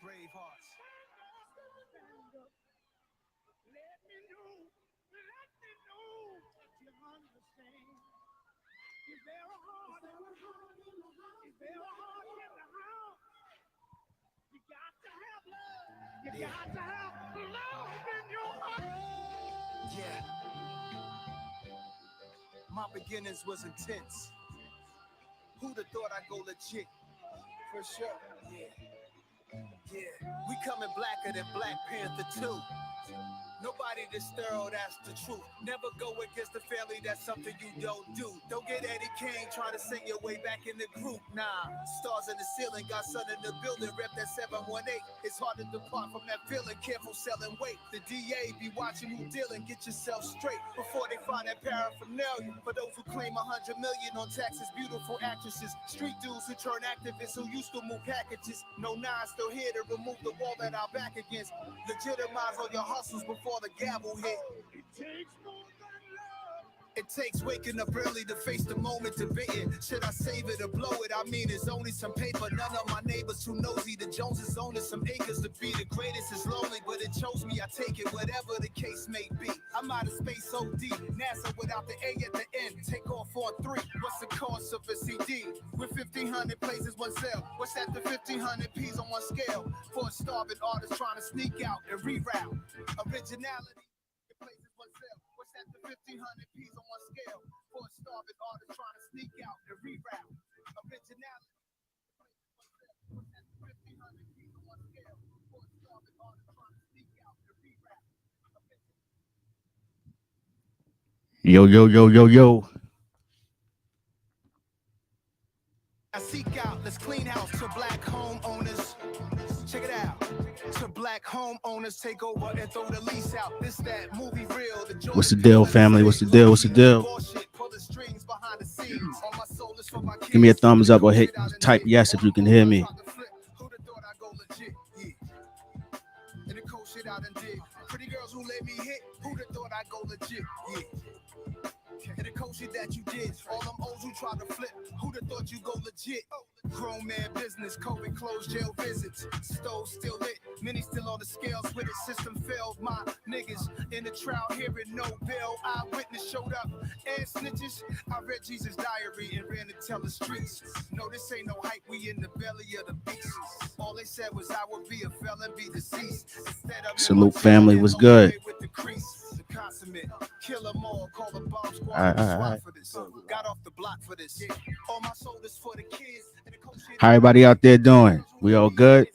Brave hearts. Yeah, my beginnings was intense. Who'd have thought I'd go legit? For sure. Yeah. We coming blacker than Black Panther 2. Nobody this thorough, that's the truth. Never go against the family, that's something you don't do. Don't get Eddie Kane trying to sing your way back in the group. Nah, stars in the ceiling, got sun in the building, rep that 718. It's hard to depart from that feeling, careful selling weight. The DA be watching who dealing, get yourself straight before they find that paraphernalia. For those who claim 100 million on taxes, beautiful actresses, street dudes who turn activists who used to move packages. No nine still here to remove the wall that our back against. Legitimize all your hustles before the gavel hit. It takes waking up early to face the moment debating. Should I save it or blow it? I mean, it's only some paper. None of my neighbors too nosy. The Joneses owning some acres. To be the greatest is lonely, but it chose me. I take it, whatever the case may be. I'm out of space OD. NASA without the A at the end. Take off on 3. What's the cost of a CD? With 1,500 places, one sale. What's that to 1,500 P's on one scale? For a starving artist trying to sneak out and reroute. Originality. Places one sale. What's that to 1,500 P's on one scale? For a starving artist trying to sneak out and reroute. Originality. What's that to 1,500 P's on one scale? For a starving artist trying to sneak out and reroute. Yo, yo, yo, yo, yo. I seek out, let's clean house to black homeowners. Check it out. To black homeowners take over and throw the lease out. This that movie real. What's the deal, family? What's the deal? What's the deal? Give me a thumbs up or hit type yes if you can hear me. Pretty girls who let me hit. Who'd have thought I'd go legit? Yeah. And the coach that you did, all them O's who tried to flip, who'd have thought you go legit? Grown man business, COVID closed, jail visits, stove still lit, many still on the scales with it, system failed, my niggas in the trial hearing no bail, eyewitness showed up, and snitches, I read Jesus' diary and ran to tell the streets, no this ain't no hype, we in the belly of the beast, all they said was I would be a felon, be deceased, instead of Salute family, what's good? Kill them all, call the bomb squad, all right. for this. Got off the block for this. All my shoulders for the kids. How everybody out there doing? We all good?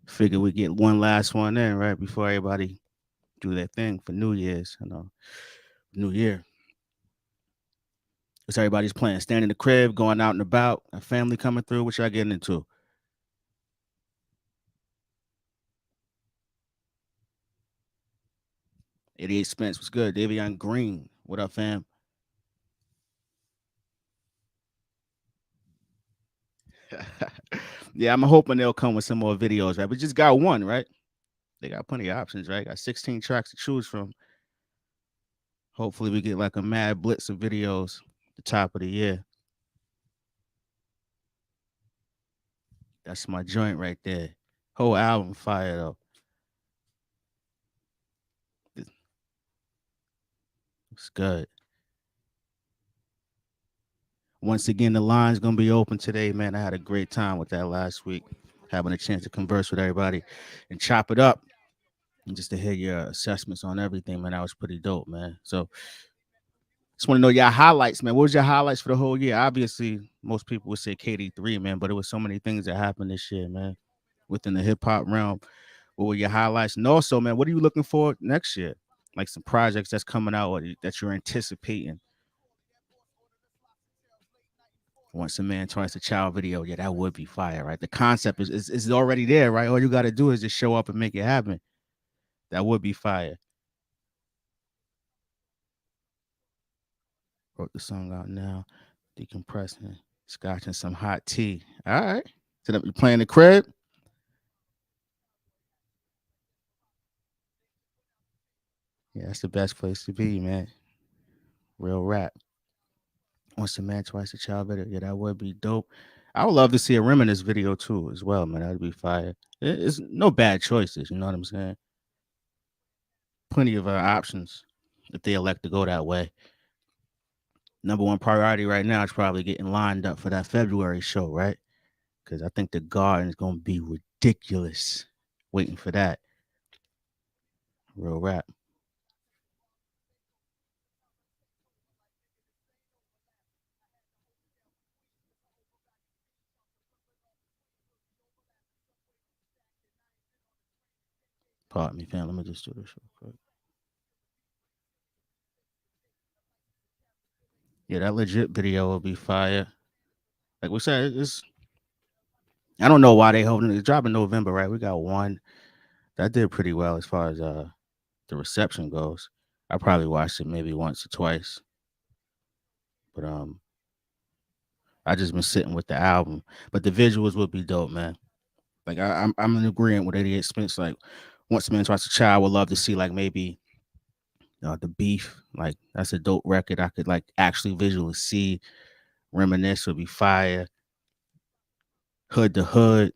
Figure we get one last one in, right? Before everybody do their thing for New Year's, New Year. What's everybody's plan? Staying in the crib, going out and about, a family coming through. What y'all getting into? 88 Spence, what's good? Davion Green, what up, fam? Yeah, I'm hoping they'll come with some more videos, right? We just got one, right? They got plenty of options, right? Got 16 tracks to choose from. Hopefully we get like a mad blitz of videos at the top of the year. That's my joint right there. Whole album fire though. It's good. Once again, the line's gonna be open today, man. I had a great time with that last week, having a chance to converse with everybody and chop it up, and just to hear your assessments on everything, man. That was pretty dope, man. So, just want to know your highlights, man. What was your highlights for the whole year? Obviously, most people would say KD3, man, but it was so many things that happened this year, man, within the hip hop realm. What were your highlights? And also, man, what are you looking for next year? Like some projects that's coming out or that you're anticipating. Once a man twice a child video, yeah, that would be fire, right? The concept is already there, right? All you got to do is just show up and make it happen. That would be fire. Wrote the song out now, decompressing, scotching some hot tea. All right. So that you playing the crib? Yeah, that's the best place to be, man. Real rap. Once a man, twice a child video. Yeah, that would be dope. I would love to see a Reminisce video too, as well, man. That'd be fire. It's no bad choices, you know what I'm saying? Plenty of options if they elect to go that way. Number one priority right now is probably getting lined up for that February show, right? Because I think the Garden is going to be ridiculous. Waiting for that. Real rap. Pardon me, fam. Let me just do this real quick. Yeah, that legit video will be fire. Like we said, it's I don't know why they holding it. It's dropping November, right? We got one that did pretty well as far as the reception goes. I probably watched it maybe once or twice, but I just been sitting with the album. But the visuals would be dope, man. Like I'm in agreement with 88 Spence. Like once a man tries to child, I would love to see like maybe the beef. Like that's a dope record. I could like actually visually see. Reminisce would be fire. Hood to Hood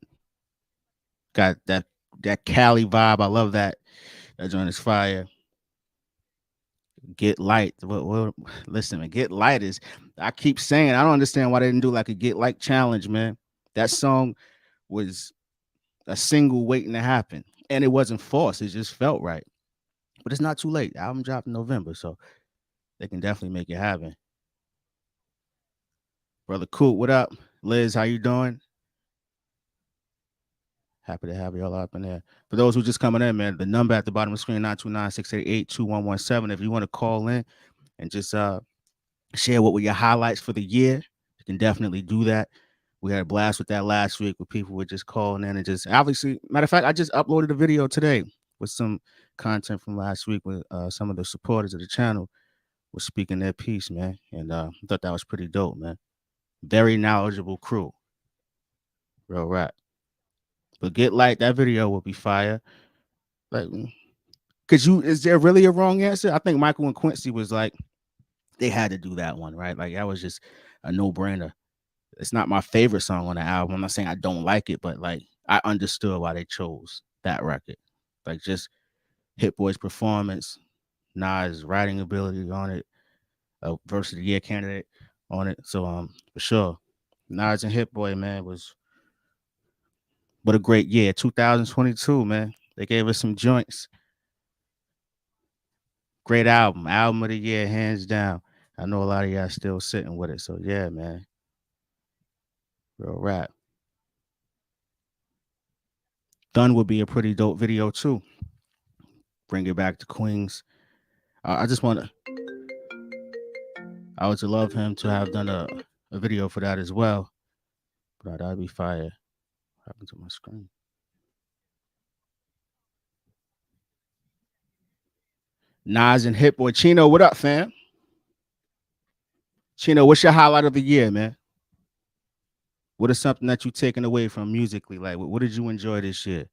got that Cali vibe. I love that. That joint is fire. Get Light. Listen, man, Get Light is. I keep saying I don't understand why they didn't do like a Get Light challenge, man. That song was a single waiting to happen, and it wasn't forced. It just felt right. But it's not too late. The album dropped in November, so they can definitely make it happen. Brother Cool, what up? Liz, how you doing? Happy to have you all up in there. For those who just coming in, man, the number at the bottom of the screen, 929-688-2117. If you want to call in and just share what were your highlights for the year, you can definitely do that. We had a blast with that last week where people were just calling in and just obviously, matter of fact, I just uploaded a video today with some content from last week with some of the supporters of the channel was speaking their piece, man. And I thought that was pretty dope, man. Very knowledgeable crew. Real rap. But Get Light, that video will be fire. Like, is there really a wrong answer? I think Michael and Quincy was like, they had to do that one, right? Like that was just a no-brainer. It's not my favorite song on the album. I'm not saying I don't like it, but like I understood why they chose that record. Like just Hit Boy's performance, Nas' writing ability on it, a verse of the year candidate on it. So for sure. Nas and Hit Boy, man, was what a great year. 2022, man. They gave us some joints. Great album. Album of the year, hands down. I know a lot of y'all still sitting with it. So yeah, man. Real rap. Done would be a pretty dope video too. Bring it back to Queens. I just want to. I would love him to have done a video for that as well. But that'd be fire. What happened to my screen? Nas and Hit Boy. Chino, what up, fam? Chino, what's your highlight of the year, man? What is something that you taken away from musically? Like, what did you enjoy this year?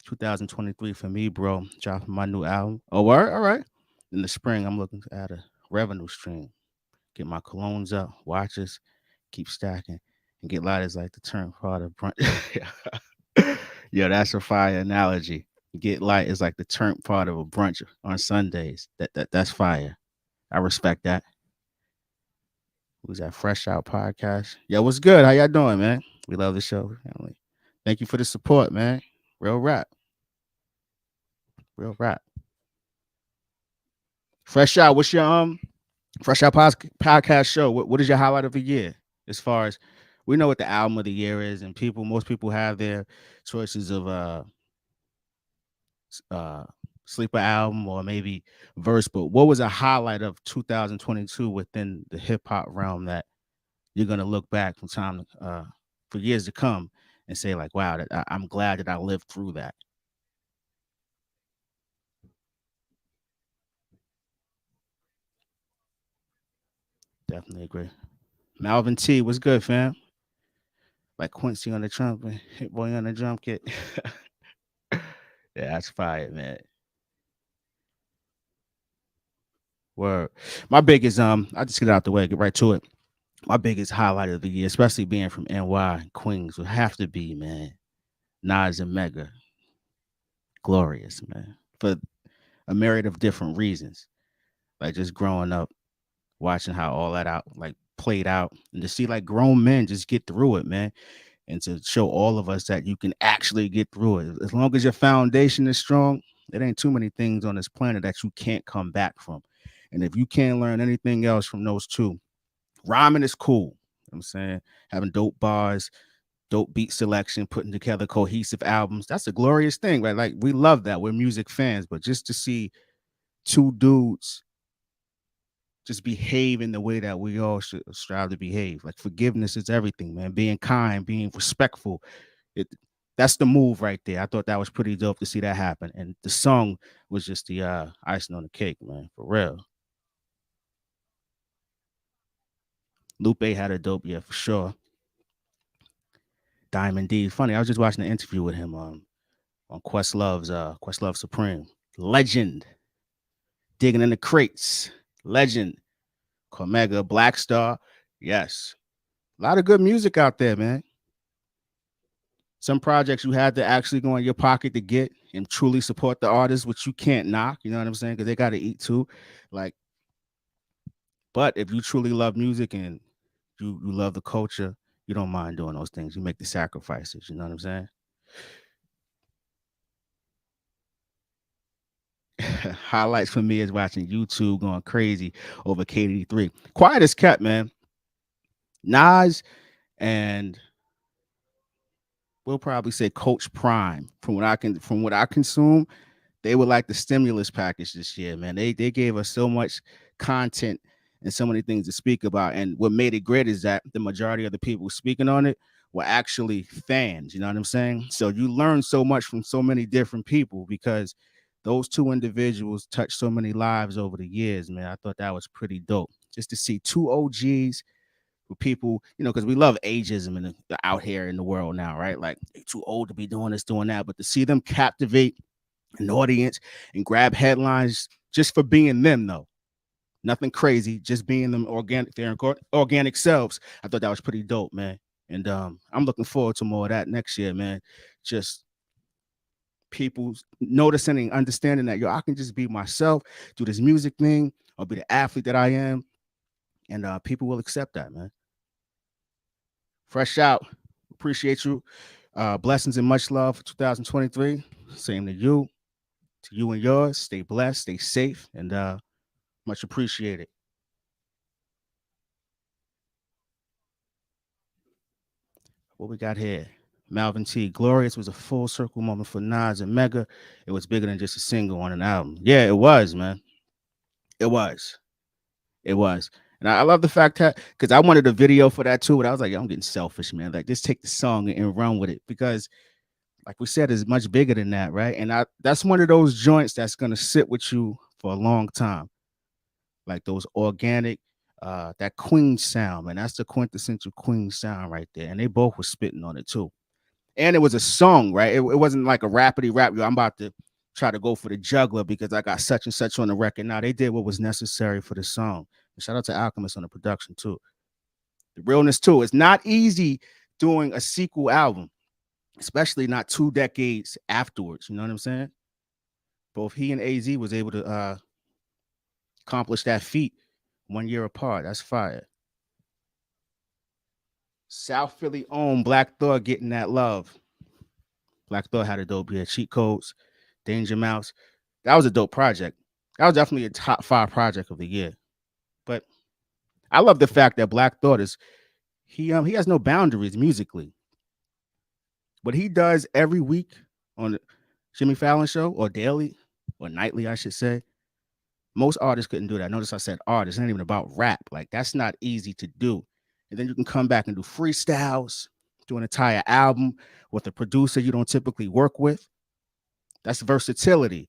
2023 for me, bro. Dropping my new album. Oh, all right. In the spring, I'm looking to add a revenue stream. Get my colognes up, watches, keep stacking, and Get Light is like the turn part of brunch. Yeah, that's a fire analogy. Get Light is like the turn part of a brunch on Sundays. That's fire. I respect that. Who's that Fresh Out podcast? Yo, what's good? How y'all doing, man? We love the show, family. Thank you for the support, man. Real rap. Real rap. Fresh Out, what's your Fresh Out podcast show? What is your highlight of the year? As far as we know what the album of the year is, and most people have their choices of uh sleeper album or maybe verse, but what was a highlight of 2022 within the hip hop realm that you're gonna look back from time for years to come and say like, wow, I'm glad that I lived through that. Definitely agree. Malvin T, what's good, fam? Like Quincy on the trumpet, Hit Boy on the drum kit. Yeah, that's fire, man. Word. My biggest I just get out the way, get right to it. my biggest highlight of the year, especially being from NY and Queens, would have to be, man, Nas and Mega. Glorious, man. For a myriad of different reasons. Like just growing up, watching how all that out like played out, and to see like grown men just get through it, man. And to show all of us that you can actually get through it. As long as your foundation is strong, it ain't too many things on this planet that you can't come back from. And if you can't learn anything else from those two, rhyming is cool. You know what I'm saying, having dope bars, dope beat selection, putting together cohesive albums. That's a glorious thing, right? Like we love that. We're music fans, but just to see two dudes just behave in the way that we all should strive to behave. Like forgiveness is everything, man. Being kind, being respectful. It That's the move right there. I thought that was pretty dope to see that happen. And the song was just the icing on the cake, man. For real. Lupe had a dope year for sure. Diamond D. Funny, I was just watching an interview with him on Questlove Supreme. Legend. Digging in the crates. Legend. Cormega, Black Star. Yes. A lot of good music out there, man. Some projects you had to actually go in your pocket to get and truly support the artist, which you can't knock. You know what I'm saying? Because they got to eat too. Like, but if you truly love music and you love the culture, you don't mind doing those things. You make the sacrifices. You know what I'm saying? Highlights for me is watching YouTube going crazy over KD3. Quiet as kept, man. Nas and we'll probably say Coach Prime. From what I consume, they were like the stimulus package this year, man. They gave us so much content and so many things to speak about. And what made it great is that the majority of the people speaking on it were actually fans. You know what I'm saying? So you learn so much from so many different people because those two individuals touched so many lives over the years, man. I thought that was pretty dope. Just to see two OGs with people, because we love ageism out here in the world now, right? Like they too old to be doing this, doing that. But to see them captivate an audience and grab headlines just for being them, though. Nothing crazy, just being them organic selves. I thought that was pretty dope, man. And I'm looking forward to more of that next year, man. Just people noticing and understanding that I can just be myself, do this music thing, or be the athlete that I am, and people will accept that, man. Fresh out, appreciate you. Blessings and much love for 2023. Same to you and yours. Stay blessed, stay safe, and much appreciated. What we got here? Malvin T. Glorious was a full circle moment for Nas and Mega. It was bigger than just a single on an album. Yeah, it was, man. It was. It was. And I love the fact that because I wanted a video for that too, but I was like, I'm getting selfish, man. Like, just take the song and run with it because, like we said, it's much bigger than that, right? And that's one of those joints that's gonna sit with you for a long time, like those organic, that Queen sound, man. That's the quintessential Queen sound right there. And they both were spitting on it too. And it was a song, right? It wasn't like a rapidy rap. I'm about to try to go for the juggler because I got such and such on the record. Now they did what was necessary for the song. And shout out to Alchemist on the production too. The realness too. It's not easy doing a sequel album, especially not 2 decades afterwards. You know what I'm saying? Both he and AZ was able to accomplish that feat 1 year apart. That's fire. South Philly owned Black Thought getting that love. Black Thought had a dope year. Cheat Codes, Danger Mouse. That was a dope project. That was definitely a top 5 project of the year. But I love the fact that Black Thought is he has no boundaries musically. What he does every week on the Jimmy Fallon show or daily or nightly, I should say. Most artists couldn't do that. Notice I said artists. It's not even about rap. Like that's not easy to do. And then you can come back and do freestyles, do an entire album with a producer you don't typically work with. That's versatility.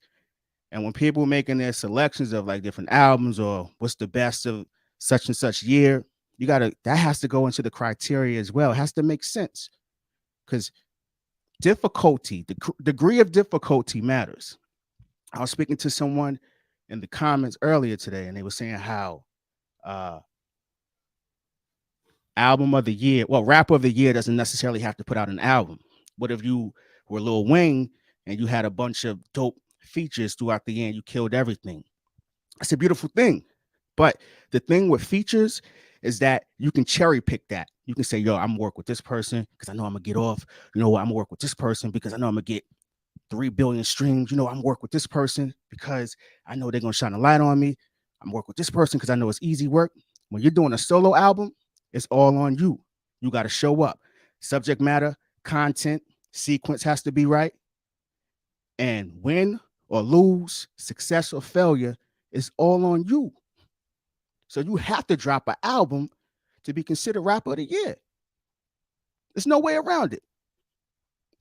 And when people are making their selections of like different albums or what's the best of such and such year, that has to go into the criteria as well. It has to make sense because difficulty, the degree of difficulty matters. I was speaking to someone in the comments earlier today, and they were saying how album of the year. Well, rapper of the year doesn't necessarily have to put out an album. What if you were Lil Wayne and you had a bunch of dope features throughout the year and you killed everything? It's a beautiful thing. But the thing with features is that you can cherry pick that. You can say, yo, I'm gonna work with this person because I know I'm gonna get off. You know what? I'm gonna work with this person because I know I'm gonna get 3 billion streams. You know, I'm gonna work with this person because I know they're gonna shine a light on me. I'm working with this person because I know it's easy work. When you're doing a solo album, it's all on you. You got to show up. Subject matter, content, sequence has to be right. And win or lose, success or failure, is all on you. So you have to drop an album to be considered rapper of the year. There's no way around it.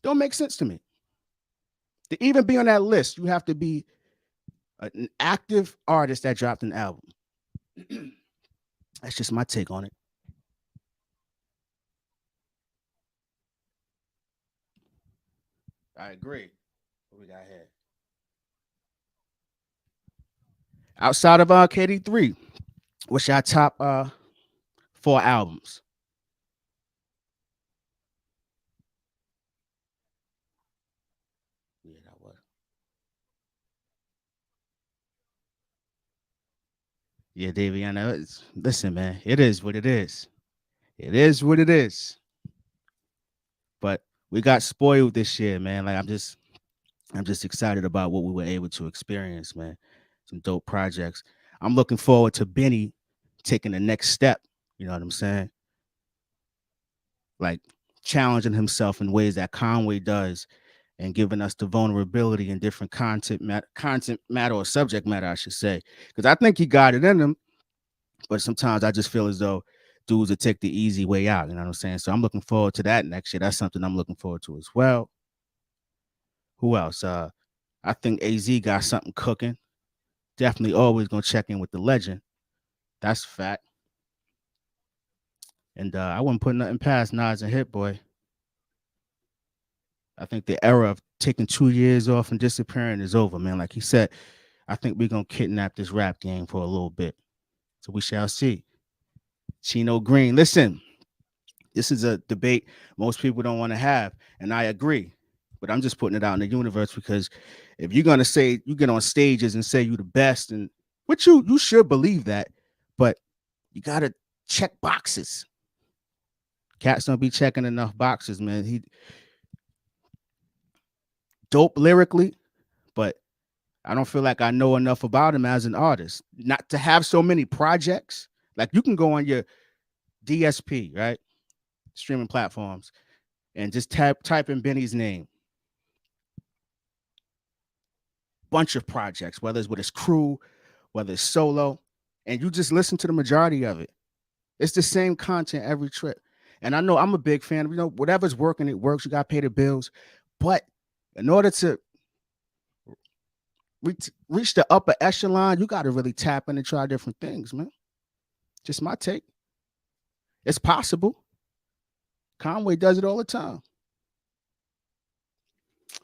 Don't make sense to me. To even be on that list, you have to be an active artist that dropped an album. That's just my take on it. I agree. What we got here? Outside of KD3, what's your top 4 albums? Yeah, that was. Yeah, Daviana. Listen, man, it is what it is. It is what it is. But we got spoiled this year, man. Like I'm just excited about what we were able to experience, man. Some dope projects. I'm looking forward to Benny taking the next step. You know what I'm saying? Like challenging himself in ways that Conway does and giving us the vulnerability in different content matter or subject matter, I should say. Because I think he got it in him, but sometimes I just feel as though dudes would take the easy way out. You know what I'm saying? So I'm looking forward to that next year. That's something I'm looking forward to as well. Who else? I think AZ got something cooking. Definitely always gonna check in with the legend. That's a fact. And I wouldn't put nothing past Nas and Hit Boy. I think the era of taking 2 years off and disappearing is over, man. Like he said, I think we're gonna kidnap this rap game for a little bit. So we shall see. Chino Green, listen, this is a debate most people don't want to have, and I agree. But I'm just putting it out in the universe because if you're gonna say you get on stages and say you're the best, and which you should believe that, but you gotta check boxes. Cats don't be checking enough boxes, man. He dope lyrically, but I don't feel like I know enough about him as an artist. Not to have so many projects. Like you can go on your DSP, right? Streaming platforms, and just type in Benny's name. Bunch of projects, whether it's with his crew, whether it's solo, and you just listen to the majority of it. It's the same content every trip. And I know I'm a big fan of, whatever's working, it works. You got to pay the bills. But in order to reach the upper echelon, you got to really tap in and try different things, man. Just my take. It's possible. Conway does it all the time.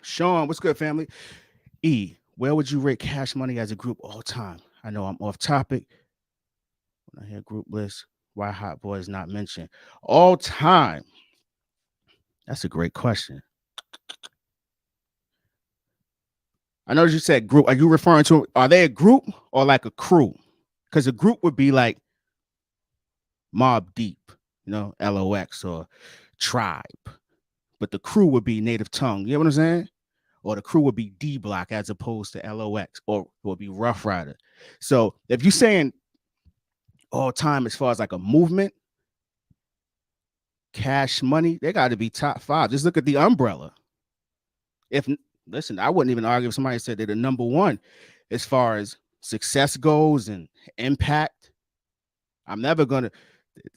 Sean, what's good, family? E, where would you rate Cash Money as a group all time? I know I'm off topic. When I hear group list, why Hot Boy is not mentioned? All time. That's a great question. I know you said group. Are you referring to, are they a group or like a crew? Because a group would be like Mob Deep, LOX or Tribe. But the crew would be Native Tongue. You know what I'm saying? Or the crew would be D Block as opposed to LOX, or would be Rough Rider. So if you're saying all time as far as like a movement, Cash Money, they got to be top 5. Just look at the umbrella. Listen, I wouldn't even argue if somebody said they're the number 1 as far as success goes and impact. I'm never gonna.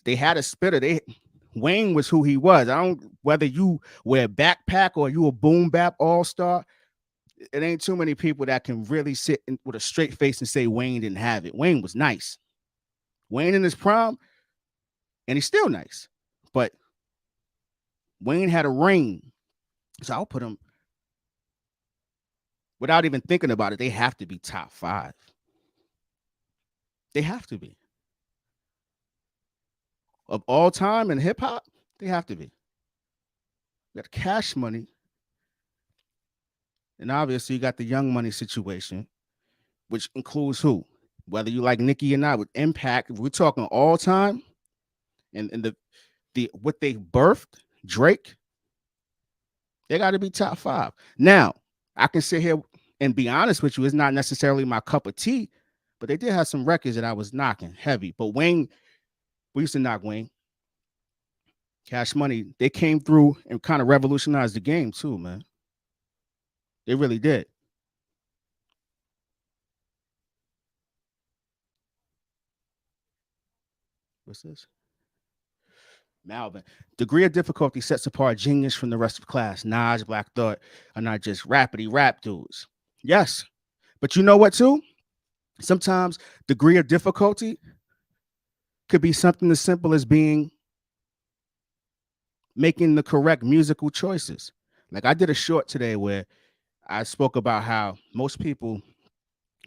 They had a spitter. Wayne was who he was. I don't, whether you wear a backpack or you a boom bap all-star, it ain't too many people that can really sit with a straight face and say Wayne didn't have it. Wayne was nice. Wayne in his prime, and he's still nice. But Wayne had a ring. So I'll put him, without even thinking about it, they have to be top 5. They have to be. of all time in hip hop, they have to be. You got Cash Money, and obviously you got the Young Money situation, which includes who? Whether you like Nicki or not, with Impact, if we're talking all time, and the what they birthed, Drake, they got to be top 5. Now, I can sit here and be honest with you, it's not necessarily my cup of tea, but they did have some records that I was knocking heavy. But Wayne, we used to knock Wayne. Cash Money, they came through and kind of revolutionized the game too, man. They really did. What's this? Malvin. Degree of difficulty sets apart genius from the rest of the class. Nas, Black Thought are not just rapidy rap dudes. Yes. But you know what, too? Sometimes degree of difficulty could be something as simple as making the correct musical choices. Like I did a short today where I spoke about how most people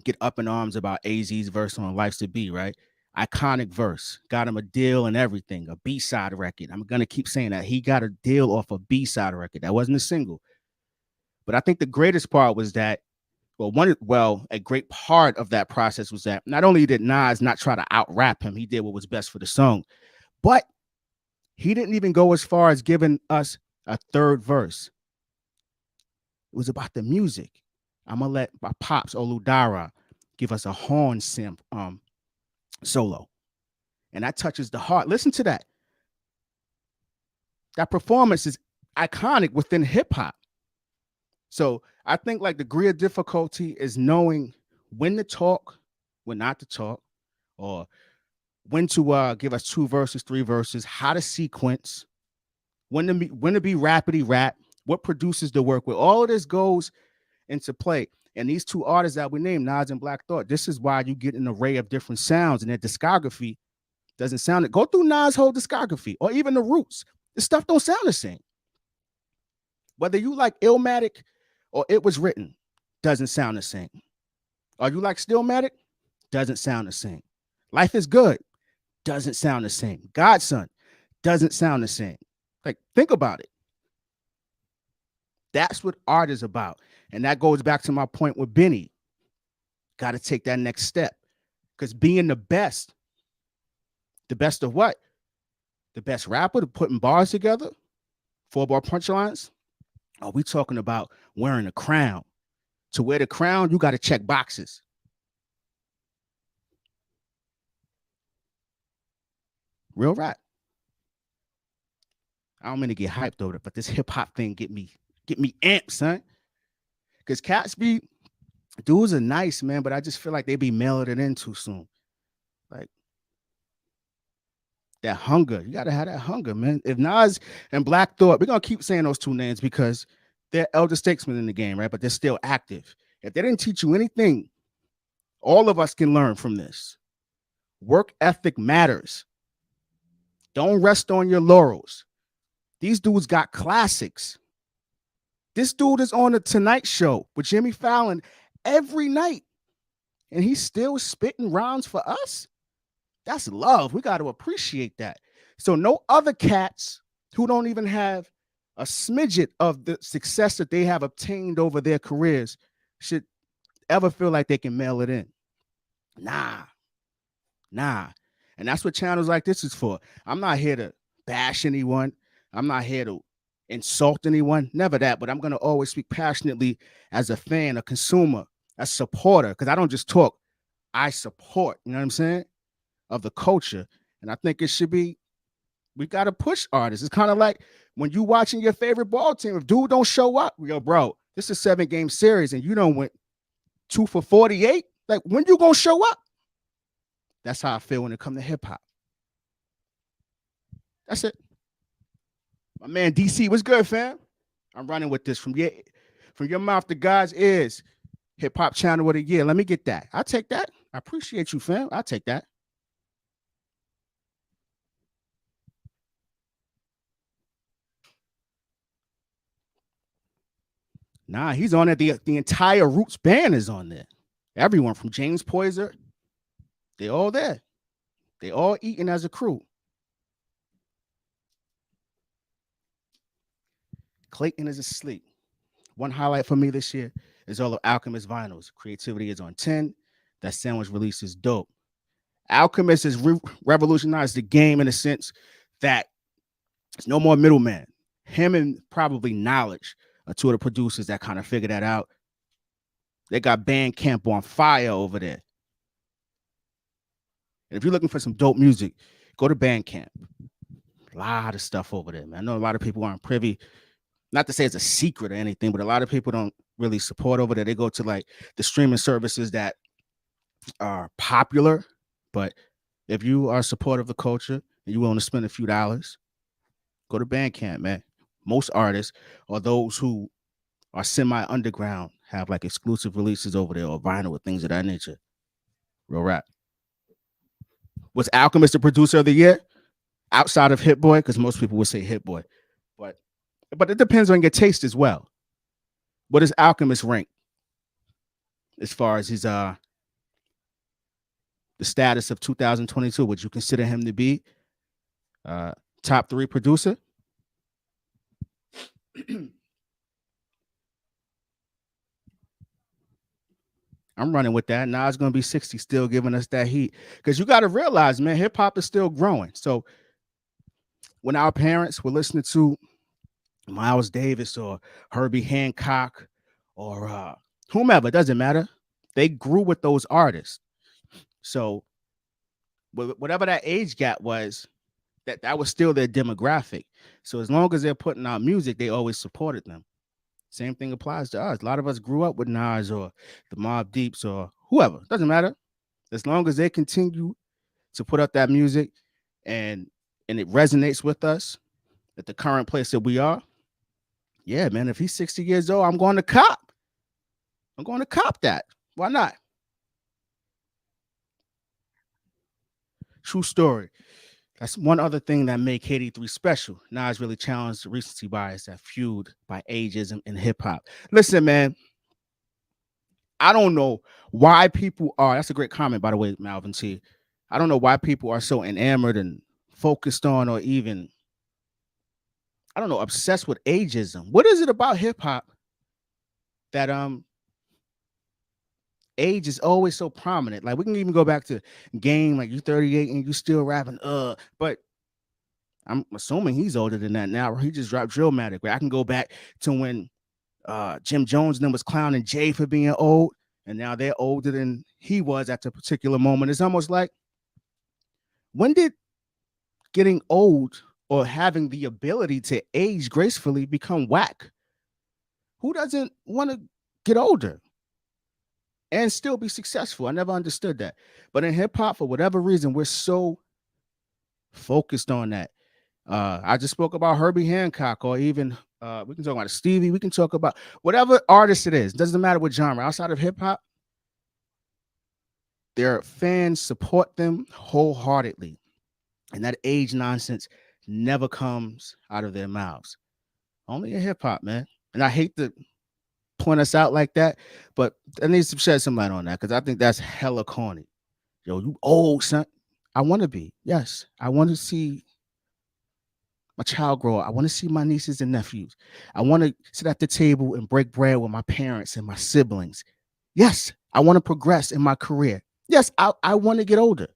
get up in arms about AZ's verse on Life's to Be, right? Iconic verse, got him a deal and everything, a B-side record. I'm gonna keep saying that he got a deal off a B-side record. That wasn't a single. But I think the greatest part was that, a great part of that process was that not only did Nas not try to out-rap him, he did what was best for the song, but he didn't even go as far as giving us a third verse. It was about the music. I'm gonna let my pops Oludara give us a horn solo, and that touches the heart. Listen to that. That performance is iconic within hip hop. So I think like the degree of difficulty is knowing when to talk, when not to talk, or when to give us 2 verses, 3 verses, how to sequence, when to be rapidy rap, what produces the work with. All of this goes into play. And these 2 artists that we named, Nas and Black Thought, this is why you get an array of different sounds, and their discography doesn't sound it. Go through Nas' whole discography, or even the Roots. This stuff don't sound the same. Whether you like Illmatic or It Was Written, doesn't sound the same. Or you like Stillmatic, doesn't sound the same. Life is Good, doesn't sound the same. Godson, doesn't sound the same. Like, think about it. That's what art is about. And that goes back to my point with Benny. Got to take that next step. Because being the best of what? The best rapper, to putting bars together, 4-bar punchlines. Are we talking about wearing a crown? To wear the crown, you got to check boxes. Real rap. I don't mean to get hyped over it, but this hip hop thing get me amped, son. Because cats be dudes are nice, man, but I just feel like they be mailing it in too soon. Like that hunger, you gotta have that hunger, man. If Nas and Black Thought, we're gonna keep saying those 2 names because they're elder statesmen in the game, right? But they're still active. If they didn't teach you anything, all of us can learn from this. Work ethic matters. Don't rest on your laurels. These dudes got classics. This dude is on the Tonight Show with Jimmy Fallon every night, and he's still spitting rhymes for us. That's love. We got to appreciate that. So no other cats who don't even have a smidget of the success that they have obtained over their careers should ever feel like they can mail it in. Nah. And that's what channels like this is for. I'm not here to bash anyone. I'm not here to insult anyone. Never that. But I'm going to always speak passionately as a fan, a consumer, a supporter, because I don't just talk. I support, you know what I'm saying, of the culture. And I think it should be, we got to push artists. It's kind of like when you watching your favorite ball team. If dude don't show up, we go, bro, this is a 7-game series and you don't went 2 for 48. Like, when you going to show up? That's how I feel when it comes to hip hop. That's it. My man DC, what's good, fam? I'm running with this from your mouth to God's ears. Hip hop channel of the year. Let me get that. I'll take that. I appreciate you, fam. I'll take that. Nah, he's on it. The entire Roots band is on there. Everyone from James Poyser, they all there. They all eating as a crew. Clayton is asleep. One highlight for me this year is all of Alchemist vinyls. Creativity is on 10. That sandwich release is dope. Alchemist has revolutionized the game in a sense that there's no more middleman. Him and probably Knowledge are two of the producers that kind of figured that out. They got Bandcamp on fire over there. And if you're looking for some dope music, go to Bandcamp. A lot of stuff over there, man. I know a lot of people aren't privy. Not to say it's a secret or anything, but a lot of people don't really support over there. They go to like the streaming services that are popular. But if you are supportive of the culture and you willing to spend a few dollars, go to Bandcamp, man. Most artists or those who are semi-underground have like exclusive releases over there or vinyl or things of that nature. Real rap. Was Alchemist the producer of the year? Outside of Hit Boy, because most people would say Hit Boy. But it depends on your taste as well. What does Alchemist rank as far as his the status of 2022? Would you consider him to be top 3 producer? I'm running with that. Now it's going to be 60, still giving us that heat. Because you got to realize, man, hip hop is still growing. So when our parents were listening to Miles Davis or Herbie Hancock or whomever, it doesn't matter. They grew with those artists. So whatever that age gap was, that was still their demographic. So as long as they're putting out music, they always supported them. Same thing applies to us. A lot of us grew up with Nas or the Mobb Deeps or whoever. Doesn't matter. As long as they continue to put out that music and it resonates with us at the current place that we are. Yeah, man, if he's 60 years old, I'm going to cop. I'm going to cop that. Why not? True story. That's one other thing that make K83 special. Nas really challenged the recency bias that fueled by ageism in hip hop. Listen, man, I don't know why people are. That's a great comment, by the way, Malvin T. I don't know why people are so enamored and focused on, or even, I don't know, obsessed with ageism. What is it about hip hop that age is always so prominent? Like we can even go back to Game, like you 38 and you still rapping, but I'm assuming he's older than that now. He just dropped Drillmatic. I can go back to when Jim Jones and them was clowning Jay for being old, and now they're older than he was at the particular moment. It's almost like, when did getting old or having the ability to age gracefully become whack? Who doesn't want to get older and still be successful? I never understood that. But in hip hop, for whatever reason, we're so focused on that. I just spoke about Herbie Hancock, or even we can talk about Stevie. We can talk about whatever artist it is. Doesn't matter what genre. Outside of hip hop, their fans support them wholeheartedly. And that age nonsense never comes out of their mouths. Only in hip hop, man. And I hate to point us out like that, but I need to shed some light on that, because I think that's hella corny. Yo, you old, son. I want to be. Yes. I want to see my child grow up. I want to see my nieces and nephews. I want to sit at the table and break bread with my parents and my siblings. Yes. I want to progress in my career. Yes. I want to get older.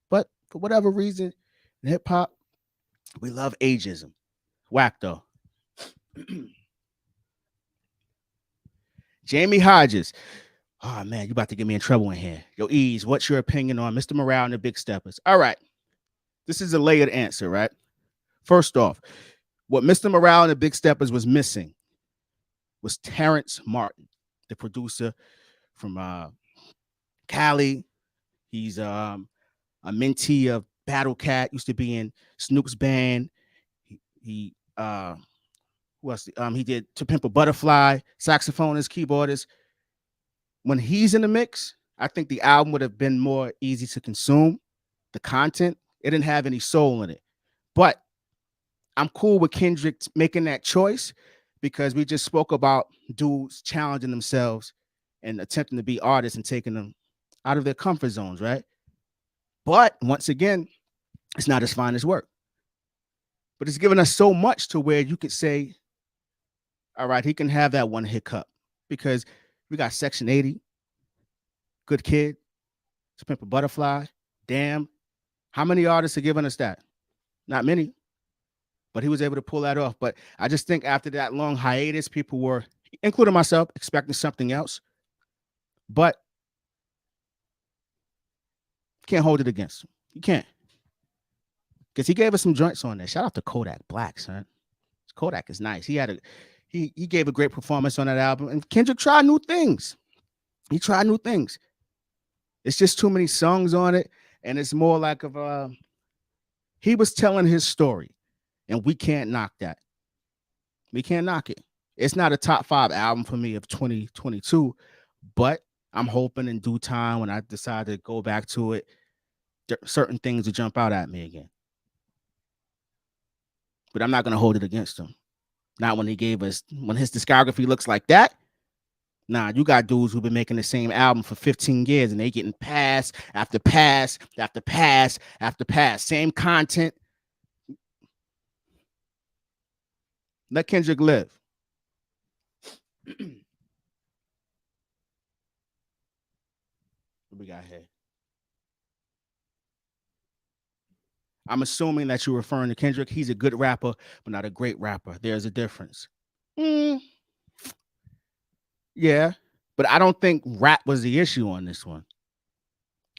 But for whatever reason, in hip hop, we love ageism. Whack though. Jamie Hodges. Oh man, you about to get me in trouble in here. Yo, Ease, what's your opinion on Mr. Morale and the Big Steppers? All right. This is a layered answer, right? First off, what Mr. Morale and the Big Steppers was missing was Terrence Martin, the producer from Cali. He's a mentee of Battle Cat, used to be in Snoop's band. He who else? He did To Pimp a Butterfly, saxophonist, keyboardist. When he's in the mix, I think the album would have been more easy to consume. The content, it didn't have any soul in it. But I'm cool with Kendrick making that choice, because we just spoke about dudes challenging themselves and attempting to be artists and taking them out of their comfort zones, right? But once again, it's not his finest work. But it's given us so much to where you could say All right, he can have that one hiccup because we got Section 80, Good Kid, To Pimp a Butterfly, Damn. How many artists are giving us that? Not many, but he was able to pull that off. But I just think after that long hiatus, people were, including myself, expecting something else. But can't hold it against him. You can't. Because he gave us some joints on there. Shout out to Kodak Black, son. Kodak is nice. He gave a great performance on that album. And Kendrick tried new things. He tried new things. It's just too many songs on it. And it's more like of he was telling his story. And we can't knock that. We can't knock it. It's not a top 5 album for me of 2022, but I'm hoping in due time when I decide to go back to it, certain things will jump out at me again. But I'm not going to hold it against him. Not when when his discography looks like that. Nah, you got dudes who've been making the same album for 15 years and they getting pass after pass after pass after pass. Same content. Let Kendrick live. What we got here? I'm assuming that you're referring to Kendrick. He's a good rapper, but not a great rapper. There's a difference. Yeah, but I don't think rap was the issue on this one.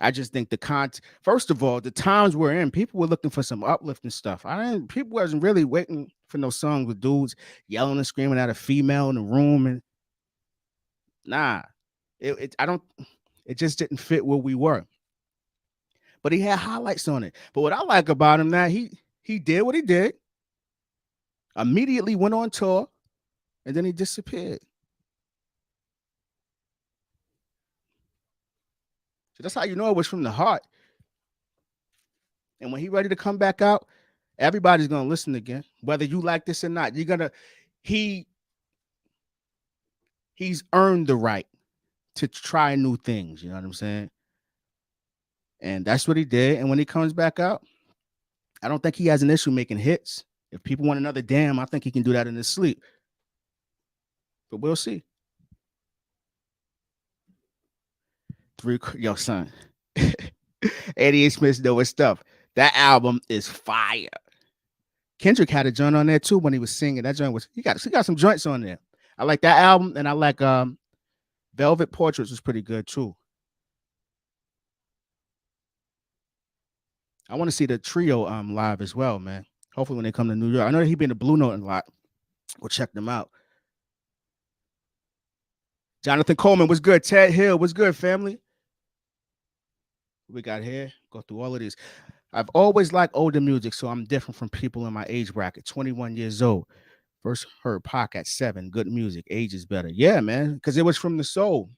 I just think first of all, the times we're in, people were looking for some uplifting stuff. People wasn't really waiting for no songs with dudes yelling and screaming at a female in the room. And nah, it just didn't fit where we were. But he had highlights on it. But what I like about him now, he did what he did, immediately went on tour, and then he disappeared. So that's how you know it was from the heart. And when he's ready to come back out, everybody's gonna listen again, whether you like this or not. He's earned the right to try new things. You know what I'm saying? And that's what he did. And when he comes back out, I don't think he has an issue making hits. If people want another Damn, I think he can do that in his sleep. But we'll see. Yo, son. 88 Smith know his stuff. That album is fire. Kendrick had a joint on there too when he was singing. That joint was he got some joints on there. I like that album, and I like Velvet Portraits was pretty good too. I want to see the trio live as well, man. Hopefully when they come to New York. I know that he been to Blue Note a lot. We'll check them out. Jonathan Coleman was good. Ted Hill was good, family. We got here. Go through all of these. I've always liked older music, so I'm different from people in my age bracket. 21 years old. First heard Pac at 7. Good music. Age is better. Yeah, man, because it was from the soul.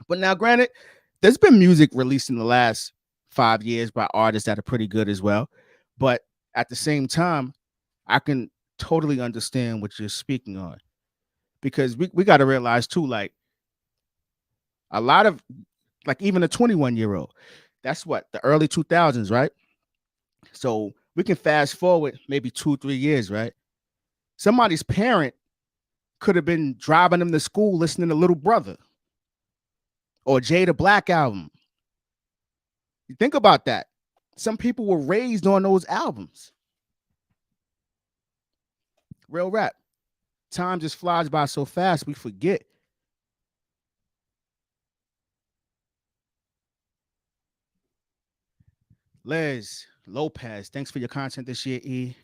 But now, granted, there's been music released in the last 5 years by artists that are pretty good as well. But at the same time, I can totally understand what you're speaking on. Because we got to realize too, like, a lot of, like, even a 21-year-old, that's what, the early 2000s, right? So we can fast forward maybe 2-3 years, right? Somebody's parent could have been driving them to school listening to Little Brother or Jada Black album. You think about that. Some people were raised on those albums. Real rap. Time just flies by so fast, we forget. Les Lopez, thanks for your content this year, E.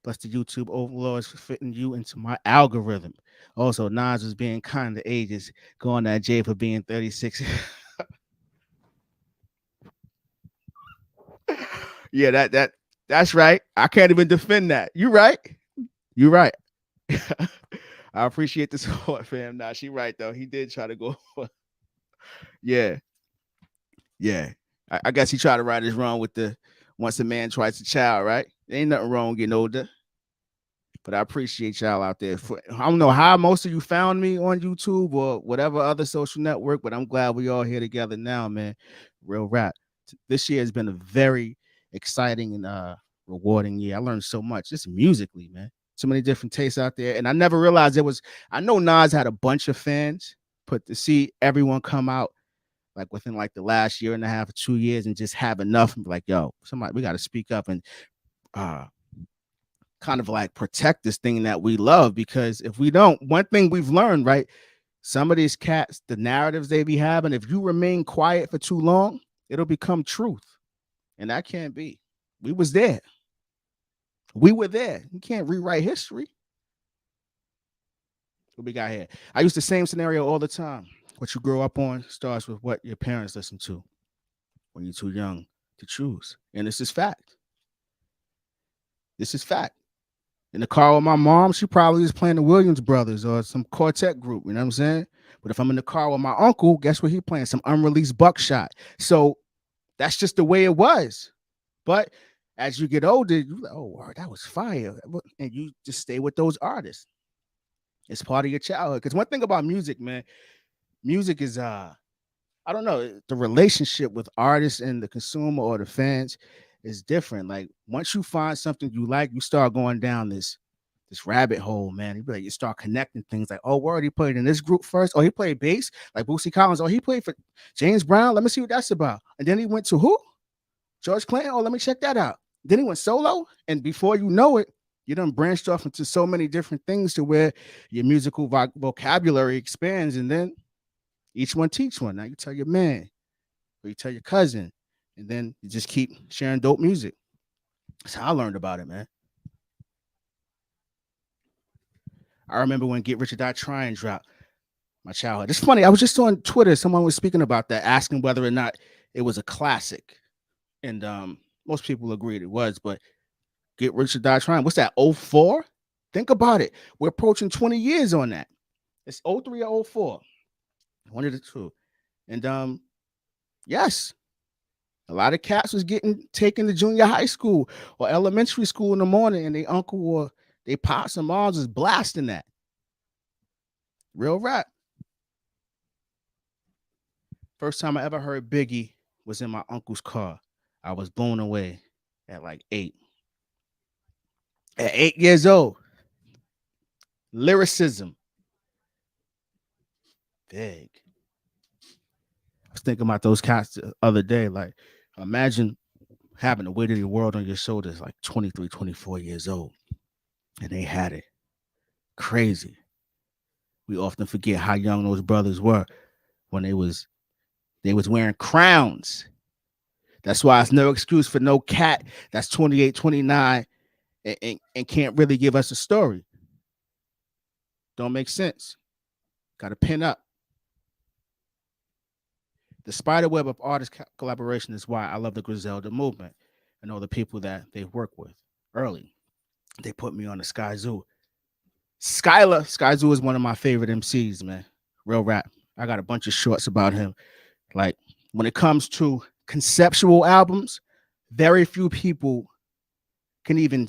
Plus the YouTube overlords for fitting you into my algorithm. Also, Nas was being kind to ages, going at Jay for being 36. Yeah, that's right. I can't even defend that. You right. You right. I appreciate the support, fam. Nah, she right though. He did try to go. Yeah. Yeah. I guess he tried to right his wrong with the once a man tries a child, right? There ain't nothing wrong getting older. But I appreciate y'all out there. I don't know how most of you found me on YouTube or whatever other social network, but I'm glad we all here together now, man. Real rap. This year has been a very exciting and rewarding year. I learned so much, just musically, man. So many different tastes out there. And I never realized I know Nas had a bunch of fans, but to see everyone come out like within like the last year and a half or 2 years and just have enough and be like, yo, somebody, we got to speak up and uh kind of like protect this thing that we love. Because if we don't, one thing we've learned, right? Some of these cats, the narratives they be having, if you remain quiet for too long, it'll become truth. And that can't be. We was there. We were there. You can't rewrite history. What we got here? I use the same scenario all the time. What you grow up on starts with what your parents listen to when you're too young to choose. And this is fact. This is fact. In the car with my mom, she probably is playing the Williams Brothers or some quartet group. You know what I'm saying? But if I'm in the car with my uncle, guess what he playing? Some unreleased Buckshot. So that's just the way it was. But as you get older, you're like, oh, wow, that was fire. And you just stay with those artists. It's part of your childhood. Because one thing about music, man, music is I don't know, the relationship with artists and the consumer or the fans is different. Like once you find something you like, you start going down this rabbit hole, man. You start connecting things like, oh, word, he played in this group first. Oh, he played bass, like Bootsy Collins. Oh, he played for James Brown. Let me see what that's about. And then he went to who? George Clinton. Oh, let me check that out. Then he went solo. And before you know it, you done branched off into so many different things to where your musical vocabulary expands. And then each one teach one. Now you tell your man, or you tell your cousin, and then you just keep sharing dope music. That's how I learned about it, man. I remember when Get Rich or Die Trying dropped. My childhood. It's funny. I was just on Twitter. Someone was speaking about that, asking whether or not it was a classic. And most people agreed it was, but Get Rich or Die Trying. What's that? 04? Think about it. We're approaching 20 years on that. It's 03 or 04. One of the two. And yes, a lot of cats was getting taken to junior high school or elementary school in the morning, and their uncle or they pops and moms is blasting that. Real rap. First time I ever heard Biggie was in my uncle's car. I was blown away at like 8. At 8 years old. Lyricism. Big. I was thinking about those cats the other day. Like, imagine having the weight of the world on your shoulders, like 23, 24 years old. And they had it. Crazy. We often forget how young those brothers were when they was wearing crowns. That's why it's no excuse for no cat that's 28, 29 and can't really give us a story. Don't make sense. Got to pin up. The spider web of artist collaboration is why I love the Griselda movement and all the people that they work with early. They put me on the Skyzoo. Skyzoo is one of my favorite MCs, man. Real rap. I got a bunch of shorts about him. Like when it comes to conceptual albums, very few people can even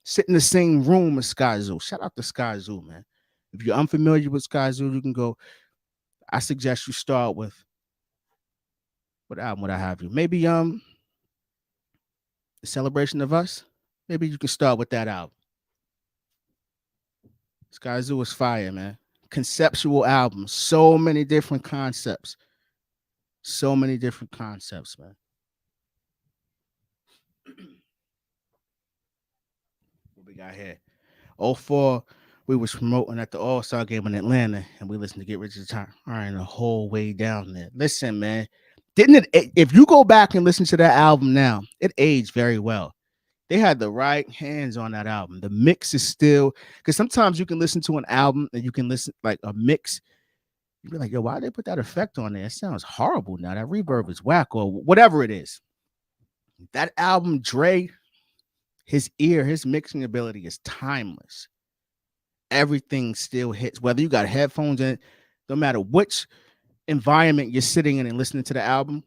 sit in the same room as Skyzoo. Shout out to Skyzoo, man. If you're unfamiliar with Skyzoo, you can go. I suggest you start with what album would I have you? Maybe The Celebration of Us. Maybe you can start with that album. Skyzoo is fire, man. Conceptual album. So many different concepts. So many different concepts, man. What we got here? 04, we was promoting at the All-Star game in Atlanta, and we listened to Get Rich or Die Trying the whole way down there. Listen, man. Didn't it? If you go back and listen to that album now, it aged very well. They had the right hands on that album. The mix is still, because sometimes you can listen to an album and you can listen like a mix. You'd be like, yo, why did they put that effect on there? It sounds horrible now. That reverb is whack or whatever it is. That album, Dre, his mixing ability is timeless. Everything still hits, whether you got headphones in, no matter which environment you're sitting in and listening to the album,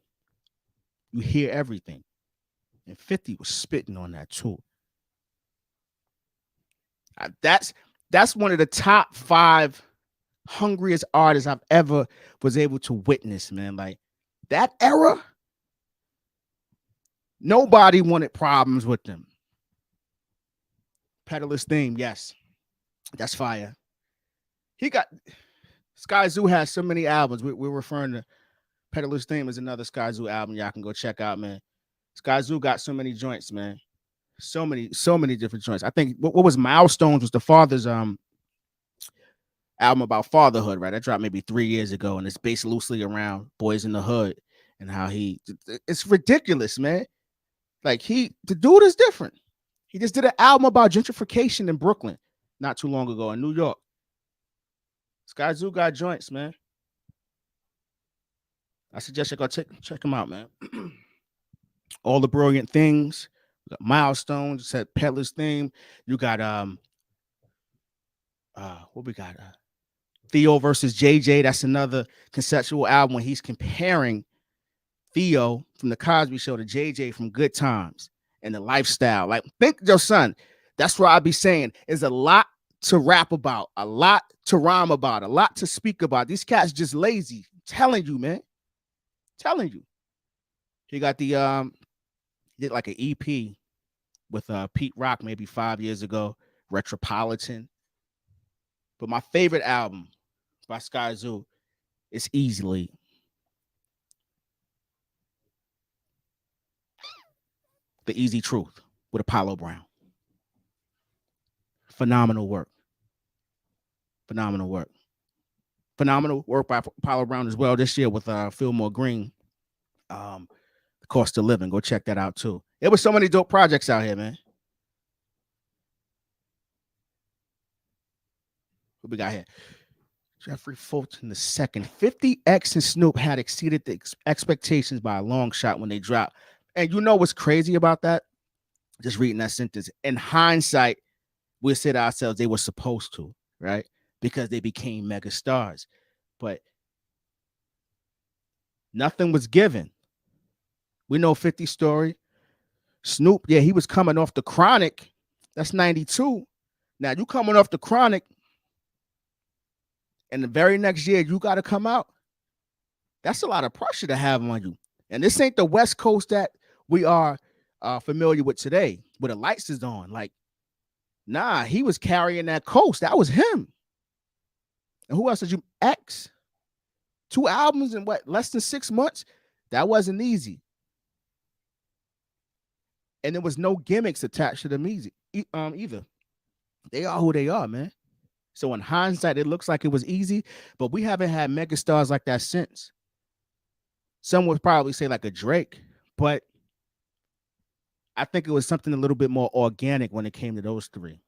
you hear everything. And 50 was spitting on that too. That's one of the top 5 hungriest artists I've ever was able to witness, man. Like that era, nobody wanted problems with them. Peddler's Theme, yes. That's fire. He got Sky Zoo has so many albums. We're referring to Peddler's Theme is another Sky Zoo album. Y'all can go check out, man. Sky Zoo got so many joints, man. So many different joints. I think what was Milestones was the father's album about fatherhood, right? That dropped maybe 3 years ago, and it's based loosely around Boys in the Hood and how it's ridiculous, man. Like the dude is different. He just did an album about gentrification in Brooklyn not too long ago in New York. Sky Zoo got joints, man. I suggest you go check him out, man. All the Brilliant Things, Milestones, said Peddler's Theme. You got what we got? Theo versus JJ. That's another conceptual album when he's comparing Theo from the Cosby Show to JJ from Good Times and the lifestyle. Like, think your son. That's what I be saying. Is a lot to rap about, a lot to rhyme about, a lot to speak about. These cats just lazy. I'm telling you, man. Telling you. He got the did like an EP with Pete Rock maybe 5 years ago, Retropolitan. But my favorite album by Sky Zoo is easily The Easy Truth with Apollo Brown. Phenomenal work. Phenomenal work. Phenomenal work by Apollo Brown as well this year with Fillmore Green. The Cost of Living. Go check that out too. There was so many dope projects out here, man. What we got here? Jeffrey Fulton II. 50X and Snoop had exceeded the expectations by a long shot when they dropped. And you know what's crazy about that? Just reading that sentence. In hindsight, we said to ourselves they were supposed to, right? Because they became mega stars. But nothing was given. We know 50's story. Snoop, yeah, he was coming off the Chronic. That's 92. Now, you coming off the Chronic, and the very next year, you got to come out. That's a lot of pressure to have on you. And this ain't the West Coast that we are familiar with today, where the lights is on. Like, nah, he was carrying that coast. That was him. And who else did you? X. 2 albums in what, less than 6 months? That wasn't easy. And there was no gimmicks attached to them either. They are who they are, man. So in hindsight, it looks like it was easy, but we haven't had megastars like that since. Some would probably say like a Drake, but I think it was something a little bit more organic when it came to those three.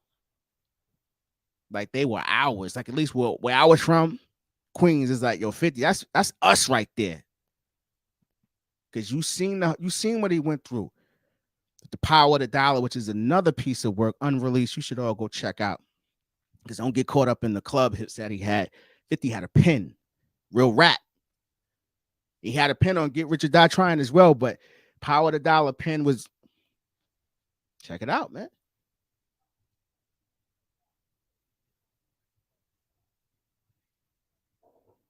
Like, they were ours. Like, at least where I was from, Queens is like, yo, 50. That's us right there. Because you seen what he went through. The Power of the Dollar, which is another piece of work, unreleased. You should all go check out. Because don't get caught up in the club hits that he had. 50 had a pen. Real rap. He had a pen on Get Rich or Die Trying as well, but Power of the Dollar pen was... Check it out, man.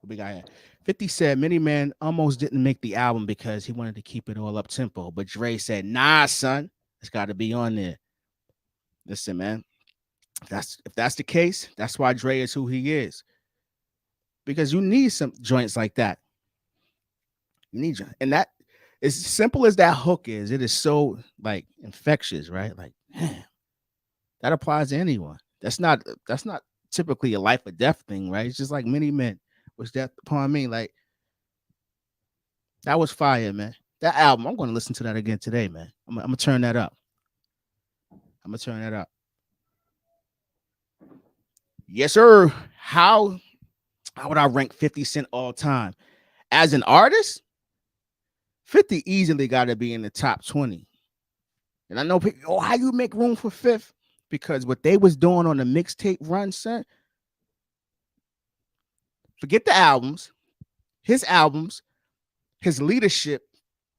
What we got here? 50 said Many Men almost didn't make the album because he wanted to keep it all up tempo. But Dre said, nah, son, it's got to be on there. Listen, man. If that's the case, that's why Dre is who he is. Because you need some joints like that. You need you. And that, as simple as that hook is, it is so like infectious, right? Like, man, that applies to anyone. That's not typically a life or death thing, right? It's just like Many Men was death upon me. Like, that was fire, man. That album, I'm going to listen to that again today, man. I'm going to turn that up. Yes, sir. How would I rank 50 Cent all time? As an artist, 50 easily got to be in the top 20. And I know people, how you make room for Fifth? Because what they was doing on the mixtape run, son, forget the albums, his leadership,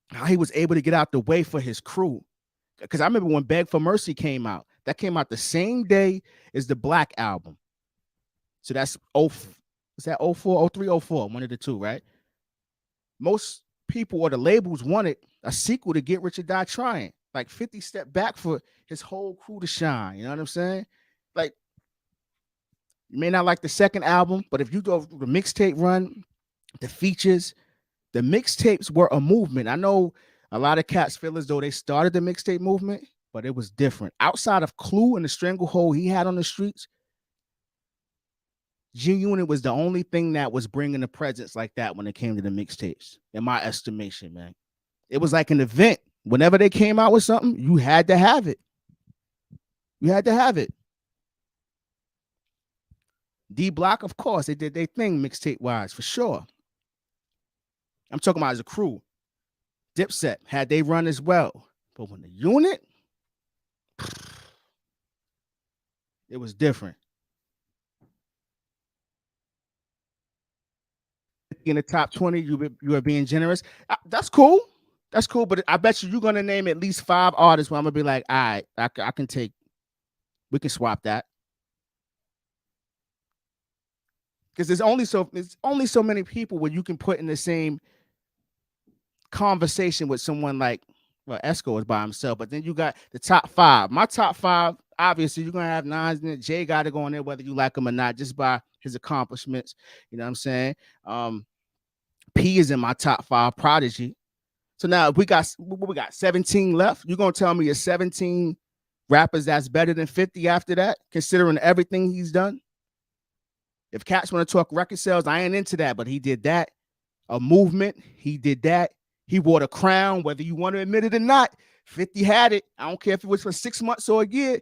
how he was able to get out the way for his crew. Because I remember when Beg for Mercy came out, that came out the same day as the Black album. So that's 04, 03, 04, one of the two, right? Most people or the labels wanted a sequel to Get Rich or Die Trying. Like 50 stepped back for his whole crew to shine. You know what I'm saying? Like, You may not like the second album, but if you go through the mixtape run, the features, the mixtapes were a movement. I know a lot of cats feel as though they started the mixtape movement, but it was different. Outside of Clue and the stranglehold he had on the streets, G Unit was the only thing that was bringing a presence like that when it came to the mixtapes, in my estimation, man. It was like an event. Whenever they came out with something, you had to have it. You had to have it. D Block, of course, they did their thing mixtape wise for sure. I'm talking about as a crew. Dipset had they run as well, but when the unit, it was different. In the top 20, you are being generous. That's cool. That's cool, but I bet you're gonna name at least 5 artists where I'm gonna be like, all right, I can take. We can swap that. Because there's only so many people where you can put in the same conversation with someone like, well, Esco is by himself, but then you got the top 5. My top 5, obviously, you're gonna have Nas in it. Jay got to go in there whether you like him or not, just by his accomplishments. You know what I'm saying? P is in my top 5. Prodigy. So now we got 17 left. You're gonna tell me a 17 rappers that's better than 50 after that, considering everything he's done? If cats want to talk record sales, I ain't into that, but he did that. A movement, he did that. He wore the crown, whether you want to admit it or not. 50 had it. I don't care if it was for 6 months or a year.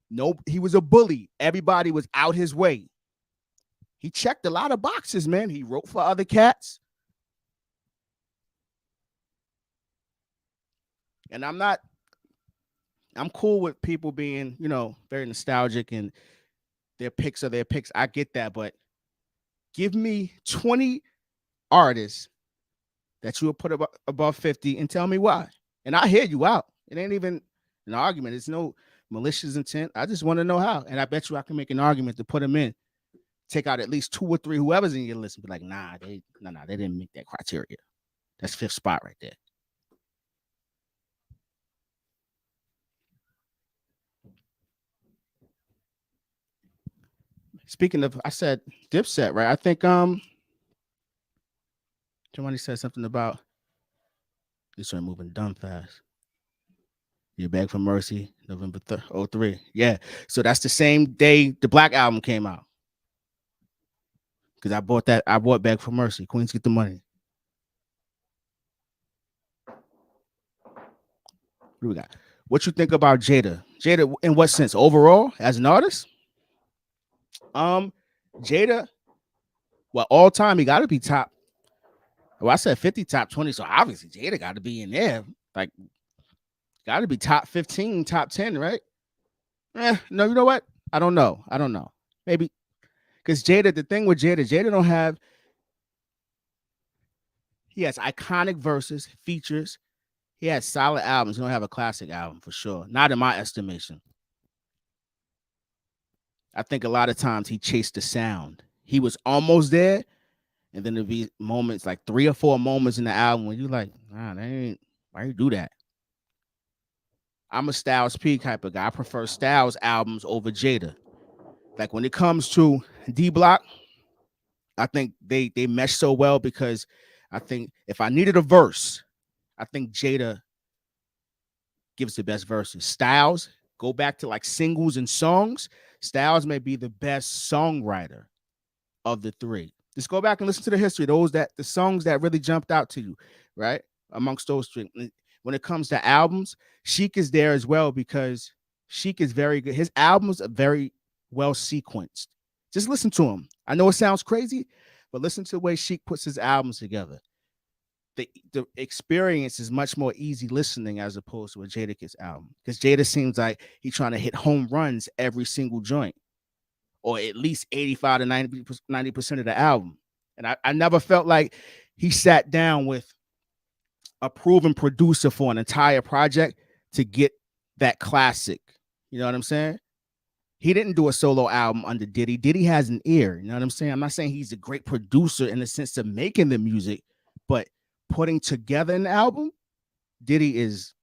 Nope, he was a bully. Everybody was out his way. He checked a lot of boxes, man. He wrote for other cats. And I'm cool with people being, very nostalgic and their picks are their picks. I get that, but give me 20 artists that you will put above 50 and tell me why. And I hear you out. It ain't even an argument. It's no malicious intent. I just want to know how. And I bet you I can make an argument to put them in. Take out at least 2 or 3, whoever's in your list, and be like, nah, they didn't meet that criteria. That's 5th spot right there. Speaking of, I said Dipset, right? I think somebody said something about this one moving dumb fast. You're Back for Mercy, November 03. Yeah. So that's the same day the Black album came out. Because I bought Back for Mercy. Queens Get the Money. What do we got? What you think about Jada? Jada, in what sense? Overall, as an artist? Jada, well, all time, he got to be top. Well, I said 50, top 20. So obviously, Jada got to be in there. Like, got to be top 15, top 10, right? No, you know what? I don't know. Maybe because Jada, the thing with Jada don't have. He has iconic verses, features. He has solid albums. He don't have a classic album for sure. Not in my estimation. I think a lot of times he chased the sound. He was almost there, and then there'd be moments, like 3 or 4 moments in the album when you're like, nah, that ain't, why you do that? I'm a Styles P type of guy. I prefer Styles albums over Jada. Like when it comes to D Block, I think they mesh so well because I think if I needed a verse, I think Jada gives the best verses. Styles, go back to like singles and songs. Styles may be the best songwriter of the 3. Just go back and listen to the history. The songs that really jumped out to you, right? Amongst those 3. When it comes to albums, Sheek is there as well because Sheek is very good. His albums are very well sequenced. Just listen to him. I know it sounds crazy, but listen to the way Sheek puts his albums together. The experience is much more easy listening as opposed to a Jadakiss album because Jada seems like he's trying to hit home runs every single joint, or at least 85 to 90% of the album. And I never felt like he sat down with a proven producer for an entire project to get that classic. You know what I'm saying? He didn't do a solo album under Diddy. Diddy has an ear. You know what I'm saying? I'm not saying he's a great producer in the sense of making the music, but putting together an album, Diddy is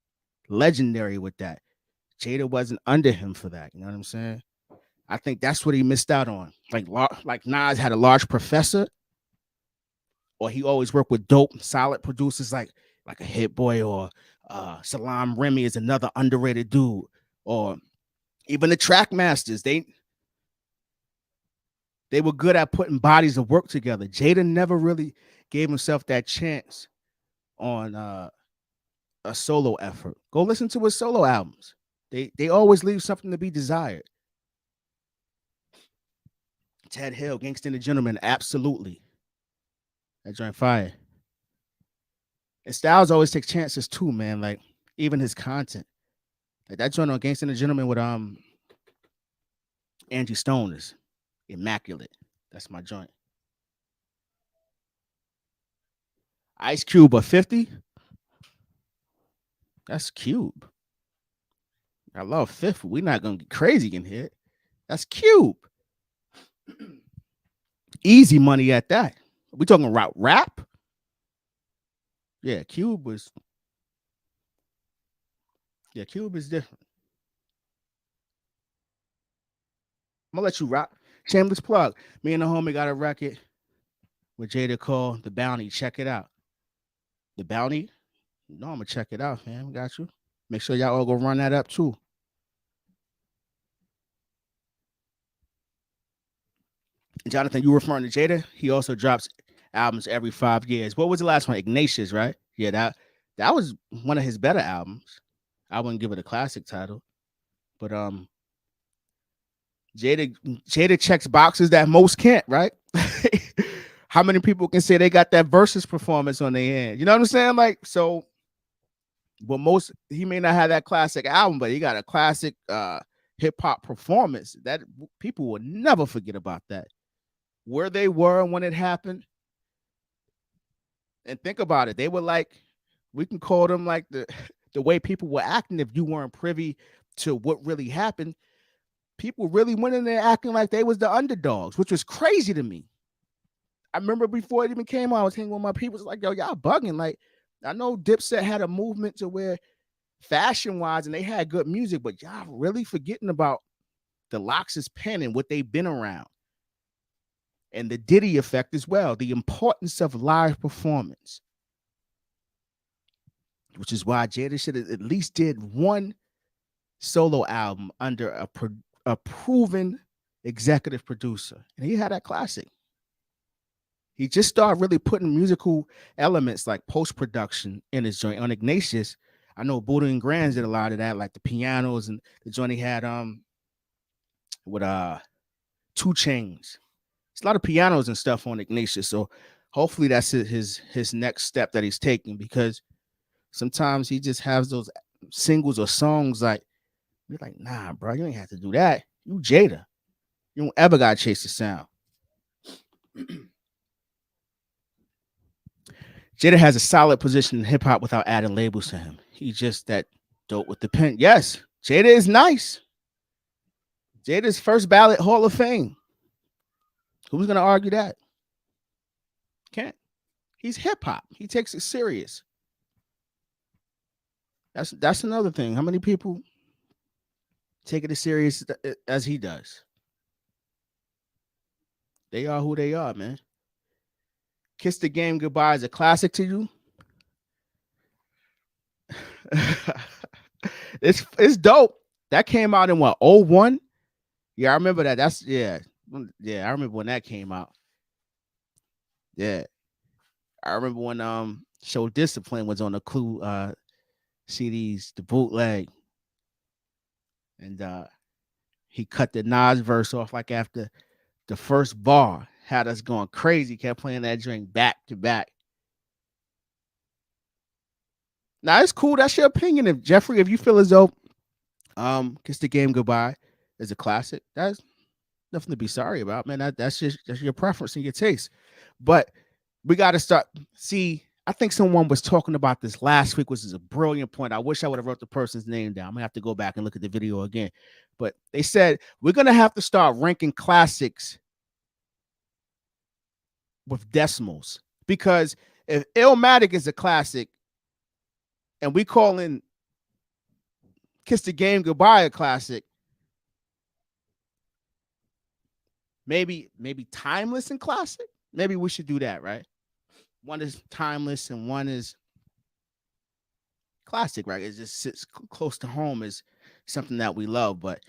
legendary with that. Jada wasn't under him for that. You know what I'm saying? I think that's what he missed out on. Like Nas had a large professor, or he always worked with dope, solid producers like a Hit Boy or Salam Remy is another underrated dude, or even the track masters. They were good at putting bodies of work together. Jada never really gave himself that chance on a solo effort. Go listen to his solo albums. They always leave something to be desired. Ted Hill, Gangsta and the Gentleman, absolutely. That joint fire. And Styles always takes chances too, man. Like even his content. Like that joint on Gangsta and the Gentleman with Angie Stone is immaculate. That's my joint. Ice Cube or 50. That's Cube. I love 50. We're not gonna get crazy in here. That's Cube. Easy money at that. We talking about rap? Yeah, Cube is different. I'm gonna let you rock. Shameless plug. Me and the homie got a record with Jada called The Bounty. Check it out. The Bounty? No, I'm gonna check it out, man. We got you. Make sure y'all all go run that up too. Jonathan, you referring to Jada? He also drops albums every 5 years. What was the last one? Ignatius, right? Yeah, that was one of his better albums. I wouldn't give it a classic title, but Jada checks boxes that most can't, right? How many people can say they got that versus performance on their end? You know what I'm saying? Like, so, well, he may not have that classic album, but he got a classic hip hop performance that people will never forget about that. Where they were when it happened. And think about it. They were like, we can call them like the way people were acting if you weren't privy to what really happened. People really went in there acting like they was the underdogs, which was crazy to me. I remember before it even came out, I was hanging with my people. It's like, yo, y'all bugging. Like, I know Dipset had a movement to where fashion-wise, and they had good music, but y'all really forgetting about the Lox's pen and what they've been around. And the Diddy effect as well, the importance of live performance, which is why Jada should have at least did one solo album under a proven executive producer. And he had that classic. He just started really putting musical elements like post-production in his joint. On Ignatius, I know Buddha and Grands did a lot of that, like the pianos and the joint he had with 2 Chainz. It's a lot of pianos and stuff on Ignatius. So hopefully that's his next step that he's taking, because sometimes he just has those singles or songs like, you're like, nah, bro, you ain't have to do that. You Jada. You don't ever gotta chase the sound. Jada has a solid position in hip hop without adding labels to him. He's just that dope with the pen. Yes, Jada is nice. Jada's first ballot Hall of Fame. Who's gonna argue that? Can't. He's hip hop. He takes it serious. That's another thing. How many people take it as serious as he does? They are who they are, man. Kiss the Game Goodbye is a classic to you. It's dope. That came out in what, 01? Yeah, I remember that. Yeah, I remember when that came out. Yeah. I remember when Show Discipline was on the Clue CDs, the bootleg. And he cut the Nas verse off like after the first bar. Had us going crazy, kept playing that drink back to back. Now it's cool. That's your opinion. If Jeffrey, if you feel as though Kiss the Game Goodbye is a classic, that's nothing to be sorry about, man. That's your preference and your taste. But we got to start. See, I think someone was talking about this last week, which is a brilliant point. I wish I would have wrote the person's name down. I'm gonna have to go back and look at the video again. But they said we're gonna have to start ranking classics with decimals, because if Illmatic is a classic and we call in Kiss the Game Goodbye a classic, maybe timeless and classic. Maybe we should do that, right? One is timeless and one is classic, right? It just sits close to home as something that we love, but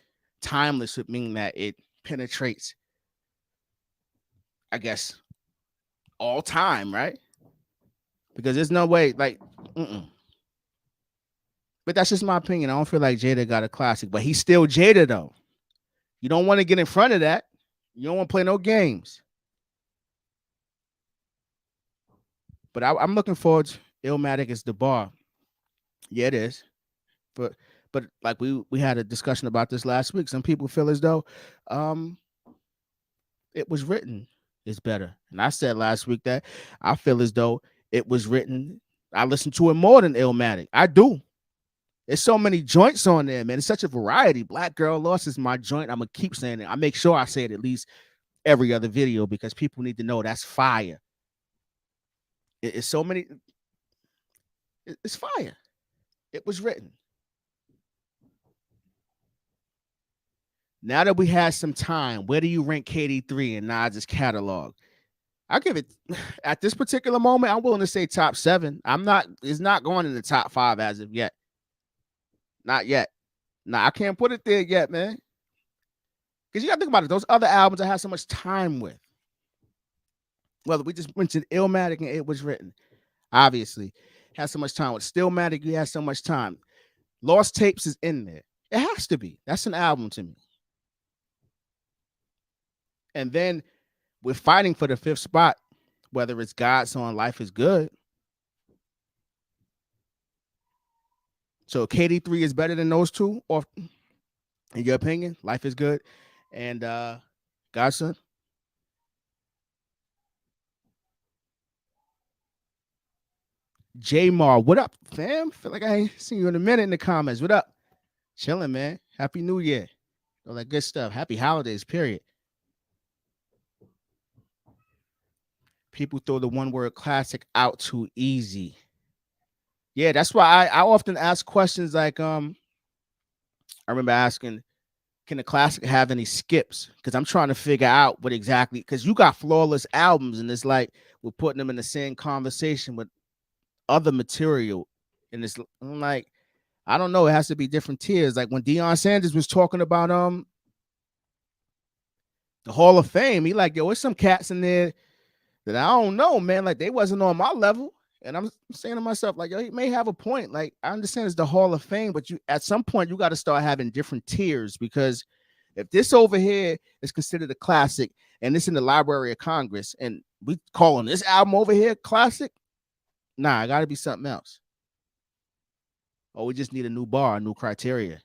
timeless would mean that it penetrates, I guess, all time, right? Because there's no way, like, but that's just my opinion. I don't feel like Jada got a classic, but he's still Jada though. You don't want to get in front of that. You don't want to play no games. But I'm looking forward to Illmatic is the bar. Yeah, it is. But like we had a discussion about this last week. Some people feel as though it was written is better. And I said last week that I feel as though it was written. I listen to it more than Illmatic. I do. There's so many joints on there, man. It's such a variety. Black Girl Lost is my joint. I'm gonna keep saying it. I make sure I say it at least every other video because people need to know that's fire. It's so many. It's fire. It was written. Now that we had some time, where do you rank KD3 in Nas's catalog? I give it at this particular moment. I'm willing to say top 7. It's not going in the top 5 as of yet. Not yet. Nah, I can't put it there yet, man. Because you got to think about it. Those other albums I had so much time with. Well, we just mentioned Illmatic and It Was Written. Obviously, had so much time with Stillmatic. You had so much time. Lost Tapes is in there. It has to be. That's an album to me. And then we're fighting for the 5th spot, whether it's God's Song, Life is Good. So KD3 is better than those two, or in your opinion, Life is Good and Godson? J-Mar, what up, fam? Feel like I ain't seen you in a minute in the comments. What up? Chilling, man. Happy New Year. All that good stuff. Happy holidays, period. People throw the one-word classic out too easy. Yeah, that's why I often ask questions like, I remember asking, can the classic have any skips? Because I'm trying to figure out what exactly, because you got flawless albums, and it's like we're putting them in the same conversation with other material. And it's I'm like, I don't know, it has to be different tiers. Like when Deion Sanders was talking about the Hall of Fame, he like, yo, there's some cats in there that I don't know, man. Like they wasn't on my level. And I'm saying to myself, like, yo, he may have a point. Like, I understand it's the Hall of Fame, but you at some point you got to start having different tiers, because if this over here is considered a classic and this in the Library of Congress and we calling this album over here classic, nah, it got to be something else. Or we just need a new bar, a new criteria.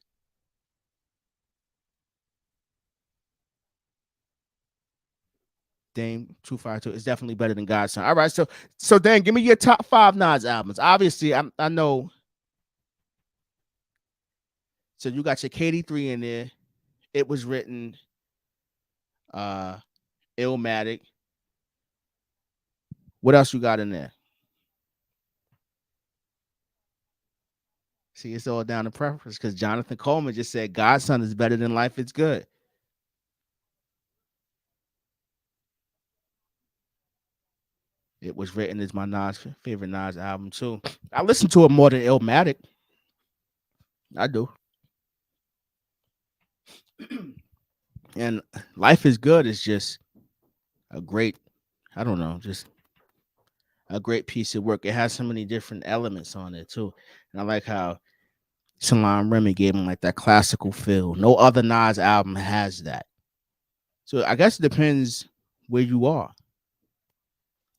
Dame 252 is definitely better than Godson. All right, so Dan, give me your top 5 Nas albums. Obviously, I know. So you got your KD3 in there. It Was Written. Illmatic. What else you got in there? See, it's all down to preference, because Jonathan Coleman just said Godson is better than Life is Good. It Was Written is my favorite Nas album too. I listen to it more than Illmatic. I do. And Life is Good is just a great, I don't know, just a great piece of work. It has so many different elements on it too. And I like how Salaam Remi gave him like that classical feel. No other Nas album has that. So I guess it depends where you are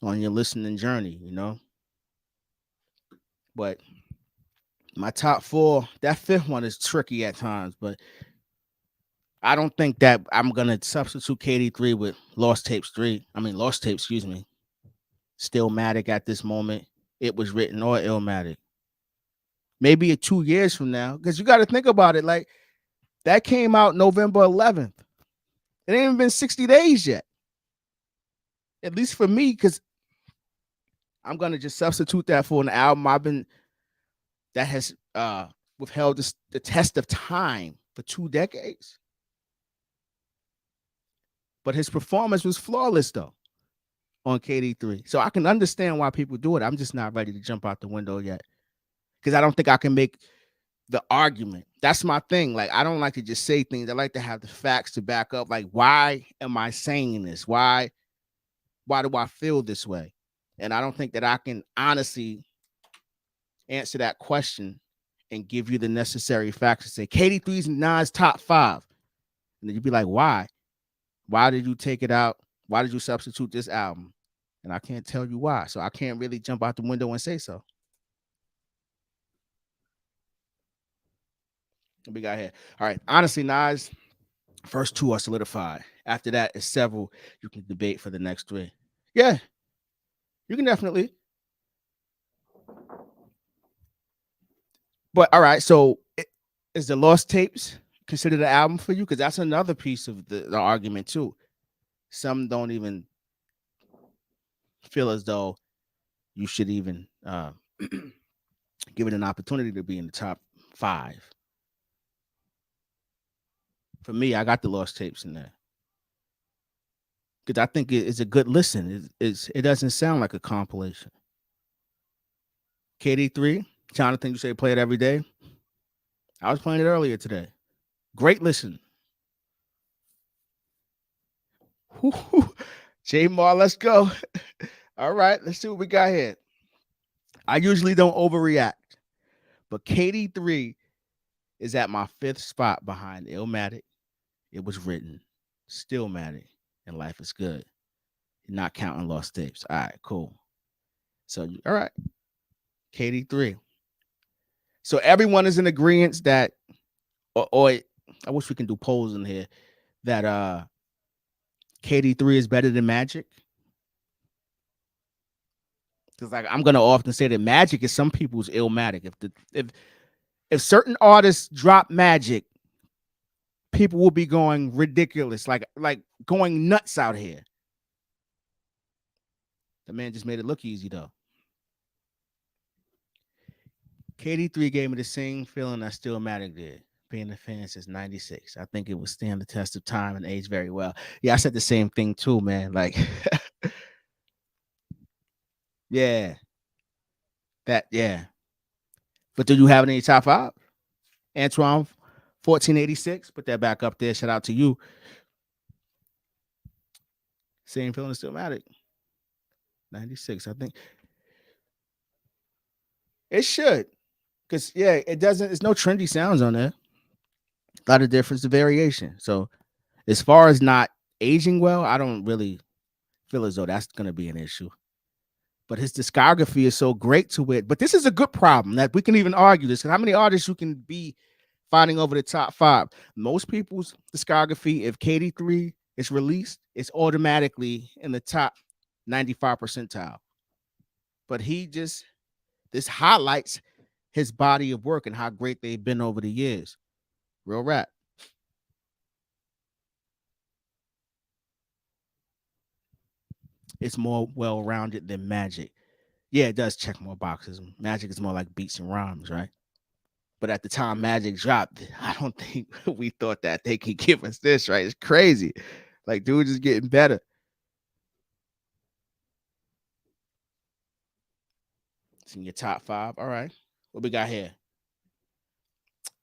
on your listening journey, you know. But my top 4, that 5th one is tricky at times, but I don't think that I'm gonna substitute KD3 with Lost Tapes, excuse me. Stillmatic at this moment. It Was Written or Illmatic. Maybe 2 years from now, because you got to think about it. Like that came out November 11th. It ain't even been 60 days yet. At least for me, because I'm gonna just substitute that for an album that has withheld the test of time for 2 decades. But his performance was flawless though on KD3. So I can understand why people do it. I'm just not ready to jump out the window yet. Because I don't think I can make the argument. That's my thing. Like, I don't like to just say things. I like to have the facts to back up. Like, why am I saying this? Why do I feel this way? And I don't think that I can honestly answer that question and give you the necessary facts to say KD3's Nas top 5. And then you'd be like, why? Why did you take it out? Why did you substitute this album? And I can't tell you why. So I can't really jump out the window and say so. What we got here? All right. Honestly, Nas, first 2 are solidified. After that, it's several you can debate for the next 3. Yeah, you can definitely. But all right, so is the Lost Tapes considered an album for you? Because that's another piece of the argument too. Some don't even feel as though you should even give it an opportunity to be in the top 5. For me, I got the Lost Tapes in there because I think it's a good listen. It doesn't sound like a compilation. KD3, Jonathan, you say play it every day. I was playing it earlier today. Great listen. J Mar, let's go. All right, let's see what we got here. I usually don't overreact, but KD3 is at my 5th spot behind Illmatic. It was written, Stillmatic, and Life is Good. You're not counting Lost Tapes. All right, cool. So, all right, KD3. So everyone is in agreement that, or I wish we can do polls in here, that KD3 is better than Magic. Because like I'm gonna often say that Magic is some people's Illmatic. If certain artists drop Magic, people will be going ridiculous, like going nuts out here. The man just made it look easy though. KD3 gave me the same feeling that Stillmatic did. Being a fan since '96, I think it will stand the test of time and age very well. Yeah, I said the same thing too, man. Like, yeah, yeah. But do you have any top 5? Antoine, 1486. Put that back up there. Shout out to you. Same feeling Stillmatic. 96, I think. It should. Because, yeah, it doesn't, there's no trendy sounds on there. A lot of difference, the variation. So, as far as not aging well, I don't really feel as though that's going to be an issue. But his discography is so great to it. But this is a good problem that we can even argue this. How many artists you can be fighting over the top 5? Most people's discography, if KD3 is released, it's automatically in the top 95 percentile. But this highlights his body of work and how great they've been over the years. Real rap. It's more well-rounded than Magic. Yeah, it does check more boxes. Magic is more like beats and rhymes, right? But at the time Magic dropped, I don't think we thought that they could give us this, right? It's crazy. Like, dude is getting better. It's in your top 5. All right. What we got here?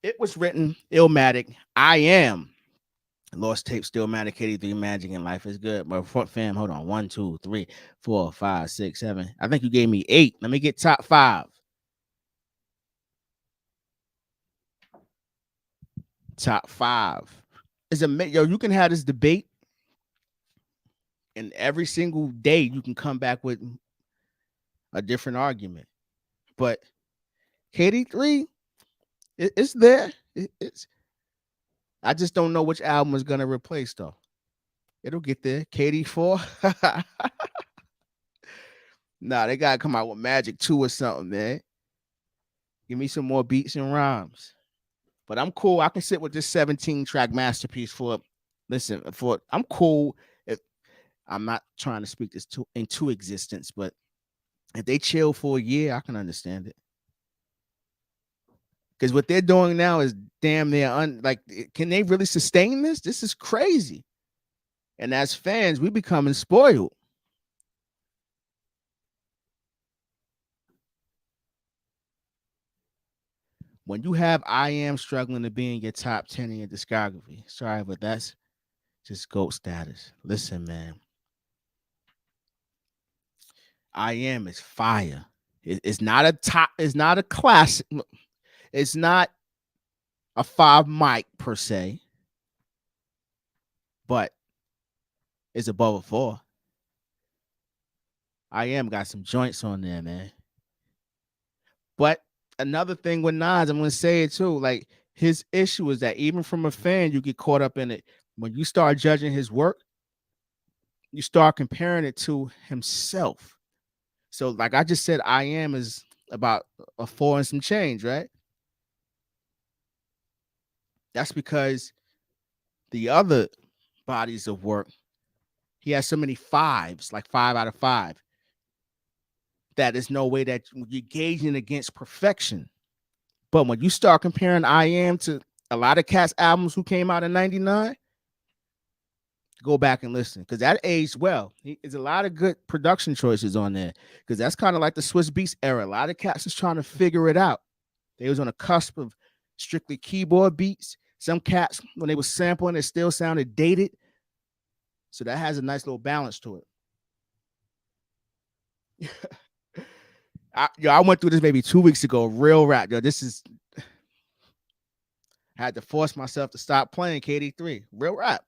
It was written, Illmatic. I am. Lost Tape, Stillmatic, KD3, Magic, and Life is Good. But fam, hold on. 1, 2, 3, 4, 5, 6, 7. I think you gave me 8. Let me get top 5. Top 5. You can have this debate, and every single day you can come back with a different argument. But KD3, it's there. It's. I just don't know which album is gonna replace though. It'll get there. KD4. Nah, they gotta come out with Magic 2 or something, man. Give me some more beats and rhymes. But I'm cool. I can sit with this 17-track masterpiece I'm cool. If I'm not trying to speak this into existence, but if they chill for a year, I can understand it. Because what they're doing now is damn near can they really sustain this? This is crazy. And as fans, we becoming spoiled. When you have I Am struggling to be in your top 10 in your discography, sorry, but that's just GOAT status. Listen, man, I Am is fire. It's not a top, it's not a classic, it's not a 5 mic per se, but it's above a 4. I Am got some joints on there, man. But another thing with Nas, I'm gonna say it too. Like his issue is that even from a fan, you get caught up in it. When you start judging his work, you start comparing it to himself. So, like I just said, I Am is about a 4 and some change, right? That's because the other bodies of work, he has so many 5s, like 5 out of 5, that there's no way that you're gauging against perfection. But when you start comparing I Am to a lot of cats' albums who came out in 99, go back and listen because that aged well. There's a lot of good production choices on there because that's kind of like the Swiss Beats era. A lot of cats is trying to figure it out. They was on the cusp of strictly keyboard beats. Some cats, when they was sampling, it still sounded dated. So that has a nice little balance to it. I went through this maybe 2 weeks ago. Real rap, yo. This is I had to force myself to stop playing KD3. Real rap.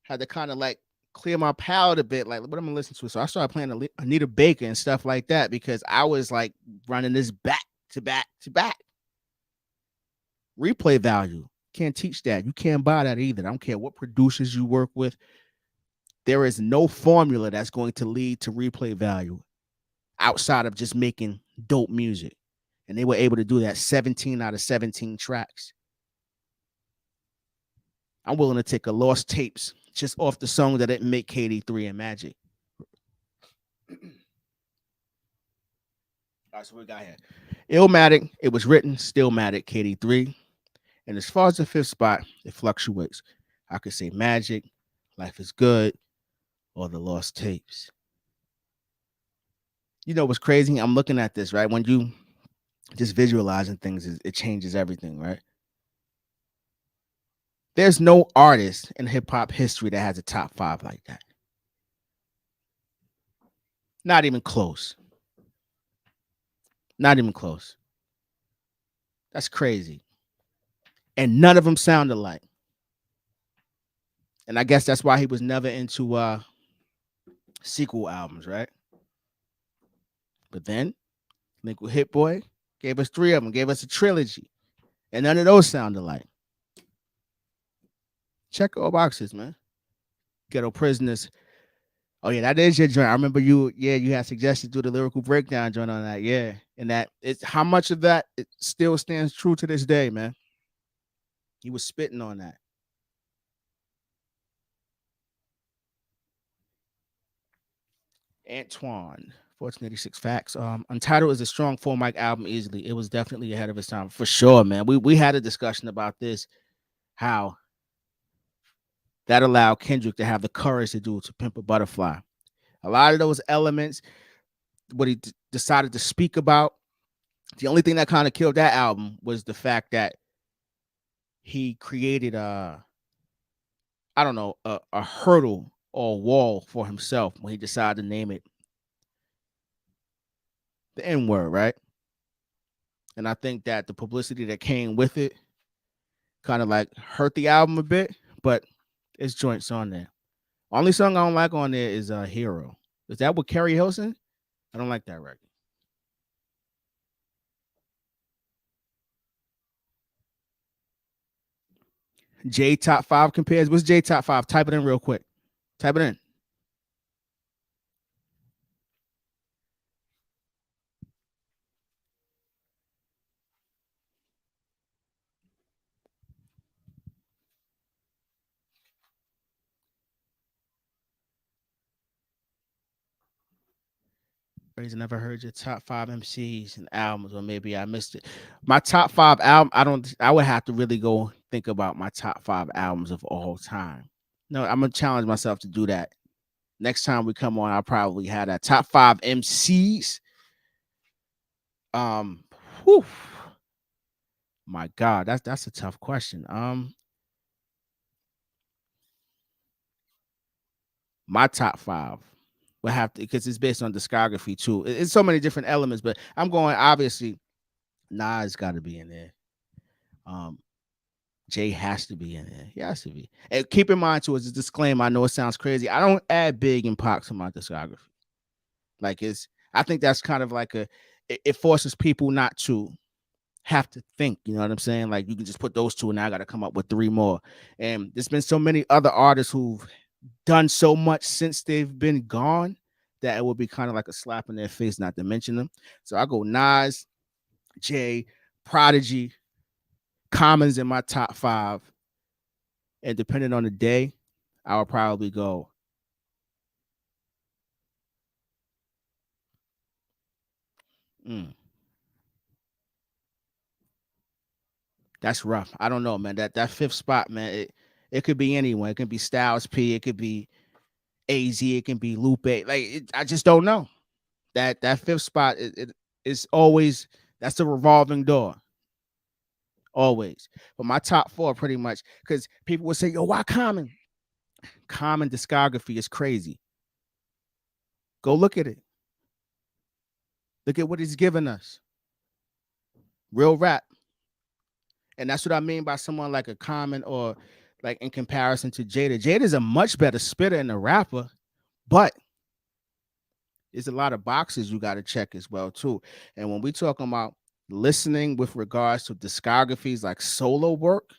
Had to kind of like clear my palate a bit, like what I'm gonna listen to. So I started playing Anita Baker and stuff like that because I was like running this back to back to back. Replay value. Can't teach that. You can't buy that either. I don't care what producers you work with. There is no formula that's going to lead to replay value outside of just making dope music. And they were able to do that 17 out of 17 tracks. I'm willing to take a lost tapes just off the song that didn't make KD3 and Magic. All right, so what we got here? Illmatic, it was written, Stillmatic, KD3. And as far as the 5th spot, it fluctuates. I could say Magic, Life is Good, or The Lost Tapes. You know what's crazy? I'm looking at this, right? When you just visualizing things, it changes everything, right? There's no artist in hip hop history that has a top 5 like that. Not even close. Not even close. That's crazy. And none of them sound alike. And I guess that's why he was never into sequel albums, right? But then Liquid Hit Boy gave us 3 of them, gave us a trilogy. And none of those sound alike. Check all boxes, man. Ghetto Prisoners. Oh yeah, that is your joint. I remember you had suggested do the lyrical breakdown joint on that. Yeah. And that it's how much of that it still stands true to this day, man. He was spitting on that. Antoine, 1486 Facts. Untitled is a strong 4 mic album easily. It was definitely ahead of its time for sure, man. We had a discussion about this, how that allowed Kendrick to have the courage to do To Pimp a Butterfly. A lot of those elements, what he decided to speak about, the only thing that kind of killed that album was the fact that he created a hurdle or a wall for himself when he decided to name it the N-word, right? And I think that the publicity that came with it kind of like hurt the album a bit, but it's joints on there. Only song I don't like on there is Hero. Is that with Carrie Hilson? I don't like that record. J Top 5 compares. What's J Top 5? Type it in real quick. Type it in. Reason never heard your top 5 MCs and albums, or maybe I missed it. My top 5 album, I would have to really go think about my top 5 albums of all time. No, I'm gonna challenge myself to do that. Next time we come on, I'll probably have that top 5 MCs. Whew, my God, that's a tough question. My top 5 will have to, because it's based on discography too. It's so many different elements, but I'm going, obviously Nas got to be in there. Um, Jay has to be in there. He has to be. And keep in mind too, as a disclaimer, I know it sounds crazy. I don't add Big and Pac to my discography. Like I think that's kind of like it forces people not to have to think. You know what I'm saying? Like you can just put those two, and I got to come up with 3 more. And there's been so many other artists who've done so much since they've been gone that it would be kind of like a slap in their face not to mention them. So I go Nas, Jay, Prodigy, Commons in my top 5, and depending on the day, I would probably go. Mm, that's rough. I don't know, man. That fifth spot, man. It could be anyone. It could be Styles P. It could be AZ. It can be Lupe. I just don't know. That fifth spot it is always, that's a revolving door. Always. But my top 4 pretty much, because people would say, yo, why Common? Common discography is crazy. Go look at it. Look at what he's given us. Real rap. And that's what I mean by someone like a Common, or like in comparison to Jada. Jada's a much better spitter and a rapper, but there's a lot of boxes you got to check as well too. And when we talking about listening with regards to discographies like solo work,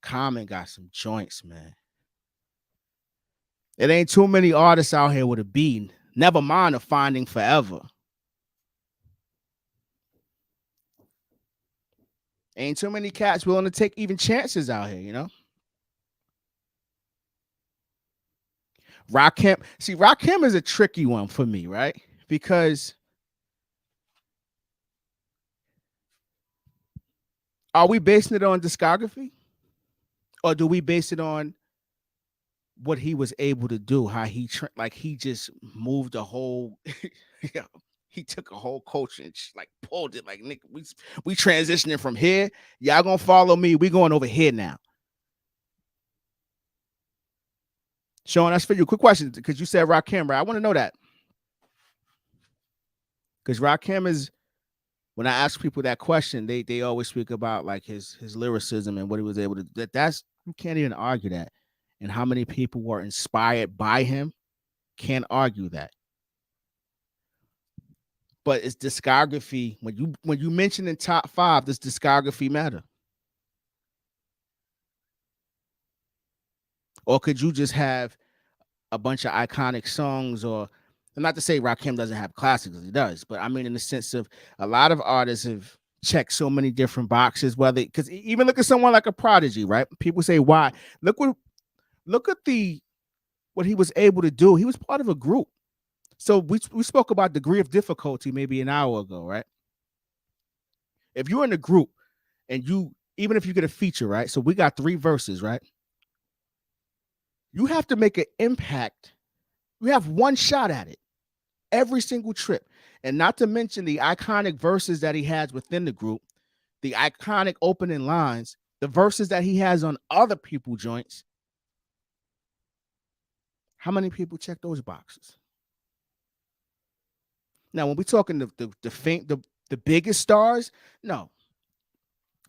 Common got some joints, man. It ain't too many artists out here with a beat. Never mind a Finding Forever. Ain't too many cats willing to take even chances out here, you know? Rakim. See, Rakim is a tricky one for me, right? Because are we basing it on discography? Or do we base it on what he was able to do? How he like he just moved a whole yeah, he took a whole culture and like pulled it like, Nick, we transitioning from here. Y'all gonna follow me. We going over here now. Sean, that's for you. Quick question, because you said Rakim, right? I want to know that. Because Rakim is, when I ask people that question, they always speak about like his lyricism and what he was able to do. That's, you can't even argue that. And how many people were inspired by him, can't argue that. But it's discography. When you mention in top 5, does discography matter? Or could you just have a bunch of iconic songs? Or, not to say Rakim doesn't have classics, he does, but I mean in the sense of a lot of artists have checked so many different boxes, whether, because even look at someone like a Prodigy, right? People say why. Look at what he was able to do. He was part of a group. So we spoke about degree of difficulty maybe an hour ago, right? If you're in a group and even if you get a feature, right? So we got 3 verses, right? You have to make an impact. You have one shot at it every single trip. And not to mention the iconic verses that he has within the group, the iconic opening lines, the verses that he has on other people joints. How many people check those boxes? Now, when we're talking the biggest stars, no.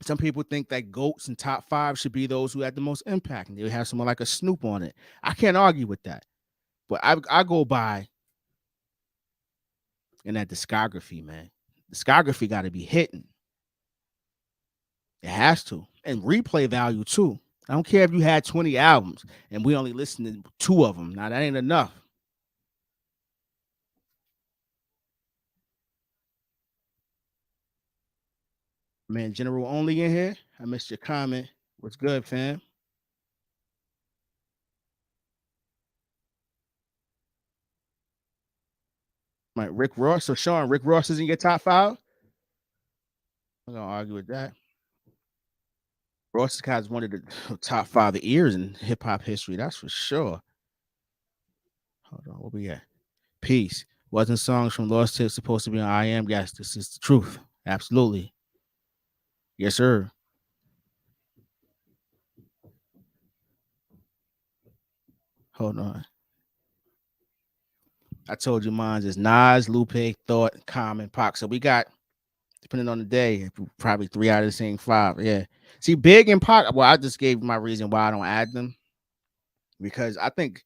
Some people think that GOATs and top 5 should be those who had the most impact, and they have someone like a Snoop on it. I can't argue with that. But I go by in that discography, man. Discography got to be hitting. It has to. And replay value too. I don't care if you had 20 albums and we only listened to 2 of them. Now that ain't enough. Man, General Only in here. I missed your comment. What's good, fam? My Rick Ross. So Sean, Rick Ross is in your top 5? I'm gonna argue with that. Royce Scott is one of the top 5 ears in hip hop history. That's for sure. Hold on, where we at? Peace. Wasn't songs from Lost Tips supposed to be on I Am? Yes, this is the truth. Absolutely. Yes, sir. Hold on. I told you mine is Nas, Lupe, Thought, Common, Pac. So we got, depending on the day, probably 3 out of the same 5. Yeah. See, Big and Pac, well, I just gave my reason why I don't add them. Because I think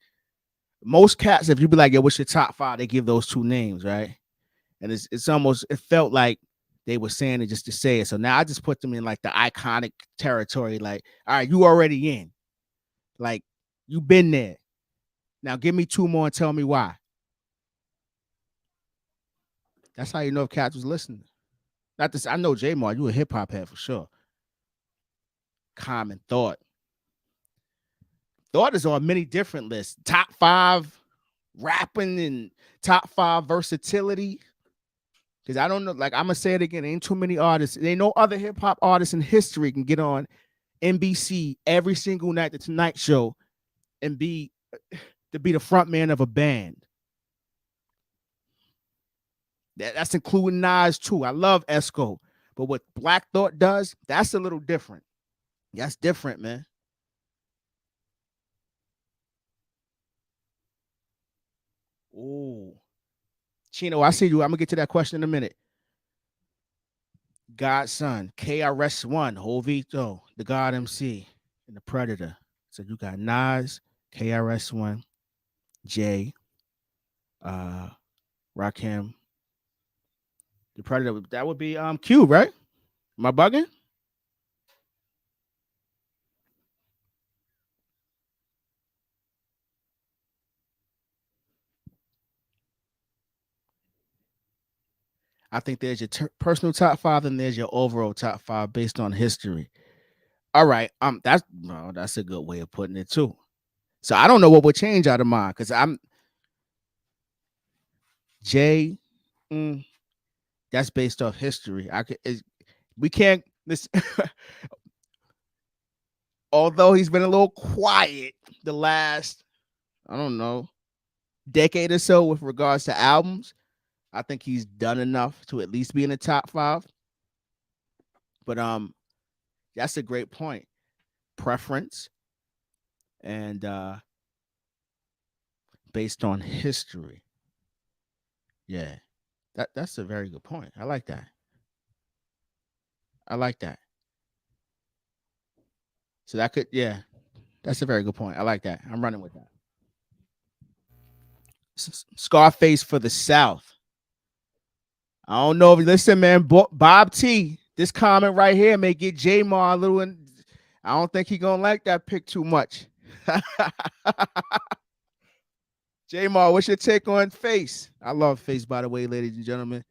most cats, if you be like, yo, what's your top 5? They give those 2 names, right? And it's almost, it felt like they were saying it just to say it. So now I just put them in like the iconic territory. Like, all right, you already in. Like, you been there. Now give me 2 more and tell me why. That's how you know if cats was listening. Not this, I know J Mar, you a hip hop head for sure. Common Thought. Thought is on many different lists. Top 5 rapping and top 5 versatility. Because I don't know, like I'm gonna say it again, ain't too many artists. There ain't no other hip hop artists in history can get on NBC every single night, the Tonight Show, and be the front man of a band. That's including Nas too. I love Esco, but what Black Thought does, that's a little different. That's different, man. Ooh, Chino, I see you. I'm gonna get to that question in a minute. Godson, KRS-One, Jovito, the God MC, and the Predator. So you got Nas, KRS-One, Jay, uh, Rakim, the Predator. That would be Cube, right? Am I bugging? I think there's your personal top 5, and there's your overall top 5 based on history. All right, that's a good way of putting it too. So I don't know what would change out of mine because I'm Jay. Mm, that's based off history. We can't this. Although he's been a little quiet the last, I don't know, decade or so with regards to albums, I think he's done enough to at least be in the top 5. But that's a great point. Preference and based on history. Yeah. That's a very good point. I like that. I like that. So that could, yeah, that's a very good point. I like that. I'm running with that. Scarface for the South. I don't know if listen, man. Bob T. This comment right here may get J Mar a little. I don't think he gonna like that pick too much. J Mar, what's your take on Face? I love Face, by the way, ladies and gentlemen.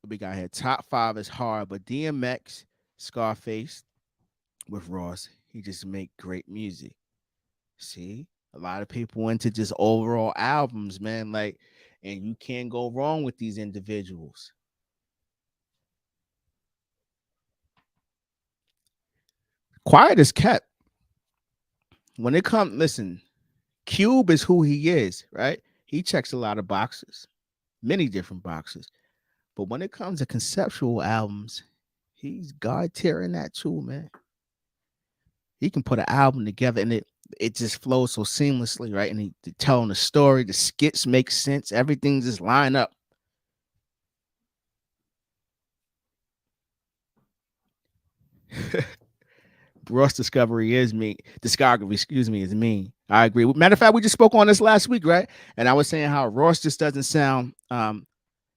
We got here. Top 5 is hard, but DMX, Scarface with Ross, he just make great music. See, a lot of people into just overall albums, man. Like, and you can't go wrong with these individuals. Quiet is kept. When it comes, listen, Cube is who he is, right? He checks a lot of boxes, many different boxes. But when it comes to conceptual albums, he's God tier in that too, man. He can put an album together and it just flows so seamlessly, right? And he telling the story, the skits make sense, everything just line up. Ross discovery is me. Discography, excuse me, is me. I agree. Matter of fact, we just spoke on this last week, right? And I was saying how Ross just doesn't sound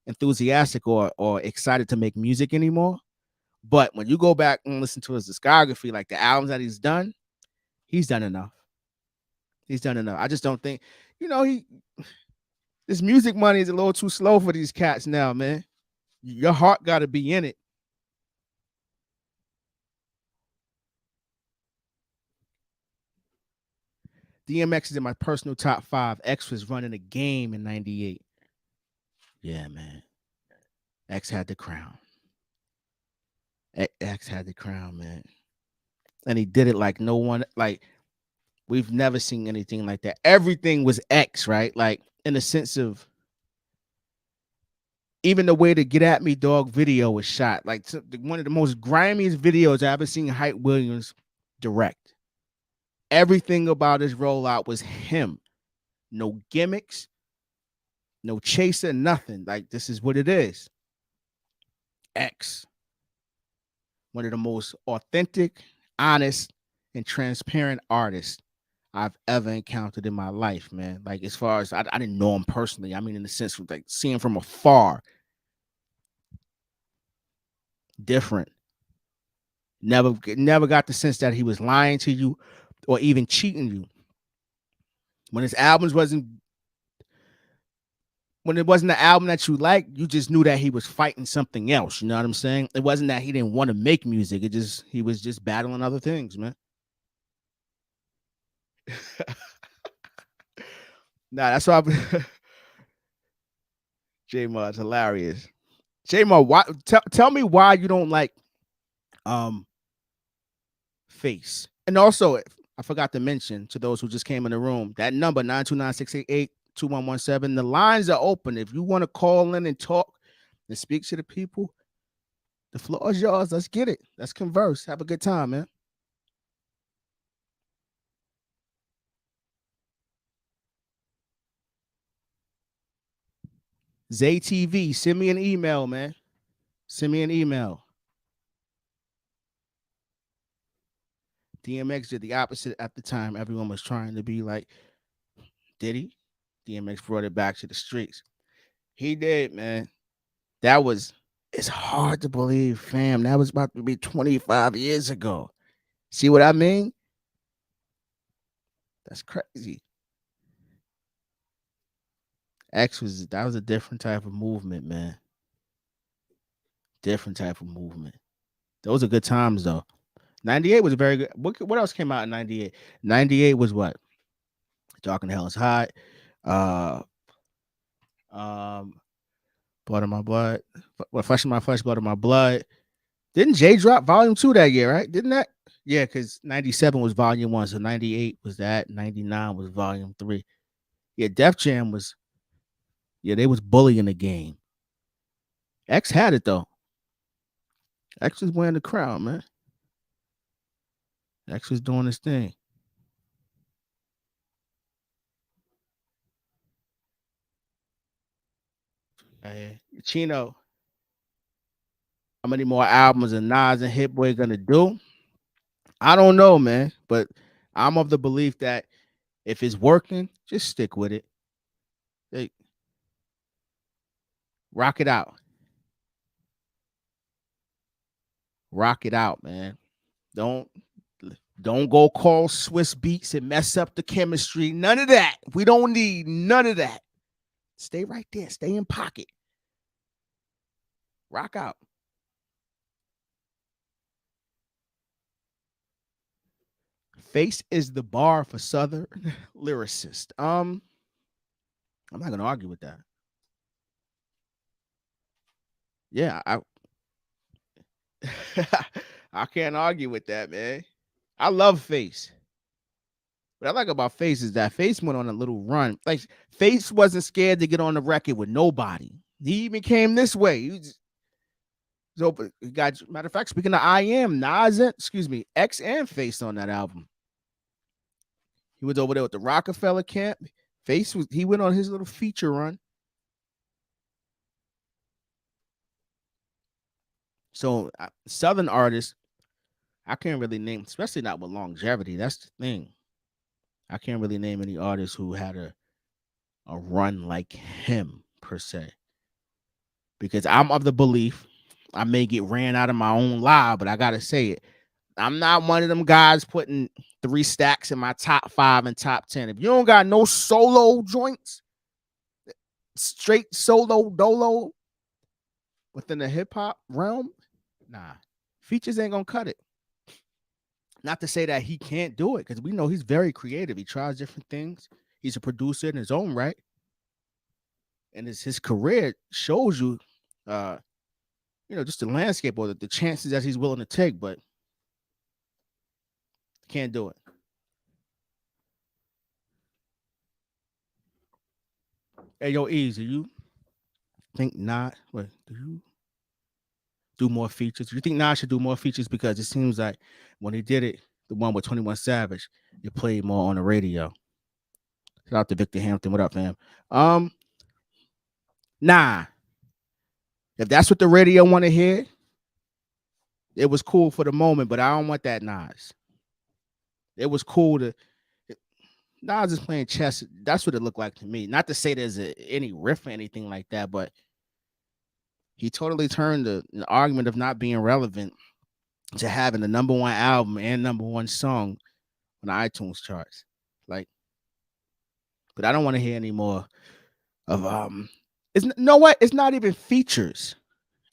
enthusiastic or excited to make music anymore. But when you go back and listen to his discography, like the albums that he's done enough. He's done enough. I just don't think, he this music money is a little too slow for these cats now, man. Your heart got to be in it. DMX is in my personal top 5. X was running a game in '98. Yeah, man. X had the crown. X had the crown, man. And he did it like no one, like, we've never seen anything like that. Everything was X, right? Like, in the sense of, even the way the Get At Me Dog video was shot, like one of the most grimiest videos I ever seen Hype Williams direct. Everything about his rollout was him. No gimmicks, no chaser, nothing. Like, this is what it is. X. One of the most authentic, honest, and transparent artists I've ever encountered in my life, man. Like, as far as I didn't know him personally. I mean, in the sense of like seeing from afar. Different. Never got the sense that he was lying to you or even cheating you. When his albums when it wasn't the album that you liked, you just knew that he was fighting something else. You know what I'm saying? It wasn't that he didn't want to make music. He was just battling other things, man. Nah, that's why J-Mod's hilarious. J-Mod, why tell me why you don't like Face. And also, I forgot to mention to those who just came in the room, that number 929-688-2117, the lines are open. If you want to call in and talk and speak to the people, the floor is yours. Let's get it. Let's converse. Have a good time, man. ZayTV, send me an email, man. Send me an email. DMX did the opposite at the time. Everyone was trying to be like Diddy. DMX brought it back to the streets. He did, man. It's hard to believe, fam. That was about to be 25 years ago. See what I mean? That's crazy. That was a different type of movement, man. Different type of movement. Those are good times, though. 98 was very good. What else came out in 98? 98 was what? Talking to Hell is Hot. Blood of My Blood. Flesh of My Flesh, Blood of My Blood. Didn't Jay drop Volume 2 that year, right? Didn't that? Yeah, because 97 was Volume 1, so 98 was that. 99 was Volume 3. Yeah, Def Jam was, they was bullying the game. X had it, though. X was wearing the crown, man. X was doing his thing. Chino, how many more albums are Nas and Hit Boy gonna do? I don't know, man, but I'm of the belief that if it's working, just stick with it. Hey, rock it out. Rock it out, man. Don't go call Swiss Beats and mess up the chemistry. None of that. We don't need none of that. Stay right there. Stay in pocket. Rock out. Face is the bar for Southern lyricist. I'm not gonna argue with that. Yeah, I can't argue with that, man. I love Face. What I like about Face is that Face went on a little run. Like, Face wasn't scared to get on the record with nobody. He even came this way. Matter of fact, speaking of Nas, X and Face on that album. He was over there with the Rockefeller camp. He went on his little feature run. So Southern artists, I can't really name, especially not with longevity. That's the thing. I can't really name any artists who had a run like him per se. Because I'm of the belief, I may get ran out of my own live, but I gotta say it. I'm not one of them guys putting 3 stacks in my top 5 and top 10. If you don't got no solo joints, straight solo dolo within the hip hop realm, nah, features ain't gonna cut it. Not to say that he can't do it, because we know he's very creative. He tries different things. He's a producer in his own right. And his career shows you just the landscape or the chances that he's willing to take, but can't do it. Hey, yo, Easy, you think not? Wait, do you do more features? Do you think Nas should do more features? Because it seems like when he did it, the one with 21 Savage, it played more on the radio. Shout out to Victor Hampton. What up, fam? Um, nah. If that's what the radio want to hear, it was cool for the moment, but I don't want that Nas. It was cool to Nas is playing chess. That's what it looked like to me. Not to say there's any riff or anything like that, but he totally turned an argument of not being relevant to having the number one album and number one song on the iTunes charts. Like, but I don't want to hear any more of It's no what? It's not even features.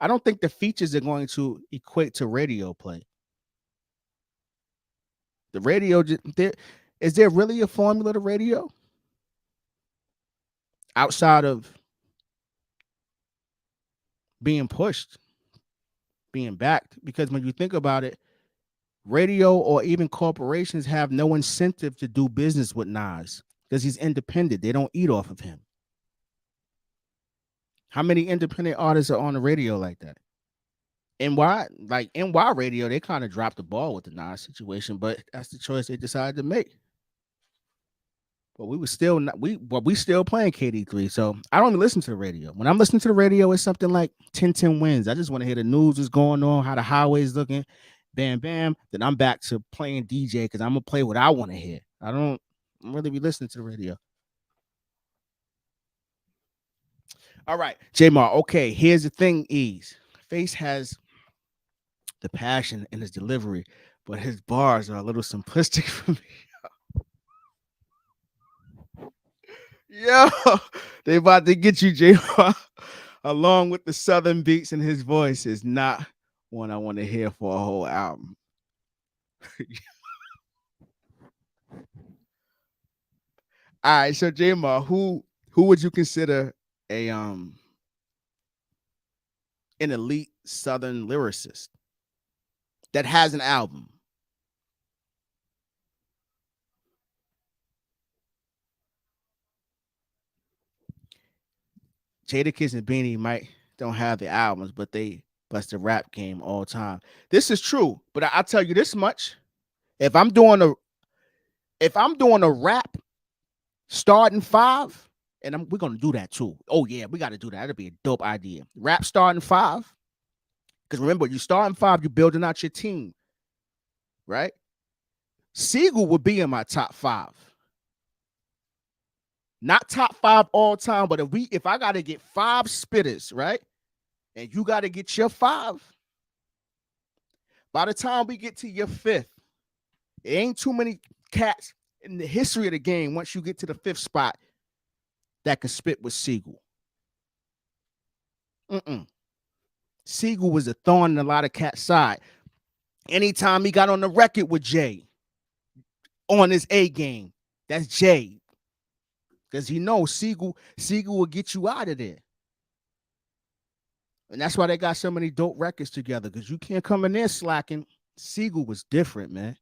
I don't think the features are going to equate to radio play. The radio, is there really a formula to radio outside of being pushed, being backed? Because when you think about it, radio or even corporations have no incentive to do business with Nas because he's independent. They don't eat off of him. How many independent artists are on the radio like that? NY radio, they kind of dropped the ball with the Nas situation, but that's the choice they decided to make. But we still playing KD3. So I don't even listen to the radio. When I'm listening to the radio, it's something like 10 wins. I just want to hear the news is going on, how the highway's looking, bam, bam. Then I'm back to playing DJ because I'm gonna play what I want to hear. I don't really be listening to the radio. All right, Jamar. Okay, here's the thing, Ease. Face has the passion in his delivery, but his bars are a little simplistic for me. Yo, they about to get you, Jamar. Along with the southern beats in his voice is not one I want to hear for a whole album. All right, so Jamar, who would you consider a an elite southern lyricist that has an album? Jadakiss and Beanie might don't have the albums, but they bust the rap game all time. This is true, but I'll tell you this much: if I'm doing a rap starting five, and we're gonna do that too. Oh yeah, we got to do that. That'd be a dope idea. Rap starting five, because remember, you starting five, you're building out your team, right? Siegel would be in my top five. Not top five all time, but if I gotta get five spitters, right? And you gotta get your five. By the time we get to your fifth, it ain't too many cats in the history of the game once you get to the fifth spot that can spit with Siegel. Siegel was a thorn in a lot of cats' side. Anytime he got on the record with Jay on his A game, that's Jay. Because he knows Siegel will get you out of there. And that's why they got so many dope records together, because you can't come in there slacking. Siegel was different, man.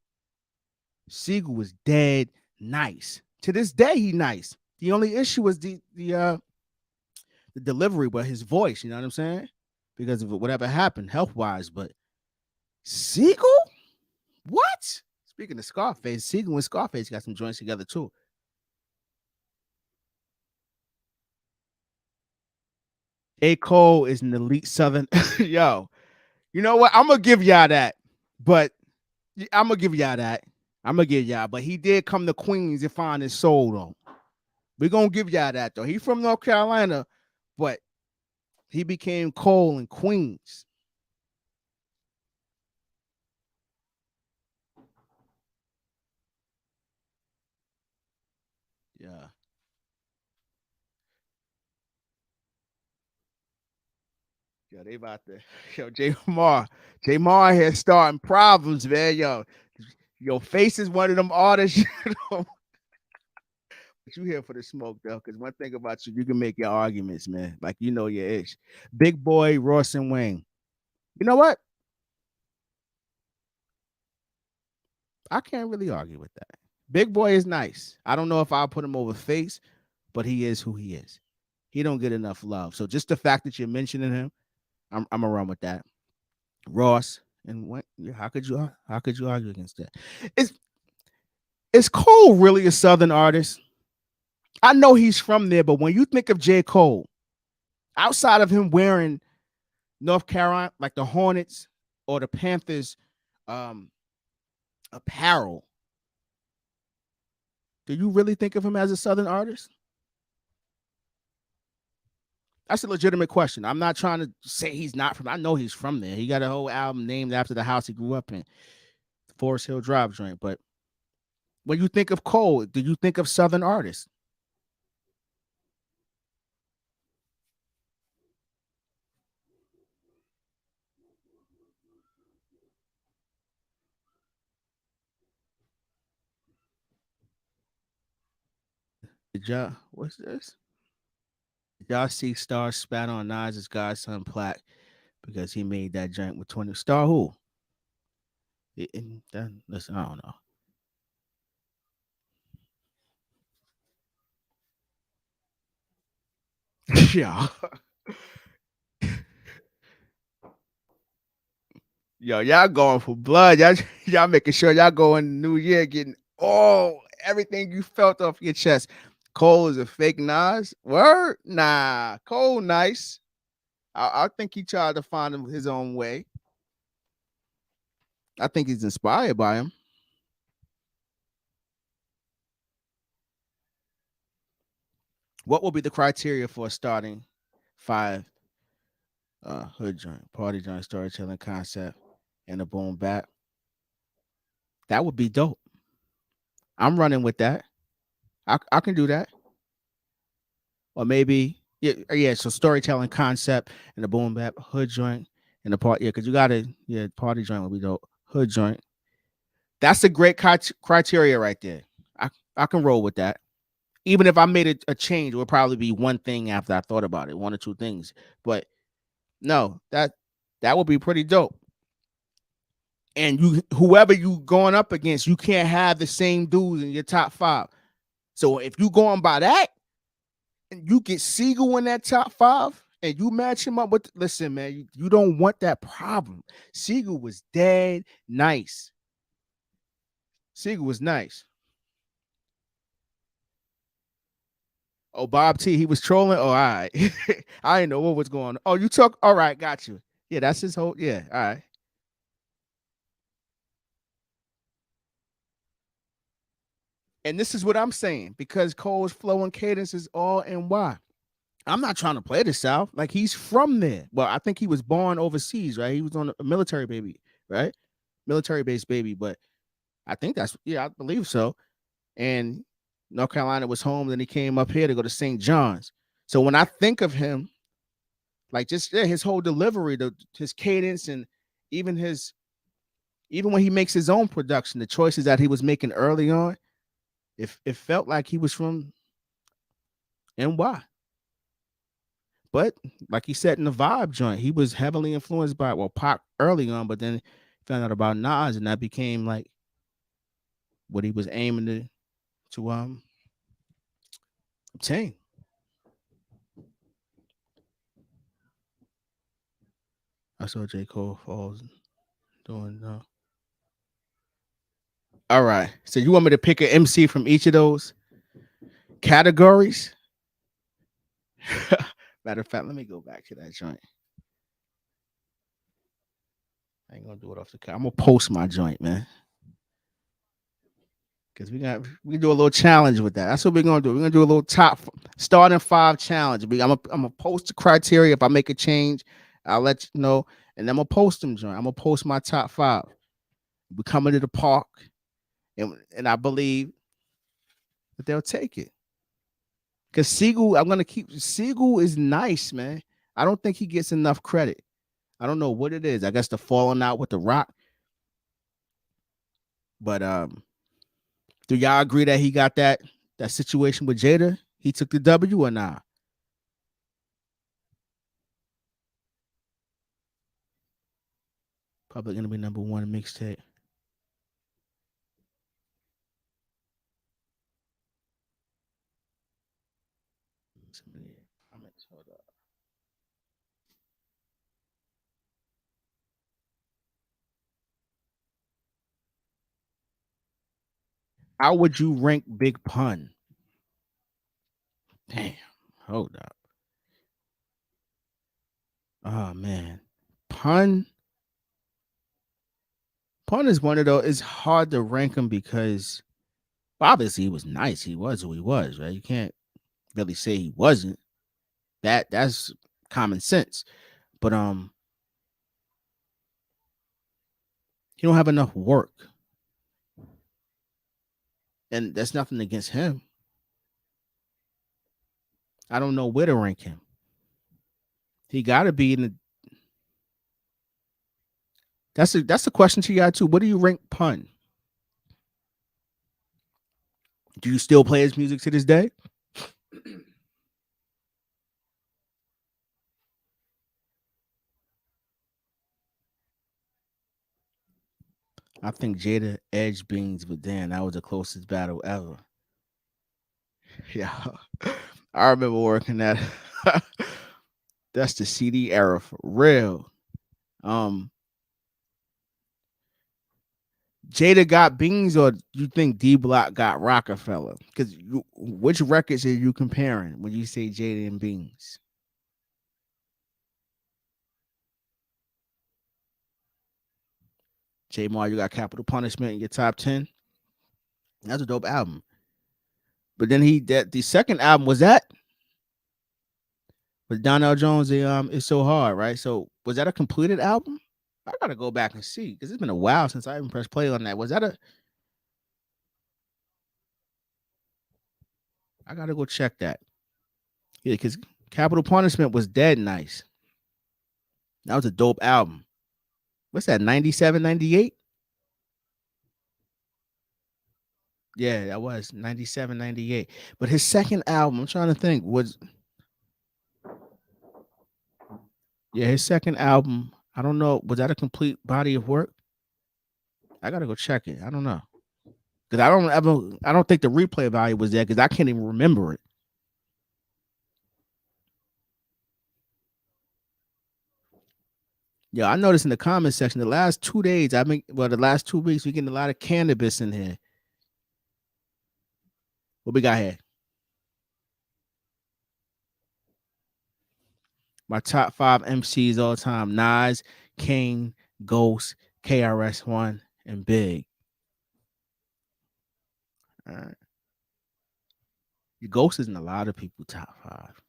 Siegel was dead nice. To this day, he nice. The only issue was the delivery, but his voice, you know what I'm saying? Because of whatever happened health-wise. But Siegel? What? Speaking of Scarface, Siegel and Scarface got some joints together too. A. Cole is an elite Southern. Yo, you know what? I'm gonna give y'all that, but I'm gonna give y'all that. I'm gonna give y'all, but he did come to Queens and find his soul though. We're gonna give y'all that though. He from North Carolina, but he became Cole in Queens. Yeah. Yo, they about to yo, J Mar here starting problems, man. Yo, your face is one of them artists. But you here for the smoke though, because one thing about you, you can make your arguments, man. Like you know your ish. Big boy, Ross and Wayne. You know what? I can't really argue with that. Big Boy is nice. I don't know if I'll put him over Face, but he is who he is. He don't get enough love. So just the fact that you're mentioning him, I'm gonna run with that. Ross and what? How could you argue against that? Is is Cole really a Southern artist? I know he's from there, but when you think of J. Cole, outside of him wearing North Carolina, like the Hornets or the Panthers um, apparel, do you really think of him as a Southern artist? That's a legitimate question. I'm not trying to say he's not from. I know he's from there. He got a whole album named after the house he grew up in, Forest Hill Drive joint. But when you think of Cole, do you think of Southern artists? Did y'all, what's this? Did y'all see Star spat on Nas's godson Plaque because he made that joint with 20 Star who? Listen, I don't know. Yeah. Yo, y'all going for blood. Y'all making sure y'all go in the new year getting all everything you felt off your chest. Cole is a fake Nas. Word? Nah. Cole nice. I think he tried to find his own way. I think he's inspired by him. What will be the criteria for starting 5 hood joint, party joint, storytelling concept, and a boom bap? That would be dope. I'm running with that. I can do that. Or maybe yeah. So storytelling concept and the boom bap hood joint and the part because you gotta party joint will be dope. Hood joint. That's a great criteria right there. I can roll with that. Even if I made a change, it would probably be one thing after I thought about it, one or two things. But no, that would be pretty dope. And you whoever you going up against, you can't have the same dudes in your top 5. So if you going by that, and you get Siegel in that top 5, and you match him up with listen, man, you don't want that problem. Siegel was dead nice. Siegel was nice. Oh, Bob T, he was trolling. Oh, all right. I didn't know what was going on. Oh, you talk. All right, got you. Yeah, that's his whole. Yeah, all right. And this is what I'm saying because Cole's flow and cadence is all NY. I'm not trying to play the South. Like he's from there. Well, I think he was born overseas, right? He was on a military baby, right? Military based baby. But I think I believe so. And North Carolina was home. Then he came up here to go to St. John's. So when I think of him, like just his whole delivery, his cadence, and even even when he makes his own production, the choices that he was making early on, it felt like he was from NY. But like he said in the Vibe joint, he was heavily influenced by Pac early on, but then found out about Nas, and that became like what he was aiming to obtain. I saw J. Cole Falls doing. All right, so you want me to pick an MC from each of those categories? Matter of fact, let me go back to that joint. I ain't gonna do it off the car. I'm gonna post my joint, man. Because we do a little challenge with that. That's what we're gonna do. We're gonna do a little top starting 5 challenge. I'm gonna post the criteria. If I make a change, I'll let you know. And I'm gonna post them, joint. I'm gonna post my top 5. We're coming to the park, and I believe that they'll take it. Because Siegel, I'm gonna keep Siegel is nice, man. I don't think he gets enough credit. I don't know what it is. I guess the falling out with the Rock. But do y'all agree that he got that situation with Jada? He took the W or not? Public Enemy #1 mixtape. Hold up. How would you rank Big Pun? Damn. Hold up. Oh man. Pun. Pun is one of those. It's hard to rank him because obviously he was nice. He was who he was, right? You can't really say he wasn't. That's common sense. But he don't have enough work. And that's nothing against him. I don't know where to rank him. He got to be in the. That's a question to you guys too. What do you rank Pun? Do you still play his music to this day? I think Jada Edge Beans, but then that was the closest battle ever. Yeah, I remember working that. That's the CD era for real. Um, Jada got Beans, or you think D Block got Rockefeller? Because which records are you comparing when you say Jada and Beans? J Mar, you got Capital Punishment in your top 10. That's a dope album. But then the second album was that with Donnell Jones. It's so hard, right? So was that a completed album? I gotta go back and see because it's been a while since I even pressed play on that. Was that a? I gotta go check that. Yeah, because Capital Punishment was dead nice. That was a dope album. What's that? 97, 98? Yeah, that was 97, 98. But his second album, I'm trying to think, was yeah, his second album. I don't know. Was that a complete body of work? I gotta go check it. I don't know. Because I don't think the replay value was there because I can't even remember it. Yeah, I noticed in the comment section the last 2 days, the last 2 weeks, we're getting a lot of cannabis in here. What we got here? My top 5 MCs all time: Nas, Kane, Ghost, KRS-One, and Big. All right. Ghost is in a lot of people top 5.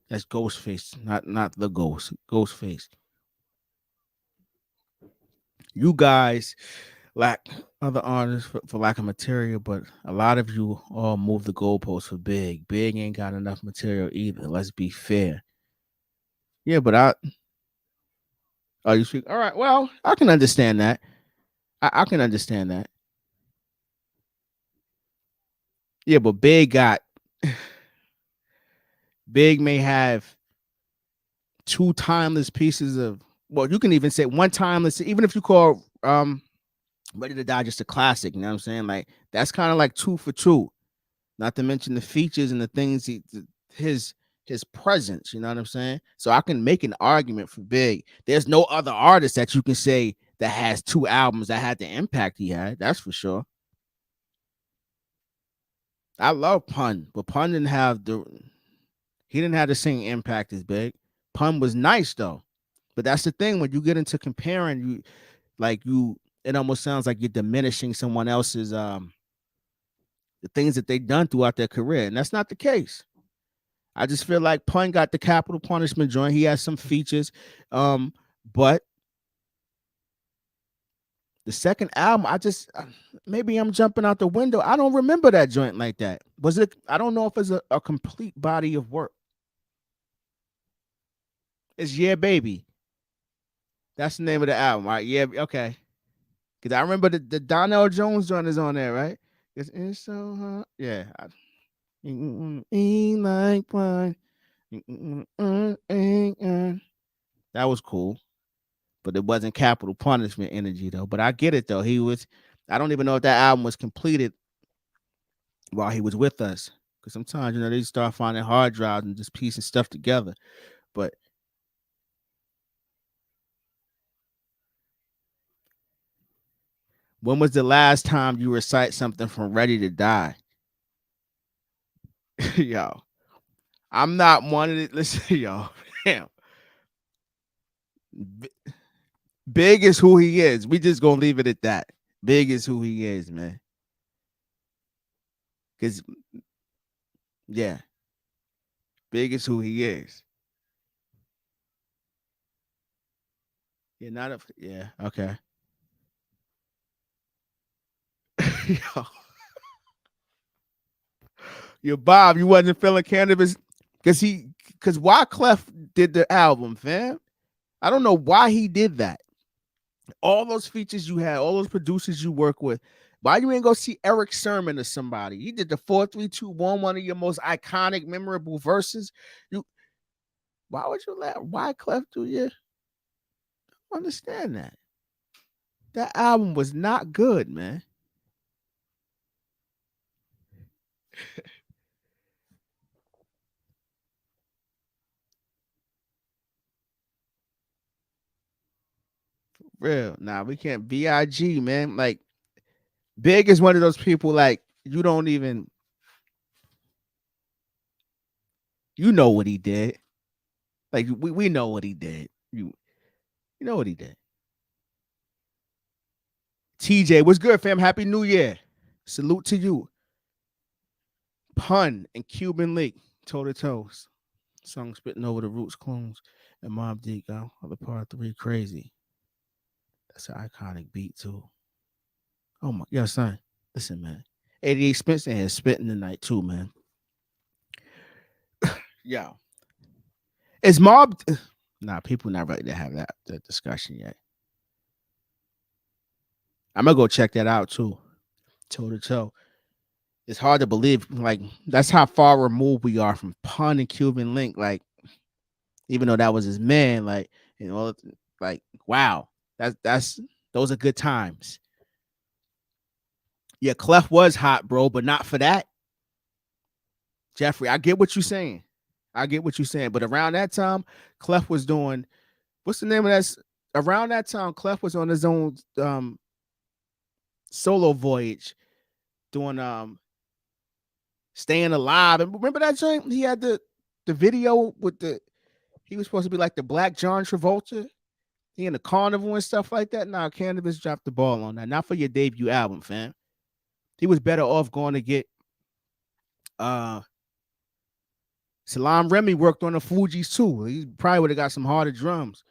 That's Ghostface, not the Ghost. Ghostface. You guys lack other artists for lack of material, but a lot of you all move the goalposts for Big. Big ain't got enough material either. Let's be fair. Yeah, but oh, you speak. All right. Well, I can understand that. I can understand that. Yeah, but Big may have two timeless pieces of. Well, you can even say one timeless. Even if you call Ready to Die just a classic, you know what I'm saying? Like that's kind of like 2 for 2. Not to mention the features and the things his his presence, you know what I'm saying? So I can make an argument for Big. There's no other artist that you can say that has 2 albums that had the impact he had. That's for sure. I love Pun, but Pun didn't have the same impact as Big. Pun was nice though. But that's the thing when you get into comparing, it almost sounds like you're diminishing someone else's the things that they've done throughout their career, and that's not the case. I just feel like Pun got the Capital Punishment joint. He has some features, but the second album, maybe I'm jumping out the window. I don't remember that joint like that. Was it? I don't know if it's a complete body of work. It's Yeah Baby. That's the name of the album, right? Yeah, okay. Because I remember the Donnell Jones joint is on there, right? It's so hot. Yeah. Ain't like one. That was cool. but it wasn't Capital Punishment energy though. But I get it though. He was. I don't even know if that album was completed while he was with us. Because sometimes they start finding hard drives and just piecing stuff together. But when was the last time you recite something from Ready to Die? Yo, I'm not one of the listen, yo. Damn. Big is who he is. We just gonna leave it at that. Big is who he is, man. Cause yeah, Big is who he is. You're not a yeah, okay. Yo, yo, Bob, you wasn't feeling Cannabis because Wyclef did the album, fam. I don't know why he did that. All those features you had, all those producers you work with. Why you ain't go see Eric Sermon or somebody? He did the 4-3-2-1, one of your most iconic, memorable verses. You why would you let Wyclef do you understand that? That album was not good, man. Real. Nah, we can't BIG, man. Like Big is one of those people like you don't even you know what he did. Like we know what he did. You know what he did. TJ, what's good, fam? Happy New Year. Salute to you. Pun and Cuban Link, toe to toes. Song spitting over the Roots clones and Mob Deep, other part 3 crazy. That's an iconic beat too. Oh my, yo, son, listen, man. 88 Spencer has spitting tonight too, man. Yo, is Mob? Nah, people not ready to have that discussion yet. I'm gonna go check that out too, toe to toe. It's hard to believe, like that's how far removed we are from Pun and Cuban Link. Like, even though that was his man, like like wow, that's those are good times. Yeah, Clef was hot, bro, but not for that. Jeffrey, I get what you're saying. I get what you're saying. But around that time, Clef was doing what's the name of that? Around that time, Clef was on his own solo voyage, doing Staying Alive. And remember that joint? He had the video with he was supposed to be like the Black John Travolta. He in the carnival and stuff like that. Nah, Cannabis dropped the ball on that. Not for your debut album, fam. He was better off going to get Salam Remy worked on the Fugees too. He probably would have got some harder drums.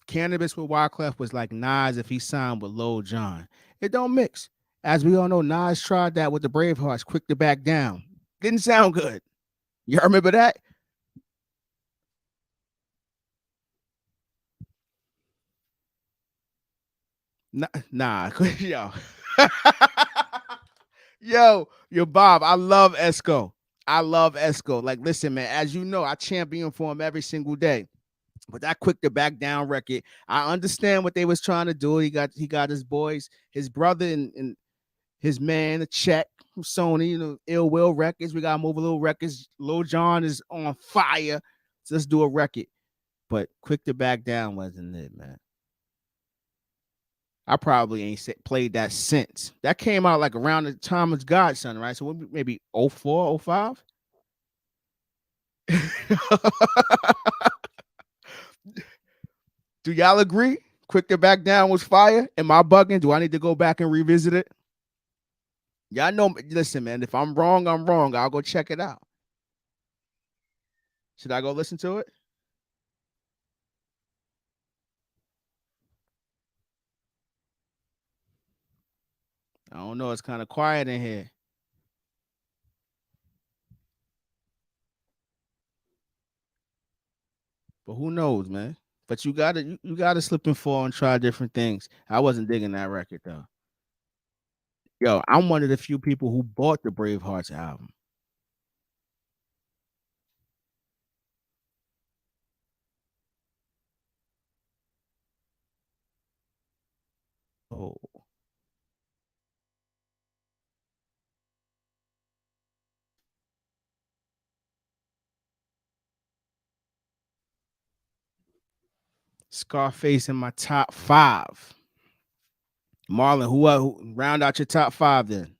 Cannabis with Wyclef was like Nas if he signed with Lil Jon. It don't mix. As we all know, Nas tried that with the Bravehearts, quick to back down. Didn't sound good. You remember that? Nah. Yo. yo, Bob, I love Esco. I love Esco. Like, listen, man, as you know, I champion for him every single day. But that quick to back down record, I understand what they was trying to do. He got his boys, his brother and his man, a check from Sony, Ill Will Records. We got Mobile Little Records. Lil Jon is on fire. So let's do a record. But quick to back down wasn't it, man. I probably ain't played that since. That came out like around the time of Godson, right? So maybe 04, 05? Do y'all agree? Quick to back down was fire. Am I bugging? Do I need to go back and revisit it? Y'all know, listen, man, if I'm wrong, I'm wrong. I'll go check it out. Should I go listen to it? I don't know. It's kind of quiet in here. But who knows, man? But you gotta slip and fall and try different things. I wasn't digging that record though. Yo, I'm one of the few people who bought the Bravehearts album. Oh. Scarface in my top 5. Marlon, who round out your top 5 then?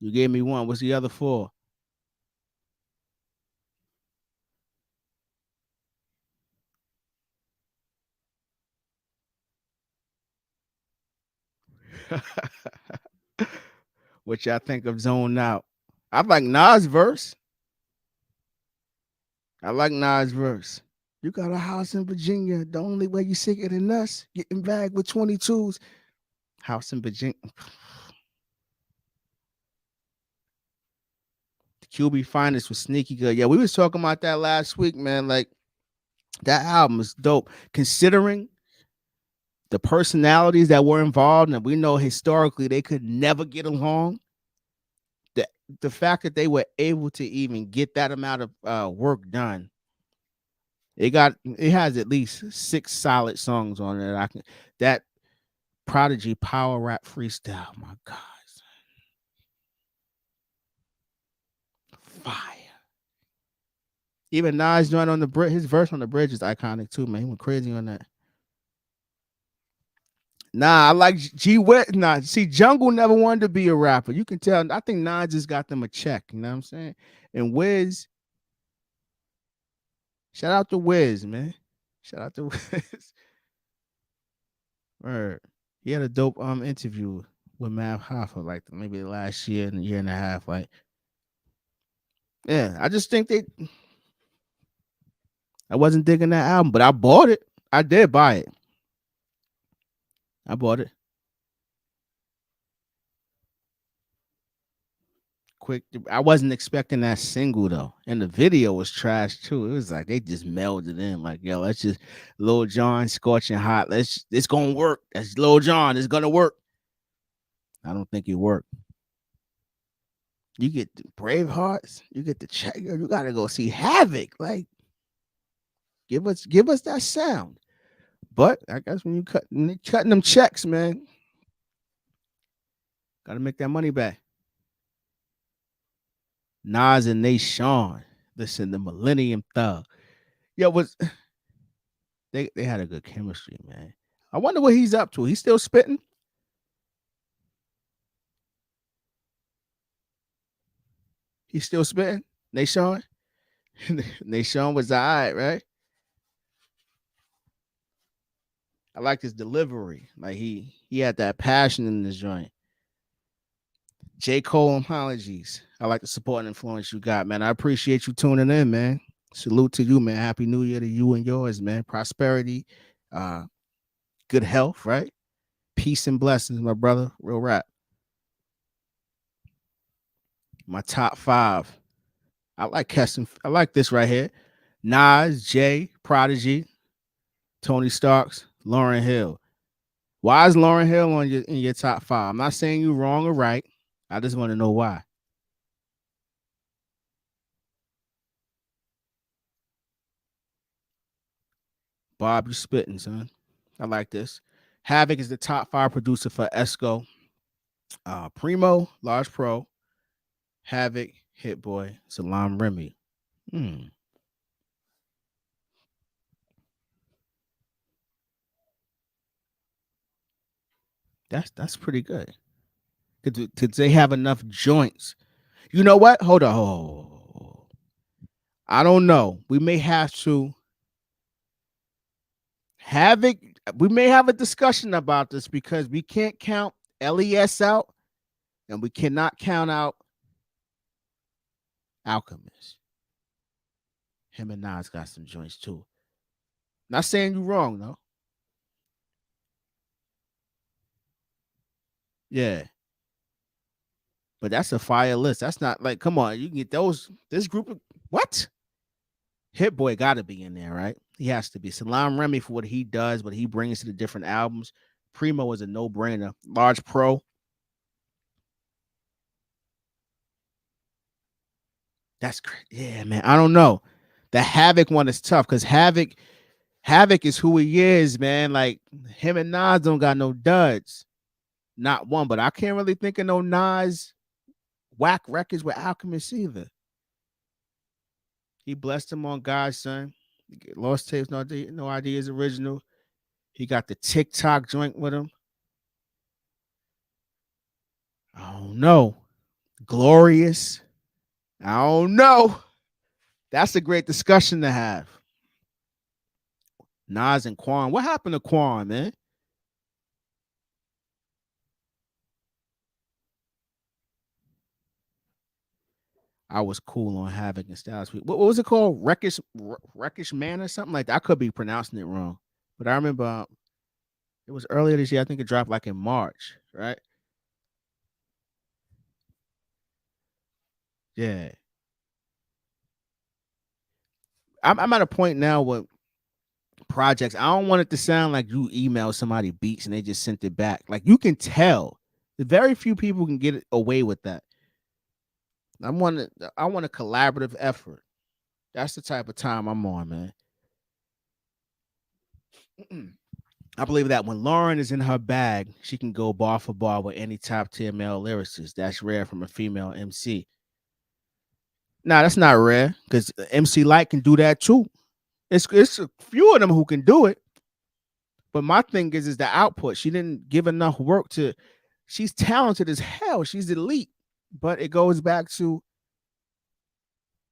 You gave me one. What's the other 4? What y'all think of Zone Out? I like Nas verse. I like Nas verse. You got a house in Virginia. The only way you sicker than us, getting bagged with 22s. House in Virginia. The QB Finest was sneaky good. Yeah, we was talking about that last week, man. Like, that album is dope. Considering the personalities that were involved, and we know historically they could never get along. The fact that they were able to even get that amount of work done, it has at least 6 solid songs on it. That Prodigy power rap freestyle, my God, fire. Even Nas joined on the bridge. His verse on the bridge is iconic too, man. He went crazy on that. Nah, I like G Wet. Nah, see, Jungle never wanted to be a rapper. You can tell. I think Nas just got them a check. You know what I'm saying? And Wiz, shout out to Wiz, man. Shout out to Wiz. Word. He had a dope interview with Mav Hoffa, like maybe last year and a year and a half. Like, yeah, I just think I wasn't digging that album, but I bought it. I did buy it. I bought it. Quick. I wasn't expecting that single though, and the video was trash too. It was like they just melded in. Like, yo, let's just Lil Jon scorching hot. It's gonna work. That's Lil Jon. It's gonna work. I don't think it worked. You get Brave Hearts. You get the check. You gotta go see Havoc. Like, give us that sound. But I guess when you cutting them checks, man, gotta make that money back. Nas and Nation. Listen, the Millennium Thug. Yo, they had a good chemistry, man. I wonder what he's up to. He's still spitting. He's still spitting. Nation. Nation was all right? I like his delivery. Like he had that passion in this joint. J. Cole apologies. I like the support and influence you got, man. I appreciate you tuning in, man. Salute to you, man. Happy New Year to you and yours, man. Prosperity, good health, right? Peace and blessings, my brother. Real rap. My top 5. I like Keston. I like this right here. Nas, Jay, Prodigy, Tony Starks, Lauryn Hill. Why is Lauryn Hill in your top 5? I'm not saying you wrong or right. I just want to know why. Bob, you spitting, son. I like this. Havoc is the top 5 producer for Esco. Primo, Large Pro, Havoc, Hit Boy, Salam Remy. That's pretty good. Could they have enough joints? You know what? Hold on. Oh, I don't know. We may have to Havoc. We may have a discussion about this because we can't count LES out, and we cannot count out Alchemist. Him and Nas got some joints too. Not saying you wrong though. Yeah. But that's a fire list. That's not like, come on, you can get those. This group of what? Hit Boy got to be in there, right? He has to be. Salam Remy for what he does, what he brings to the different albums. Primo is a no brainer. Large Pro. That's great. Yeah, man. I don't know. The Havoc one is tough because Havoc is who he is, man. Like him and Nas don't got no duds. Not one, but I can't really think of no Nas whack records with Alchemist either. He blessed him on God's son. Lost tapes, no ideas original. He got the TikTok joint with him. I don't know. Glorious. I don't know. That's a great discussion to have. Nas and Quan. What happened to Quan, man? I was cool on Havoc and Styles. What was it called? Wreckish Man or something like that. I could be pronouncing it wrong, but I remember it was earlier this year. I think it dropped like in March, right? Yeah. I'm at a point now with projects. I don't want it to sound like you email somebody beats and they just sent it back. Like you can tell. Very few people can get away with that. I want a collaborative effort. That's the type of time I'm on, man. I believe that when Lauren is in her bag, she can go bar for bar with any top tier male lyricist. That's rare from a female MC. Nah, that's not rare because MC Light can do that too. It's a few of them who can do it. But my thing is the output. She didn't give enough work to. She's talented as hell. She's elite. But it goes back to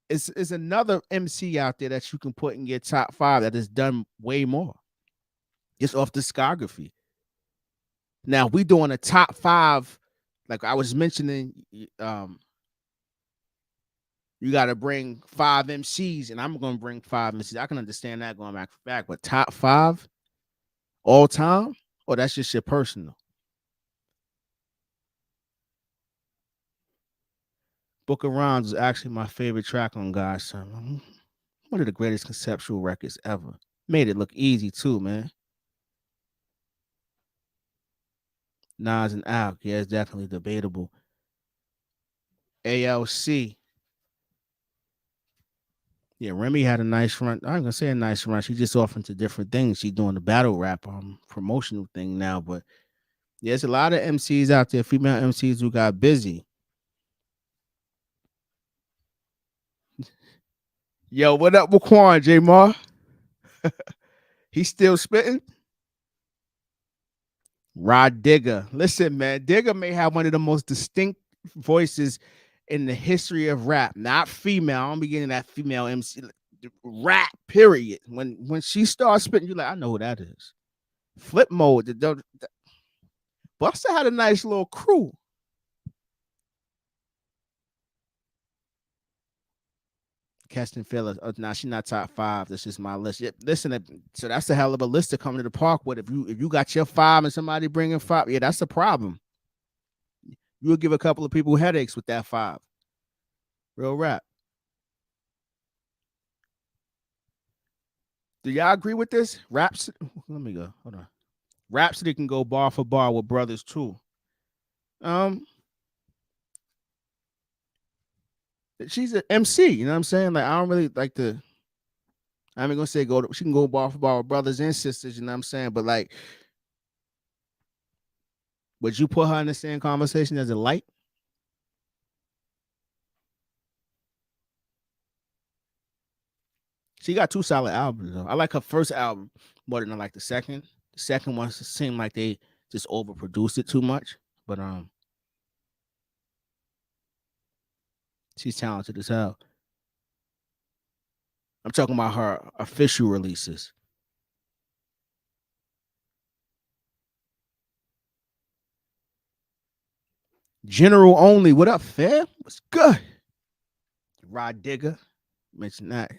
it's another MC out there that you can put in your top 5 that has done way more. Just off discography. Now we doing a top 5, like I was mentioning. You got to bring 5 MCs, and I'm going to bring 5 MCs. I can understand that going back, but top 5 all time? Oh, that's just your personal. Book of Rhymes is actually my favorite track on God's Son. One of the greatest conceptual records ever. Made it look easy too, man. Nas and Al, yeah, it's definitely debatable. ALC. Yeah, Remy had a nice run. I'm gonna say a nice run. She just off into different things. She's doing the battle rap promotional thing now, but yeah, there's a lot of MCs out there, female MCs who got busy. Yo, what up with Quan, J Mar? He's still spitting. Rod Digger. Listen, man, Digger may have one of the most distinct voices in the history of rap. Not female. I don't be getting that female MC rap. Period. When she starts spitting, you're like, I know who that is. Flip Mode. Busta had a nice little crew. Keston Phillips. Oh, nah, she's not top 5. This is my list. Yeah, listen, so that's a hell of a list to come to the park with. If you got your 5 and somebody bringing 5, yeah, that's a problem. You'll give a couple of people headaches with that 5. Real rap. Do y'all agree with this? Rhapsody. Let me go. Hold on. Rhapsody can go bar for bar with brothers too. She's an MC. You know what I'm saying? Like I don't really like to. I'm gonna say she can go bar for bar with brothers and sisters. You know what I'm saying? But like, would you put her in the same conversation as a Light? She got 2 solid albums though. I like her first album more than I like the second. The second one seemed like they just overproduced it too much. But she's talented as hell. I'm talking about her official releases. General Only. What up, fam? What's good? Rod Digger. Mention that.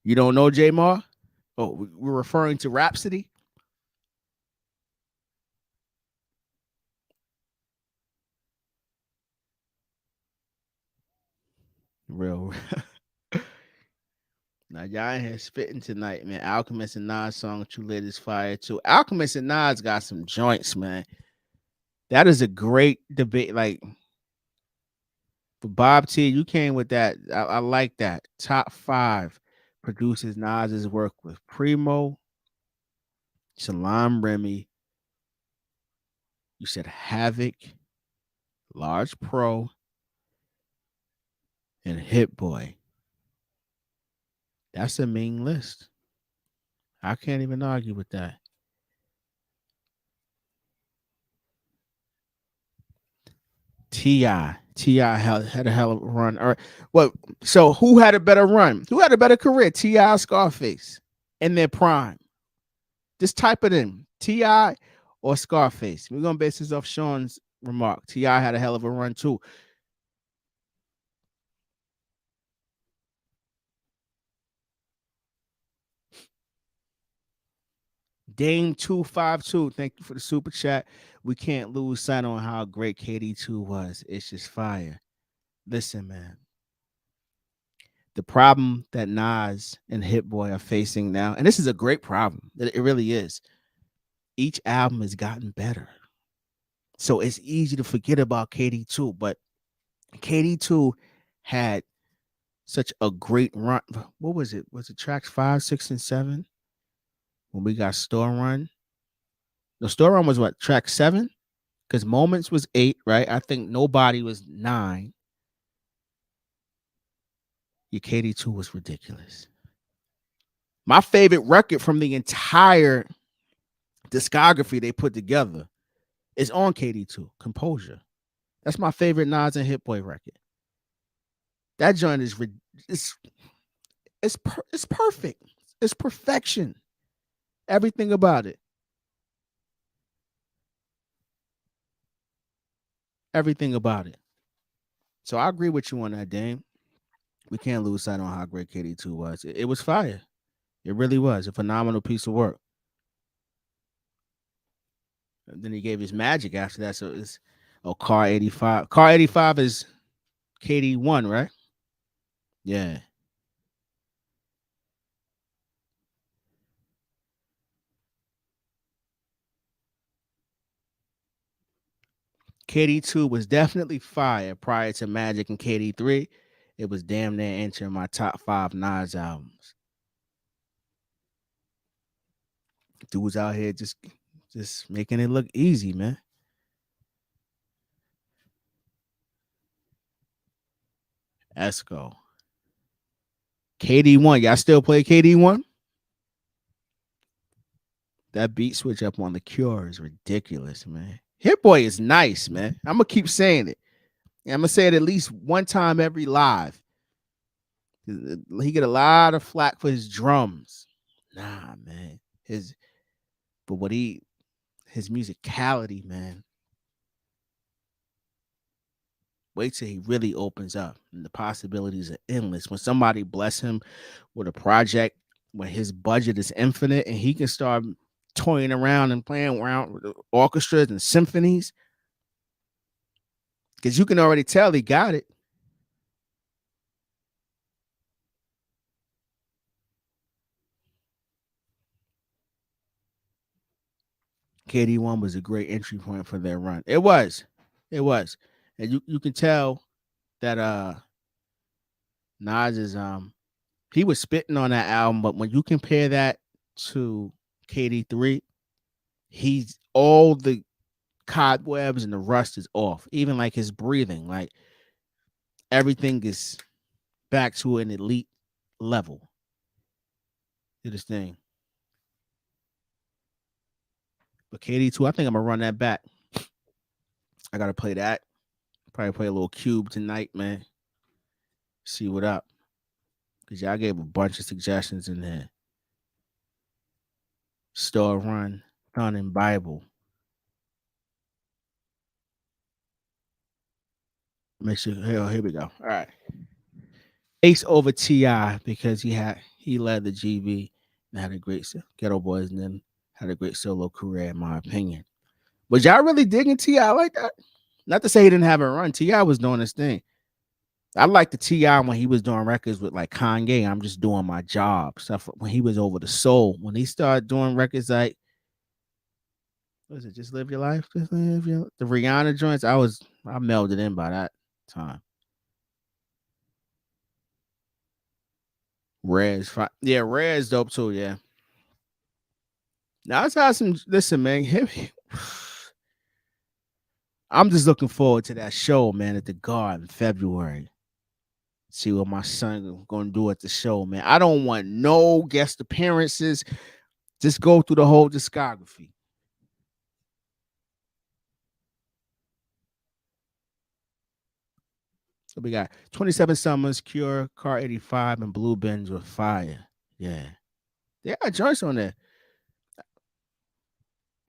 You don't know J Mar? Oh, we're referring to Rhapsody. Real. Now y'all in here spitting tonight, man. Alchemist and Nas song True Lit is fire too. Alchemist and Nas got some joints, man. That is a great debate. Like for Bob T, you came with that. I like that. Top 5 produces Nas's work with Primo, Salaam Remy. You said Havoc, Large Pro, and Hit Boy. That's a mean list. I can't even argue with that. Ti had a hell of a run. All right. Well, so who had a better run? Who had a better career? Ti or Scarface in their prime? Just type it in. Ti or Scarface. We're gonna base this off Sean's remark. Ti had a hell of a run too. Dame 252, thank you for the super chat. We can't lose sight on how great KD2 was. It's just fire. Listen, man. The problem that Nas and Hit Boy are facing now, and this is a great problem. It really is. Each album has gotten better. So it's easy to forget about KD2, but KD2 had such a great run. What was it? Was it tracks 5, 6, and 7? When we got Store Run. The Store Run was what? Track 7? Because Moments was 8, right? I think Nobody was 9. Your KD2 was ridiculous. My favorite record from the entire discography they put together is on KD2, Composure. That's my favorite Nas and Hit Boy record. That joint is it's perfect. It's perfection. Everything about it. Everything about it. So I agree with you on that, Dame. We can't lose sight on how great KD2 was. It was fire. It really was a phenomenal piece of work. And then he gave his magic after that. So it's Car 85. Car 85 is KD1, right? Yeah. KD2 was definitely fire prior to Magic and KD3. It was damn near entering my top 5 Nas albums. Dudes out here just making it look easy, man. Esco. KD1. Y'all still play KD1? That beat switch up on The Cure is ridiculous, man. Hit Boy is nice, man. I'm gonna keep saying it. I'm gonna say it at least one time every live. He get a lot of flack for his drums. Nah, man. But his musicality, man. Wait till he really opens up, and the possibilities are endless. When somebody bless him with a project when his budget is infinite and he can start toying around and playing around with orchestras and symphonies, because you can already tell he got it. KD1 was a great entry point for their run. It was. And you can tell that Nas is he was spitting on that album, but when you compare that to KD3, he's all the cobwebs and the rust is off. Even like his breathing, like everything is back to an elite level. Do this thing. But KD2, I think I'm gonna run that back. I gotta play that. Probably play a little Cube tonight, man. See what up. Cause y'all gave a bunch of suggestions in there. Store Run, Thun and Bible. Make sure here we go. All right. Ace over Ti because he led the GB and had a great Ghetto Boys and then had a great solo career in my opinion. Was y'all really digging Ti like that? Not to say he didn't have a run. Ti was doing his thing. I like the Ti when he was doing records with like Kanye. I'm just doing my job stuff. When he was over the soul, when he started doing records what is it? Just Live Your Life. Just live your, the Rihanna joints. I melded in by that time. Rare is fine. Yeah, Rare is dope too. Yeah. Now let's have some. Listen, man. I'm just looking forward to that show, man, at the Guard in February. See what my son gonna do at the show, man. I don't want no guest appearances. Just go through the whole discography. So we got 27 Summers, Cure, Car 85, and Blue Benz with Fire. Yeah. They got joints on there.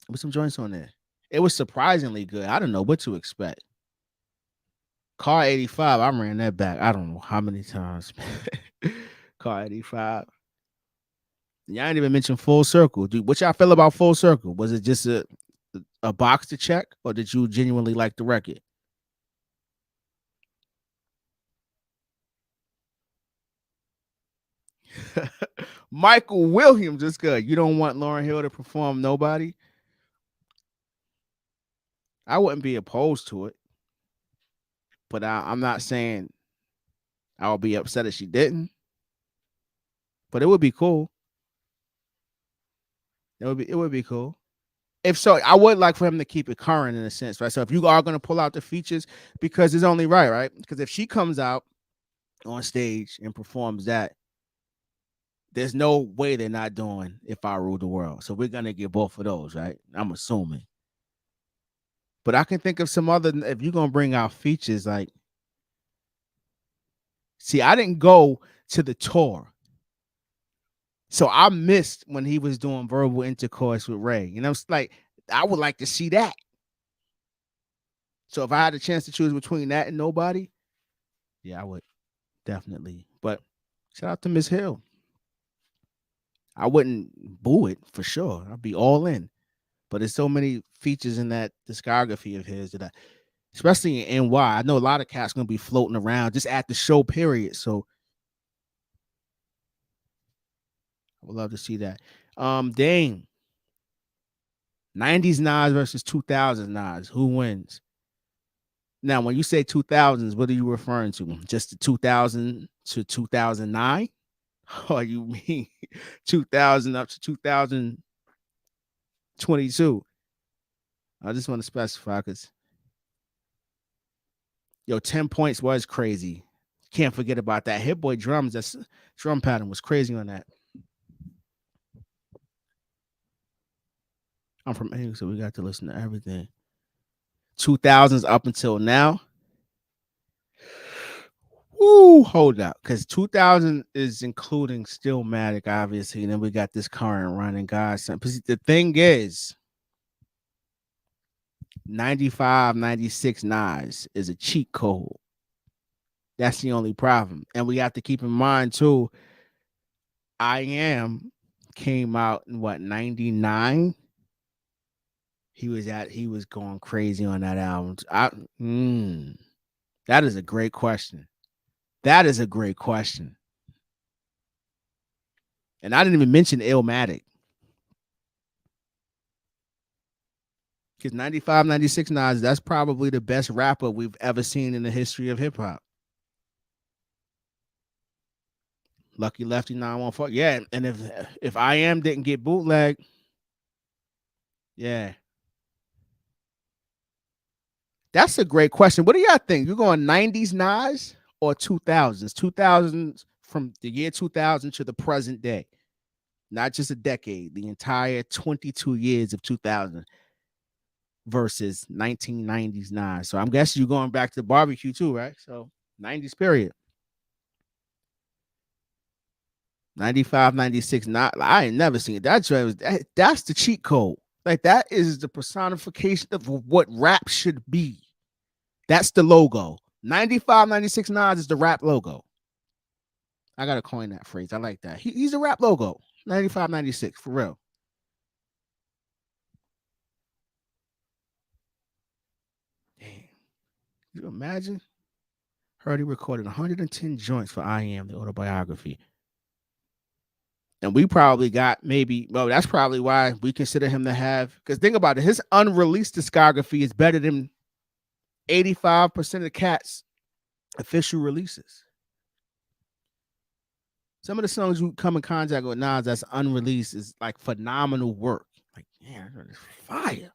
With some joints on there. It was surprisingly good. I don't know what to expect. Car 85, I ran that back. I don't know how many times. Car 85. Y'all ain't even mentioned Full Circle. Dude, what y'all feel about Full Circle? Was it just a box to check, or did you genuinely like the record? Michael Williams is good. You don't want Lauryn Hill to perform Nobody? I wouldn't be opposed to it, but I'm not saying I would be upset if she didn't. But it would be cool. It would be cool. If so, I would like for him to keep it current in a sense, right? So if you are going to pull out the features, because it's only right? Because if she comes out on stage and performs that, there's no way they're not doing If I Ruled the World. So we're gonna get both of those, right? I'm assuming. But I can think of some other. If you're gonna bring out features, like, see, I didn't go to the tour, so I missed when he was doing Verbal Intercourse with Ray. You know, it's like I would like to see that. So if I had a chance to choose between that and Nobody, yeah, I would definitely. But shout out to Miss Hill. I wouldn't boo it for sure. I'd be all in. But there's so many features in that discography of his that especially in NY, I know a lot of cats gonna be floating around just at the show period. So I would love to see that. Dane, 90s Nas versus 2000s Nas. Who wins? Now, when you say 2000s, what are you referring to? Just the 2000 to 2009? Or you mean 2000 up to 2022? I just want to specify because, 10 points was crazy. Can't forget about that. Hit Boy drums, that's drum pattern was crazy on that. I'm from A, so we got to listen to everything. 2000s up until now. Woo, hold up, because 2000 is including Stillmatic, obviously, and then we got this current running guys. The thing is, 95, 96 Nas is a cheat code. That's the only problem. And we have to keep in mind, too, I Am came out in what, 99? He was going crazy on that album. That is a great question. That is a great question. And I didn't even mention Illmatic. Because 95, 96 Nas, that's probably the best rapper we've ever seen in the history of hip hop. Lucky Lefty 914. Yeah, and if I Am didn't get bootleg, yeah. That's a great question. What do y'all think? You going 90s Nas or 2000s? 2000s from the year 2000 to the present day. Not just a decade, the entire 22 years of 2000 versus 1990s Nas. So I'm guessing you're going back to barbecue too, right? So 90s period. 95, 96, not I ain't never seen it. That's the cheat code. Like that is the personification of what rap should be. That's the logo. 95, 96 Nas is the rap logo. I gotta coin that phrase. I like that. He's a rap logo. 95, 96, for real. Damn. You imagine? Heard he recorded 110 joints for I Am, the autobiography. And we probably got that's probably why we consider him to have, because think about it, his unreleased discography is better than 85% of cats' official releases. Some of the songs you come in contact with Nas that's unreleased is like phenomenal work. Yeah, it's fire.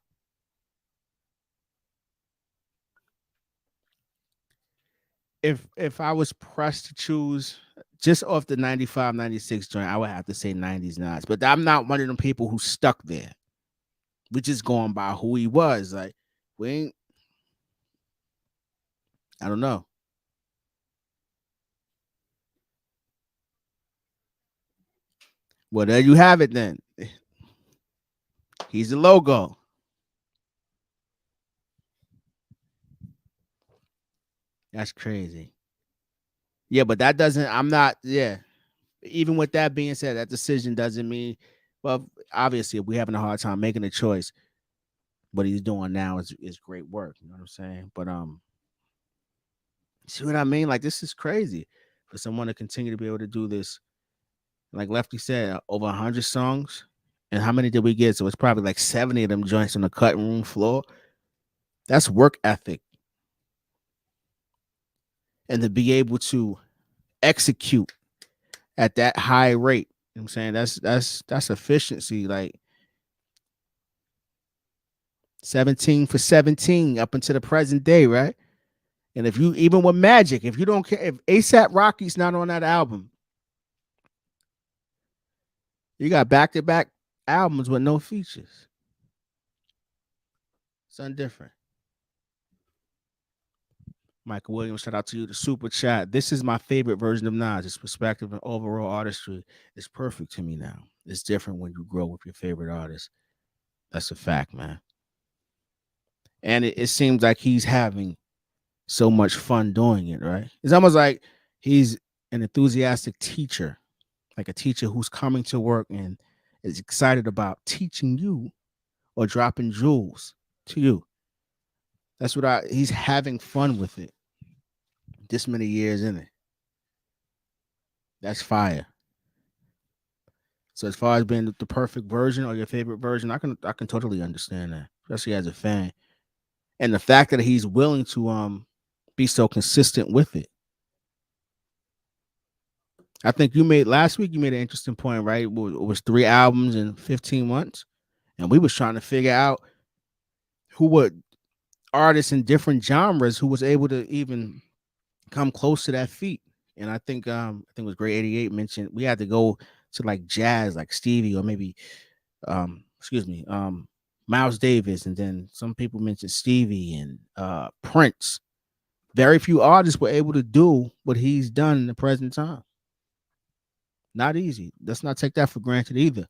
If I was pressed to choose just off the 95, 96 joint, I would have to say 90s Nas. But I'm not one of them people who stuck there. We're just going by who he was. Like, we ain't, I don't know. Well, there you have it then. He's the logo. That's crazy. Yeah, but that doesn't, I'm not, yeah. Even with that being said, that decision doesn't mean, well, obviously, if we're having a hard time making a choice, what he's doing now is great work. You know what I'm saying? But see what I mean? Like, this is crazy for someone to continue to be able to do this. Like Lefty said, over 100 songs. And how many did we get? So it's probably like 70 of them joints on the cutting room floor. That's work ethic. And to be able to execute at that high rate, you know what I'm saying? That's efficiency. Like 17 for 17 up until the present day, right? And if you even with Magic, if you don't care, if ASAP Rocky's not on that album, you got back-to-back albums with no features. Something different. Michael Williams, shout out to you. The super chat. This is my favorite version of Nas. His perspective and overall artistry is perfect to me now. It's different when you grow with your favorite artist. That's a fact, man. And it seems like he's having so much fun doing it, right? It's almost like he's an enthusiastic teacher, like a teacher who's coming to work and is excited about teaching you or dropping jewels to you. That's what he's having fun with it. This many years in it. That's fire. So as far as being the perfect version or your favorite version, I can totally understand that, especially as a fan. And the fact that he's willing to be so consistent with it. I think you made last week. You made an interesting point, right? It was 3 albums in 15 months, and we was trying to figure out who would artists in different genres who was able to even come close to that feat. And I think it was Great 88 mentioned we had to go to like jazz, like Stevie, or maybe excuse me, Miles Davis, and then some people mentioned Stevie and Prince. Very few artists were able to do what he's done in the present time. Not easy. Let's not take that for granted either.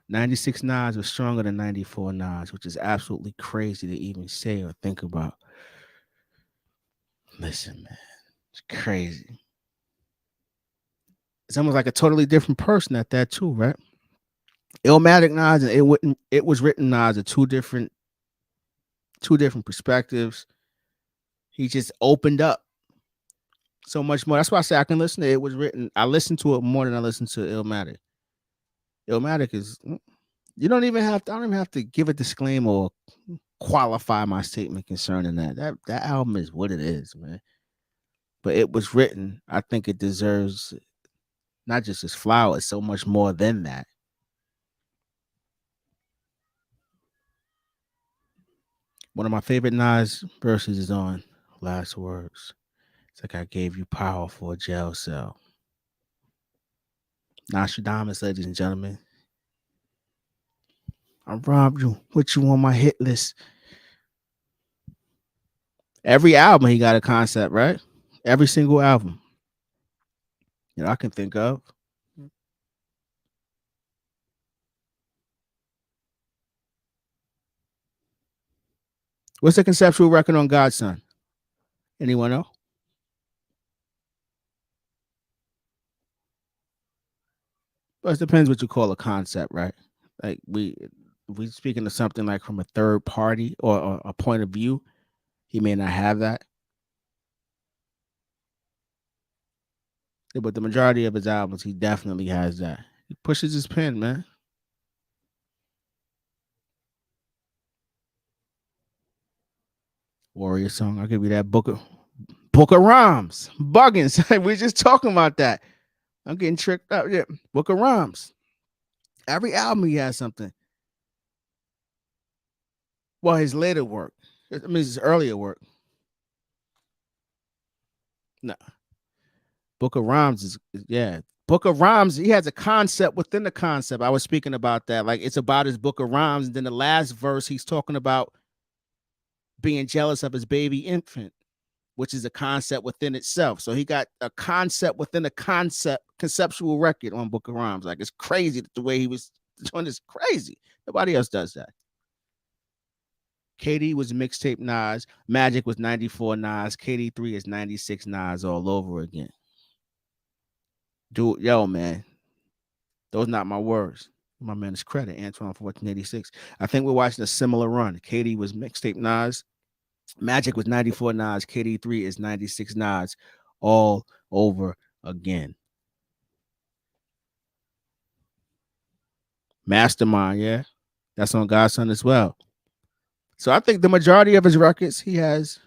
'96 Nas was stronger than '94 Nas, which is absolutely crazy to even say or think about. Listen, man, it's crazy. It's almost like a totally different person at that too, right? Illmatic Nas and it was written Nas are two different perspectives. He just opened up so much more. That's why I say I can listen to it was written. I listen to it more than I listen to Illmatic. Illmatic is you don't even have to, I don't even have to give a disclaimer or qualify my statement concerning that. That album is what it is, man. But it was written. I think it deserves not just its flowers, so much more than that. One of my favorite Nas verses is on Last Words. It's like I gave you power for a jail cell. Nostradamus, ladies and gentlemen. I robbed you. Put you on my hit list. Every album he got a concept, right? Every single album. I can think of. What's the conceptual record on Godson? Anyone know? Well, it depends what you call a concept, right? Like we speaking of something like from a third party or a point of view, he may not have that. Yeah, but the majority of his albums, he definitely has that. He pushes his pen, man. Warrior song. I'll give you that Book of Rhymes. Buggins. We're just talking about that. I'm getting tricked up. Yeah. Book of Rhymes. Every album he has something. Well, his later work. I mean, his earlier work. No. Book of Rhymes yeah. Book of Rhymes, he has a concept within the concept. I was speaking about that. Like it's about his Book of Rhymes. And then the last verse, he's talking about being jealous of his baby infant, which is a concept within itself. So he got a concept within a conceptual record on Book of Rhymes. Like it's crazy the way he was doing this. Crazy. Nobody else does that. KD was mixtape Nas. Magic was 94 Nas. KD3 is 96 Nas all over again. Dude, yo, man. Those not my words. My man is credit. Antoine 1486. I think we're watching a similar run. KD was mixtape Nas. Magic was 94 Nas. KD3 is 96 Nas all over again. Mastermind, yeah. That's on Godson as well. So I think the majority of his records, he has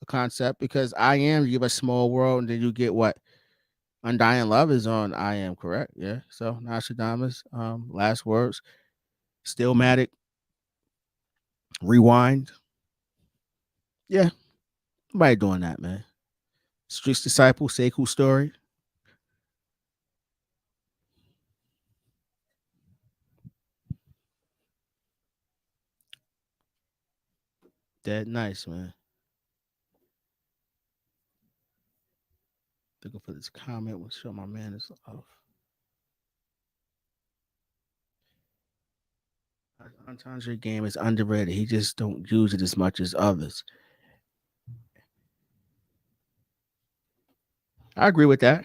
a concept because I Am, you give a Small World, and then you get what? Undying Love is on I Am, correct? Yeah. So Nostradamus, Last Words, Stillmatic, Rewind. Yeah. Nobody doing that, man. Streets Disciple, Sekou Story. Dead nice, man. Looking for this comment. We'll show my man is off. Entendre game is underrated. He just don't use it as much as others. I agree with that.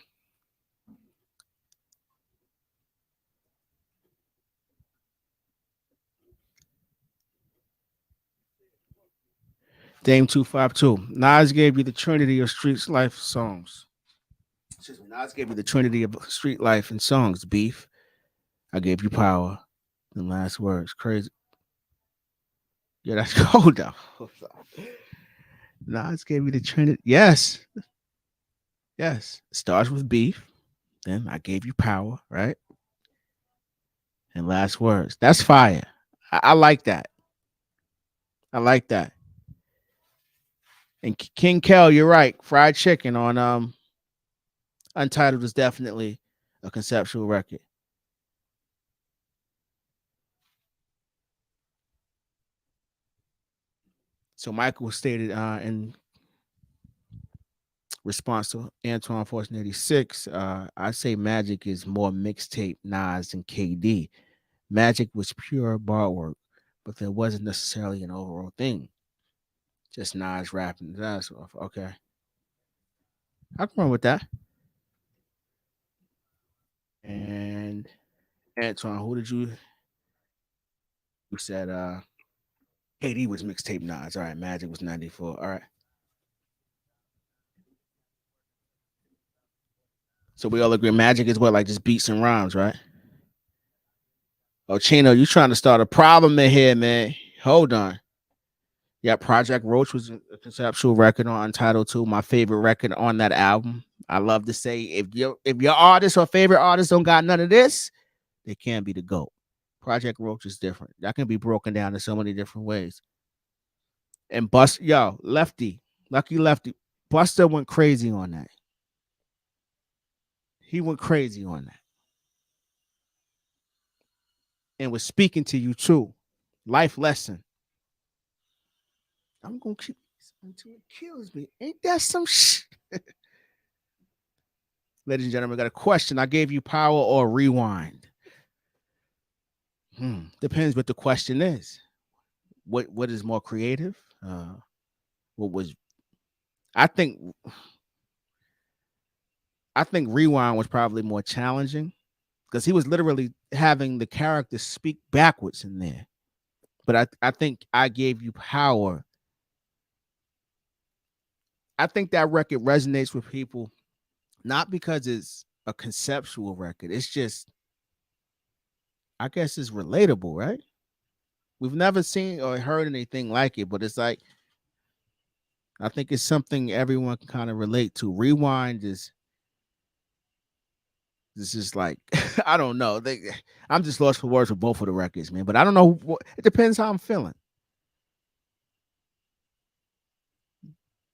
Dame 252. Nas gave you the trinity of streets life songs. Excuse me. Nas gave you the trinity of street life and songs. Beef. I gave you power. The last words. Crazy. Yeah, that's cold though. Nas gave you the trinity. Yes. Yes. It starts with beef. Then I gave you power, right? And last words. That's fire. I like that. I like that. And King Kel, you're right. Fried chicken on Untitled is definitely a conceptual record. So Michael stated in response to Antoine 1486, I say Magic is more mixtape Nas than KD. Magic was pure bar work, but there wasn't necessarily an overall thing. Just Nas rapping his ass off. Okay. I can run with that. And Antoine, who did you said KD was mixtape Nas. All right, Magic was 94. All right. So we all agree Magic is what, like just beats and rhymes, right? Oh, Chino, you trying to start a problem in here, man. Hold on. Yeah, Project Roach was a conceptual record on Untitled 2. My favorite record on that album. I love to say if your artist or favorite artist don't got none of this, they can't be the GOAT. Project Roach is different. That can be broken down in so many different ways. And Lefty, Lucky Lefty, Buster went crazy on that. He went crazy on that. And was speaking to you too. Life lesson. I'm gonna keep this until it kills me. Ain't that some shit? Ladies and gentlemen, I got a question. I gave you power or rewind. Depends what the question is. What is more creative? What was I think rewind was probably more challenging because he was literally having the character speak backwards in there. But I think I gave you power. I think that record resonates with people not because it's a conceptual record. It's just, I guess it's relatable, right? We've never seen or heard anything like it, but it's like I think it's something everyone can kind of relate to. Rewind is this is like I don't know. I'm just lost for words for both of the records, man. But I don't know. It depends how I'm feeling.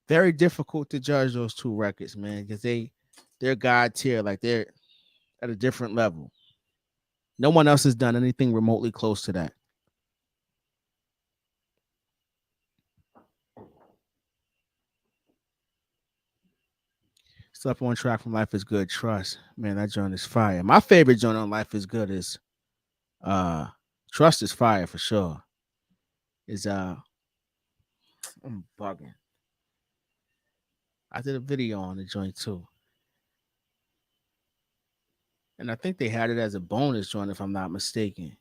Very difficult to judge those two records, man, because they're God tier, like they're at a different level. No one else has done anything remotely close to that. Slept on track from Life is Good. Trust, man, that joint is fire. My favorite joint on Life is Good is uh Trust is fire for sure. Is I'm bugging. I did a video on the joint too. And I think they had it as a bonus joint, if I'm not mistaken.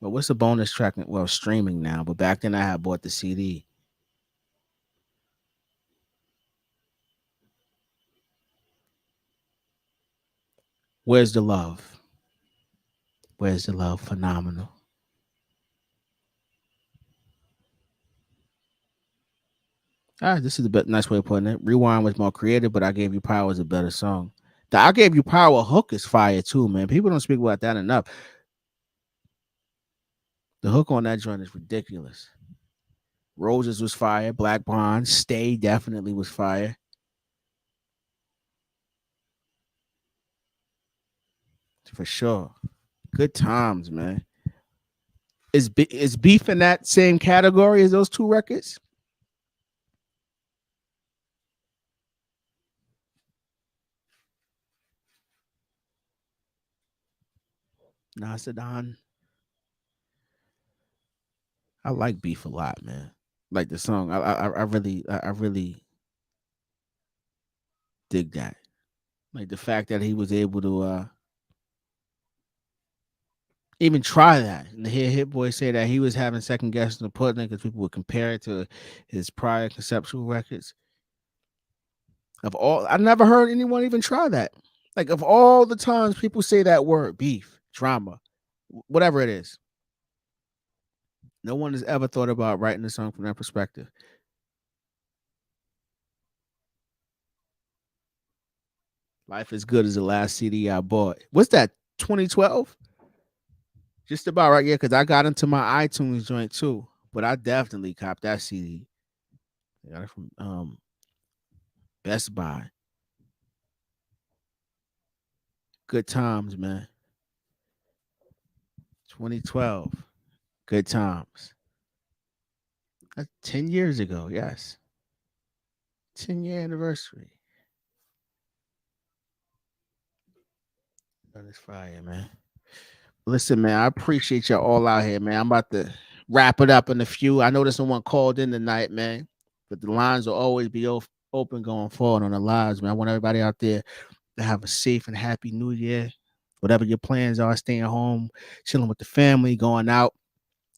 But what's the bonus track? Well, streaming now, but back then I had bought the CD. Where's the love? Where's the love? Phenomenal. This is a bit nice way of putting it. Rewind was more creative, but I Gave You Power is a better song. The I Gave You Power hook is fire too, man. People don't speak about that enough. The hook on that joint is ridiculous. Roses was fire. Black Bond. Stay definitely was fire. For sure. Good times, man. Is Beef in that same category as those two records? Nasadon. I like Beef a lot, man. Like the song. I really dig that. Like the fact that he was able to even try that. And to hear Hit Boy say that he was having second guessing the pudding because people would compare it to his prior conceptual records. Of all, I never heard anyone even try that. Like of all the times people say that word, beef, drama, whatever it is, no one has ever thought about writing a song from that perspective. Life is Good is the last CD I bought. What's that? 2012? Just about right, yeah, because I got into my iTunes joint too. But I definitely copped that CD. I got it from Best Buy. Good times, man. 2012. Good times. That's 10 years ago, yes. 10-year anniversary. That is fire, man. Listen, man, I appreciate y'all all out here, man. I'm about to wrap it up in a few. I know there's someone called in tonight, man, but the lines will always be open going forward on the lives, man. I want everybody out there to have a safe and happy new year. Whatever your plans are, staying home, chilling with the family, going out,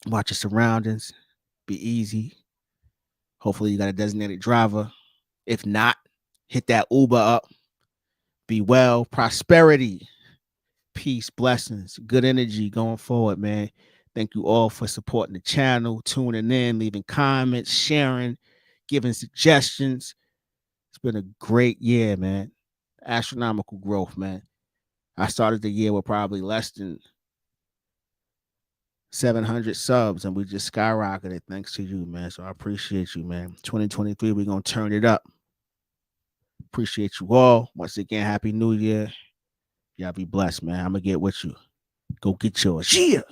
watch your surroundings, be easy. Hopefully, you got a designated driver. If not, hit that Uber up. Be well, prosperity, peace, blessings, good energy going forward, man. Thank you all for supporting the channel, tuning in, leaving comments, sharing, giving suggestions. It's been a great year, man. Astronomical growth, man. I started the year with probably less than 700 subs, and we just skyrocketed thanks to you, man. So I appreciate you, man. 2023, we're going to turn it up. Appreciate you all. Once again, Happy New Year. Y'all be blessed, man. I'm going to get with you. Go get yours. Yeah.